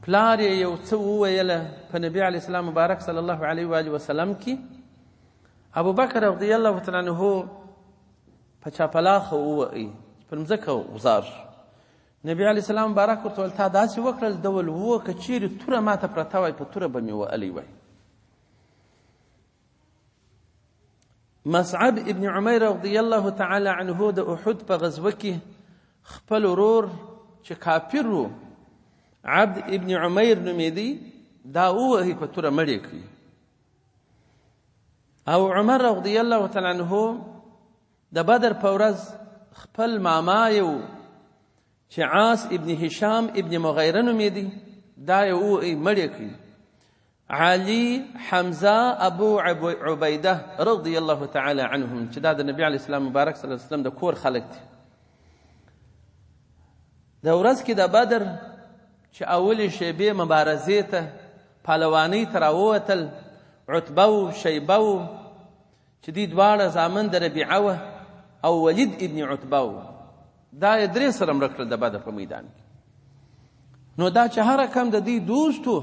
پلار یې یو څه وویله په نبي علیه السلام مبارک صلی الله علیه و آله وسلم کې ابو بکر رضی الله تعالی عنه په چاپلاخه ووایي پر مځکه غوځار شو. نبي علیه السلام مبارک ورته ویل تا داسې وکړل؟ ده ویل هو، که چیرې توره ماته پرته وای په توره به مې وهلی وای. مصعب ابن عمیر رضی الله تعالی عنه د احد په غزوه کې خپل ورور چې کافر و عبد ابن عمیر نومېدی دا ووهی په توره مړی کړي. او عمر رضی الله تعالی عنه د بدر په ورځ خپل ماما یو چې عاص ابن هشام ابن مغیره نومېدی دا یې ووهی مړی کړي. علي حمزه ابو عبیده رضی الله تعالی عنهم چې دا د نبی علیه السلام مبارک صلی الله علیه وسلم د کور خلک دي. د ورځ کې د بدر چې اولې شیبې مبارزې ته پهلوانۍ ته راووتل عتبه و شیبه و چې دوی دواړه زامن د ربیعه وه او ولید ابن عتبه و دا یې درې سره مړه کړل د بدر په میدان کې. نو دا چې هر کم د دوی دوست و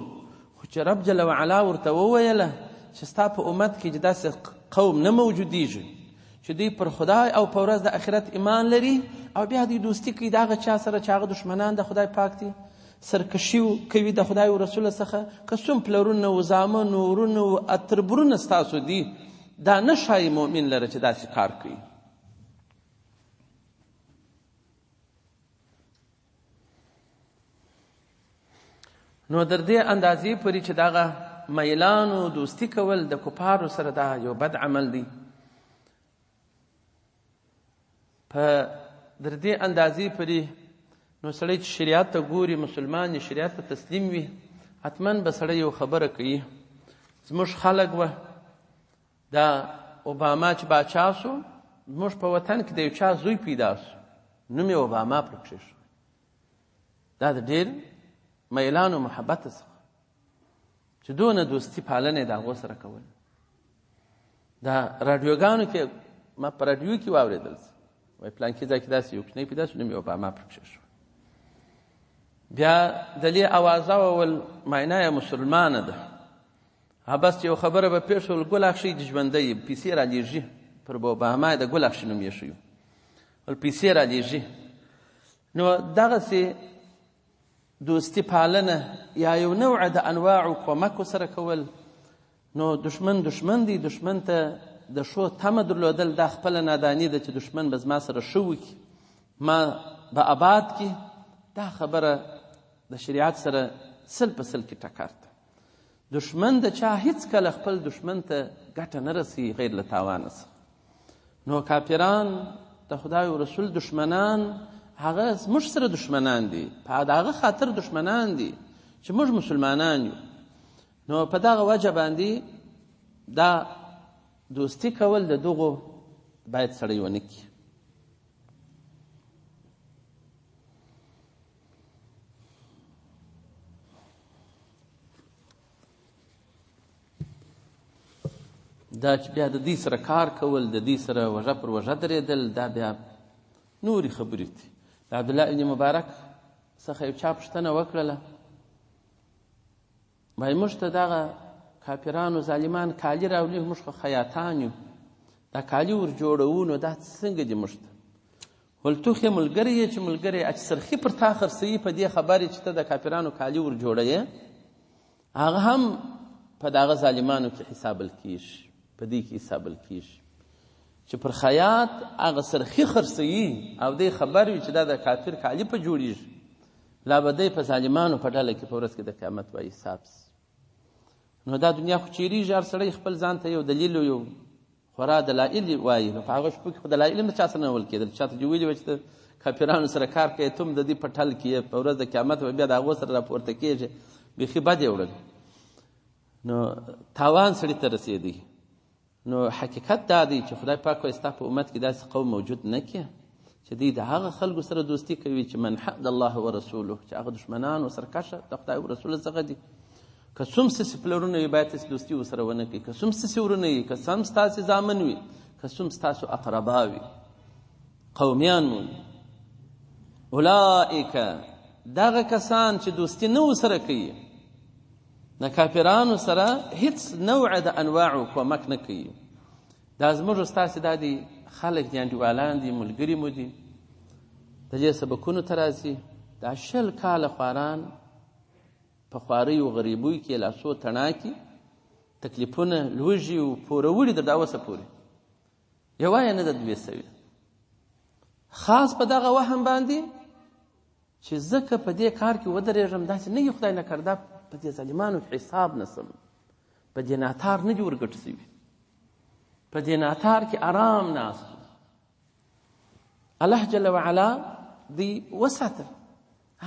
خو چې رب جل وعلا ورته وویله چې ستا په امت کې چې داسې قوم نه موجودیږي چې دوی پر خدای او په ورځ د آخرت ایمان لري او بیا دوی دوستي کوي د هغه چا سره چې هغه دشمنان د خدای پاک دي، سرکشي کوي د خدای او رسول څخه، که څوم پلرونه و زامن و ورونه و اتربرونه ستاسو دي، دا نه ښایي مؤمن لره چې داسې کار کوي. نو در دې اندازې پورې چې دغه میلان و دوستي کول د کفارو سره دا یو بد عمل دی. په در دې اندازې پورې نو سړی چې شریعت ته ګوري، مسلمان یې شریعت ته تسلیم وي، حتما به سړی یو خبره کوي. زموږ خلک وه دا اوباما چې باچا سو، زموږ په وطن کې د یو چا زوی پیدا سو، نوم یې اوباما پرې شو. دا د ډېر میلان و محبت څخه چې دونه دوستي پالنه د هغو سره کول. دا راډیوګانو کې ما په راډیو کې واورېدل وایي پلانکي ځای کې داسې یو کوچنی پیدا شو، نوم یې اوباما پرې شو. بیا د دې اوازه وول معنا یې مسلمانه ده، بس یو خبره به پېښ شول ګل اخشي د ژوندی پیسې رالیږي، پر اوباما د ګل اخشي نوم یې شوی ول پیسې رالیږي. نو دغسې دوستی پالنه یا یو نوع د انواع کومک سره کول، نو دشمن دی، دشمن ته د شو تمه درلودل دا خپله ناداني ده چې دشمن به زما سره ښه وکړي، ما به آباد کړي. دا خبره د شریعت سره سل په سل کې ټکر ده. دشمن د چا هیڅکله خپل دشمن ته ګټه نه رسي غیر له تاوانه څخه. نو کافران د خدای او رسول دشمنان هغه زموږ سره دشمنان دي، په د هغه خاطر دشمنان دي چې موږ مسلمانان یو. نو په دغه وجه باندې دا دوستی کول د دغو باید سړی ونه کړي. دا چې بیا د دې سره کار کول، د دې سره وژه پر وژه درېدل، دا بیا نورې خبرې دي. د عبدالله ابن مبارک څخه یو چا پوښتنه وکړله، وایي موږ ته دغه کافرانو ظالمان کالي راولي، موږ خو خیاطان یو، دا کالي ور جوړوو، نو دا څنګه دي موږ ته؟ ول تو خو ملګری یې چې ملګری چې سرخي پر تا خرڅوي په دې خبرې چې ته د کافرانو کالي ور جوړوې، هغه هم په دغه ظالمانو کې حسابل کېږي، په دې کې حسابل کېږي چې پر خیاط هغه سرخي خرڅوي او دې خبر وي چې دا د کافر کالي په جوړېږي، لا به دی په ظالمانو په ډله کې په ورځ کې د قیامت به حساب سي. نو دا دنیا خو چیرېږي، هر سړی خپل ځان ته یو دلیل یو خورا دلایل وایي. نو په هغه شپو کې خو دلایل هم د چا سره نه ویل کېدل، چا ته چې ویلي وه چې ته کافرانو سره کار کوې، ته هم د دې په ټل کې یې، په ورځ د قیامت به بیا د هغو سره راپورته کېږي، بیخي بد یې وړل. نو تاوان سړي ته رسېدی. نو حقیقت دا دی چې خدای پاک وایي ستا په امت کې داسې قوم موجود نه کړي چې دوی د هغه خلکو سره دوستي کوي چې من حد الله ورسوله، چې هغه دشمنان و سرکشه د خدای او رسول څخه دي. که څوم ستاسې پلرونه وي باید تاسې دوستي ورسره ونه کوي، که څوم ستاسې ورونه وي، که څوم ستاسې زامن وي، که څوم ستاسو اقربا وي، قومیان مو. اولئک دغه کسان چې دوستي نه ورسره کوي، د کافرانو سره هیڅ نوع د انواعو کومک نه کوي. دا زموږ ستاسې دا دي خلک دي، انډیوالان دي، ملګري مو دي، د دې سبکونو ته راځي دا 20 کاله خواران په خوارۍ و غریبوی کې لاسو تڼاکي تکلیفونه لوږي و پوروړي در دا اوسه پورې یوه یې نه ده 200 خاص په دغه وهم باندې چې ځکه په دې کار کې ودرېږم داسې نه خدای نه کرده په دې ظالمانو حساب نسم په دې ناتار نه دي ورګټ سوي په دې ناتار کې آرام ناست الله جل وعلا دی وساتل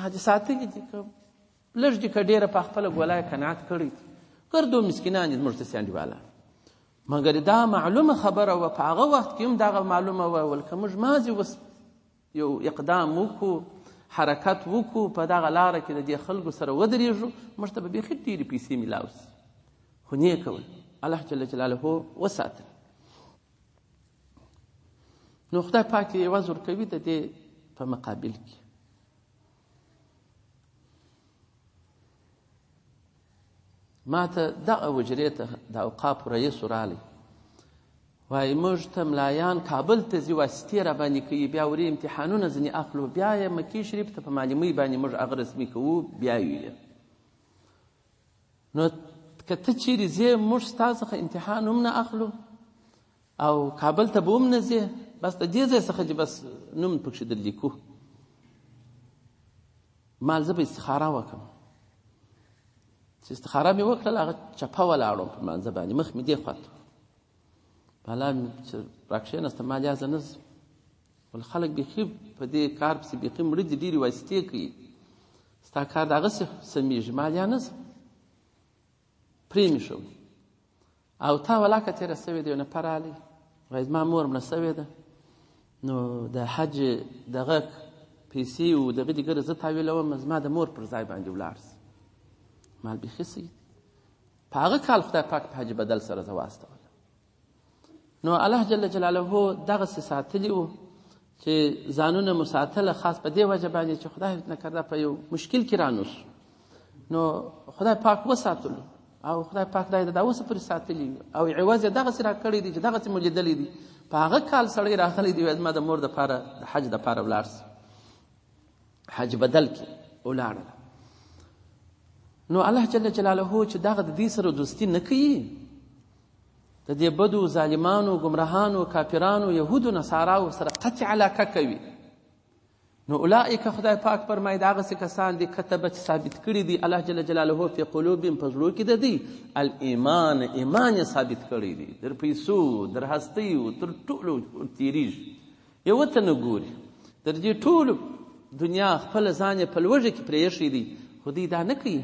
هغه ساتلي دي که لږ دي که ډېره په خپله ګولایه قناعت کړی دي ګردو مسکینان دي زموږ ته سیانډیواله مګر دا معلومه خبره وه په هغه وخت کې هم دغه معلومه وه ولکه موږ ماضي اوس یو اقدام وکړو حرکت وکړو په دغه لاره کې د دې خلکو سره ودرېږو موږ ته به بیخي ډېرې پیسې میلاو سي خو نه یې کول الله جل جلاله وساتل نو خدای پاک یې عوض ورکوي د دې په مقابل کې ما ته دغه حجرې ته د اوقافو رئیس رالی وایي موږ ته ملایان کابل ته ځي واسطې راباندې کوي بیا ورې امتحانونه ځینې اخلو بیا یې مکې شریف ته په معلمۍ باندې موږ هغه رسمي کوو بیا یې نو که ته چیرې ځې موږ ستا څخه امتحان هم نه اخلو او کابل ته به هم نه ځې بس د دې ځای څخه چې بس نوم پکښې در لیکو مال زه به استخاره وکړم چې استخاره مې وکړل هغه چپه ولاړم په مانځه باندې مخ مې دې خواته حالا چې راکښېناستم ما لیا زه نه ځم ول خلک بیخي په دې کار پسې بیخي مړه دي ډېرې واسطې کوي ستا کار د هغسې سمیږي ما لیا نه ځم پرې مې شو او تا ولاکه تېره سوې ده یو نفر رالی وایي زما مور مړه سوې ده نو د حج دغه پیسې و دغه دګره زه تاویلوم زما د مور پر ځای باندې ولاړ سي مال بیخي سي په هغه کال خدای پاک په حج بدل سره زه واستولم نو الله جل جلاله دغسې ساتلي وو چې ځانونه مو ساتله خاص په دې وجه باندې چې خدای نکرده په یو مشکل کې رانوسو نو خدای پاک وساتلو او خدای پاک دا د اوسه پورې ساتلي او عوض یې دغسې راکړی دی چې دغسې مو لیدلی دي په هغه کال سړی راغلی دی زما د مور دپاره د حج دپاره ولاړ سي حج بدل کې ولاړله نو الله جل جلاله چې دغه د دې سره دوستي نه کوي د دې بدو ظالمانو ګمراهانو کافرانو یهودو نصاراو سره قطع علاقه کوي نو اولئک خدای پاک فرمایي د هغسې کسان دي کتبه چې ثابت کړي دي الله جل جلاله فی قلوبهم په زړو کې د دوی الایمان ایمان یې ثابت کړی دی در پیسو در هستیو تر ټولو تېرېږي یوه ته نه ګوري در دې ټولو دنیا خپله ځان یې په لوږه کې پرېښی دی خو دوی دا نه کوي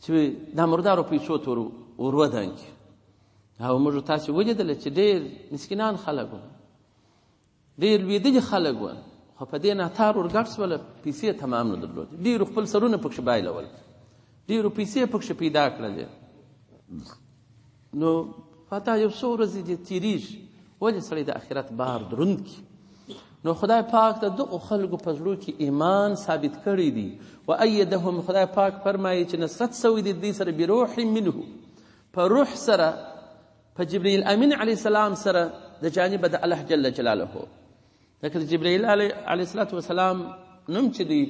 چې دا مردارو پیسو ته ورودانګي او موږ تاسې ولیدله چې ډېر مسکینان خلک وو ډېر لوېدلي خلک وو خو په دې ناتار ورګډ سوله پیسې تمام نه درلودې ډېرو خپل سرونه پکښې بایلول ډېرو پیسې پکښې پیدا کړلې نو فتا یو څو ورځې دې تېرېږي ولې سړی د آخرت بار دروند کړي نو خدای پاک د دغو خلکو په زړو کې ایمان ثابت کړی دی و ایدهم خدای پاک فرمایي چې نصرت سوی دی دوی سره بروح منه په روح سره په جبرئیل امین علیه السلام سره د جانبه د الله جل جلاله لکه د جبرئیل علیه السلام نوم چې دی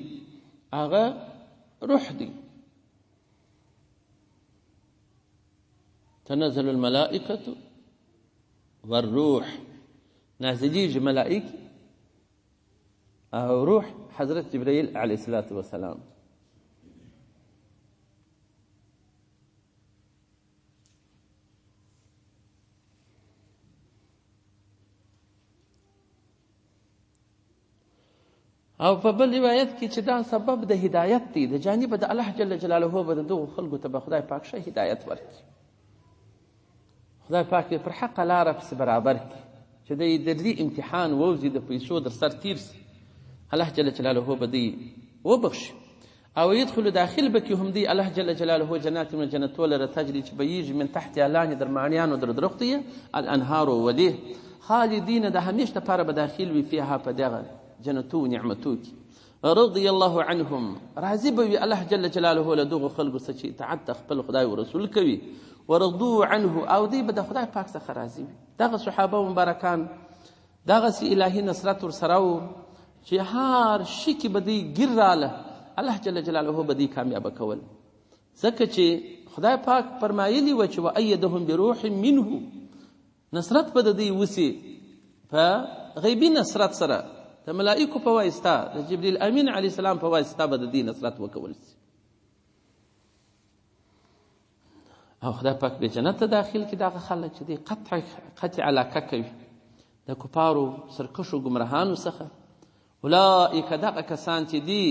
هغه روح دی تنزل الملائکة والروح نازلیږي ملائکې او روح حضرت جبرئیل علیه السلام او په بل روایت کې چې دا سبب د هدایت دی د جانب د الله جل جلاله به د دغو خلکو ته به خدای پاک ښه هدایت ورکړي خدای پاک پر حق لاره پسې برابر کړي چې دی د دې امتحان ووځي د پیسو در سر تیر سي الله جل جلاله به دی وبخشي او يدخل داخل به کې هم دی الله جل جلاله جنات من جنتو لره تجري چې به یږي من تحت لاندې در معنیانو در درختیه الانهار وليه خالدین د همیشه لپاره به داخل وي فيها په دغه جنتو نعمتو کې رضي الله عنهم راضي به وي الله جل جلاله له دغو خلکو څخه چې اطاعت خپل خدای او رسول کوي ورضوا عنه او دی به د خدای پاک څخه راضي وي دغه صحابه مبارکان دغسې الهي نصرت ورسره و چې هر شي کې به دوی ګیر راله الله جل جلاله به دوی کامیابه کول. ځکه چې خدای پاک فرمایلي وه چې وایدهم بروح منه، نصرت به د دوی وسي په غیبي نصرت سره، د ملائکو په واسطه، د جبریل امین علیه السلام په واسطه به د دوی نصرت وکول سي. او خدای پاک به جنت ته داخل کړي دغه خلک چې دوی قطع علاقه کوي د کفارو سرکشو ګمراهانو څخه. اولئک دغه کسان چې دي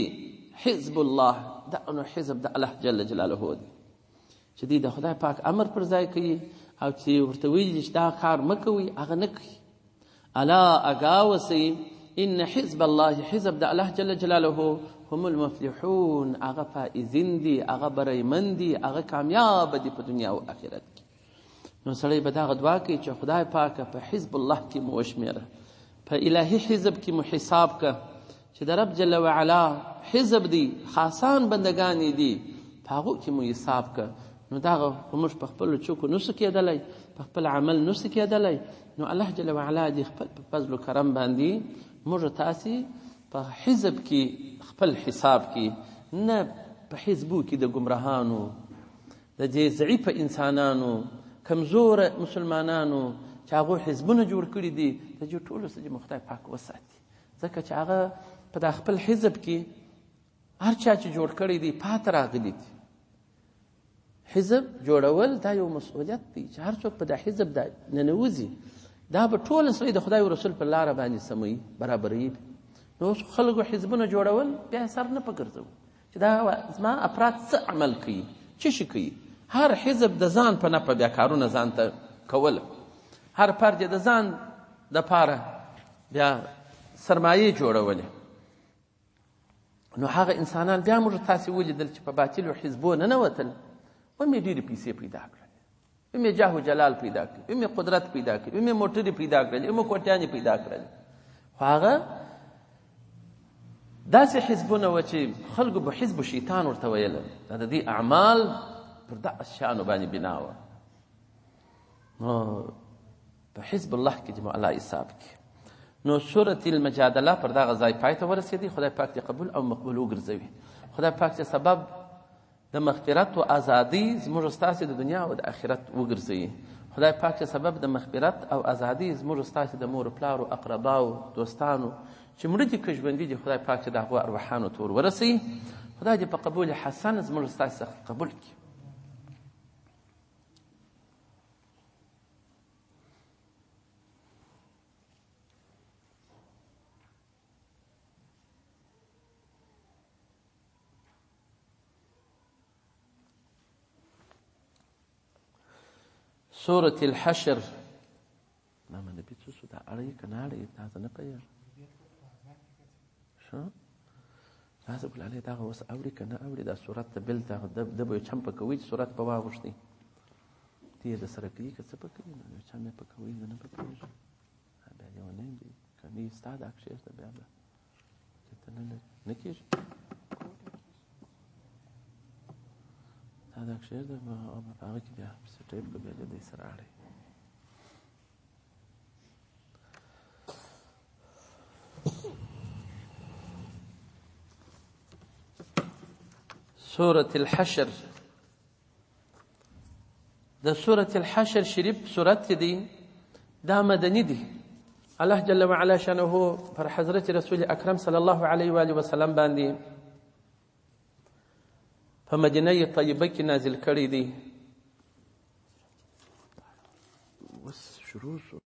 حزب الله، دغه نو حزب د الله جل جلاله دی چې دوی د خدای پاک امر پر ځای کوي او چې ورته ویلي چې دا کار مه کوئ هغه نه کوي. الا اگاه وسئ ان حزب الله، حزب د الله جل جلاله هم المفلحون، هغه فائزین دي، هغه بریمن دي، هغه کامیاب دي په دنیا او آخرت کې. نو سړی به دغه دعا کوي چې خدای پاکه په حزب الله کې مو وشمېره، په الهي حزب کې مو حساب که چې د رب جل وعلا حزب دی، خاصان بندگانی دي، په هغو کې مو حساب که. نو دغه خو موږ په خپلو چوکو نسو کېدلی، په خپل عمل نسو کېدلی. نو الله جل وعلا دې خپل په فضل و کرم باندې موږ تاسې په حزب کې خپل حساب کې، نه په حزبو کې د ګمراهانو، د دې ضعیفه انسانانو، کمزوره مسلمانانو چې هغو حزبونه جوړ کړي دي، د دې ټولو څخه خدای پاک وساتي. ځکه چې هغه په د خپل حزب کې هر چا چې جوړ کړی دی پاتې راغلي دي. حزب جوړول دا یو مسؤلیت دی چې هر څوک په د حزب دا ننوځي، دا به ټول سړی د خدای او رسول په لاره باندې سموي، برابروي. نو اوس خلکو حزبونه جوړول بیا سر نه په ګرځو چې دا زما افراد څه عمل کوي، څه شي کوي. هر حزب د ځان په نفع بیا کارونه ځان ته کول، هر فرد د ځان دپاره بیا سرمایې جوړولې. نو هغه انسانان بیا موږ تاسې ولیدل چې په باطلو حزبو ننوتل، ومې ډېرې پیسې پیدا کړلې، ومې جاه و جلال پیدا کړې، ومې قدرت پیدا کړې، ومې موټرې پیدا کړلې، ومې کوټیانې پیدا کړلې. خو هغه داسې حزبونه وه چې خلکو به حزب شیطان ورته ویله، دا د دې اعمال پر دغه شیانو باندې بنا وه. نو په حزب الله کې جمع الله حساب کې. نو سورة المجادله پر دغه ځای پای ته ورسېدی. خدای پاک دې قبول او مقبول وګرځوي. خدای پاک چې سبب د مغفرت و ازادي زموږ ستاسې د دنیا او د آخرت وګرځوي. خدای پاک چې سبب د مغفرت او ازادي زموږ ستاسې د مور و پلارو، اقرباو، دوستانو چې مړه دي که ژوندي دي، خدای پاک چې د هغو ارواحانو ته ور ورسوي. خدای دې په قبول حسن زموږ ستاسې څخه قبول کړي. سورة الحشر نام نبی څه شو دا اړی که نه اړی تاسو نه پوهېږم ښه تاسو ګلالۍ دغه اوس اوري که نه اوري دا صورت ته بېلته ده به یو چم پکوي چې صورت به واغوښتئ ته یې درسره کوي که څه به کوي نو یو چم یې پکوي زه نه به پوهېږم بیا لیونی دی که نه ستا دا کښېږده بیا به چې ته نه کېږي دا کښېږده په هغه کې بیا سټیپ که بیا دی سره اړی سورة الحشر د سورة الحشر شریف سورت دی دا مدنی دی. الله جل وعلا شانه پر حضرت رسول اکرم صلی الله علیه و آله وسلم باندې په مدینه طیبه کې نازل کړی دی. وس شروع شو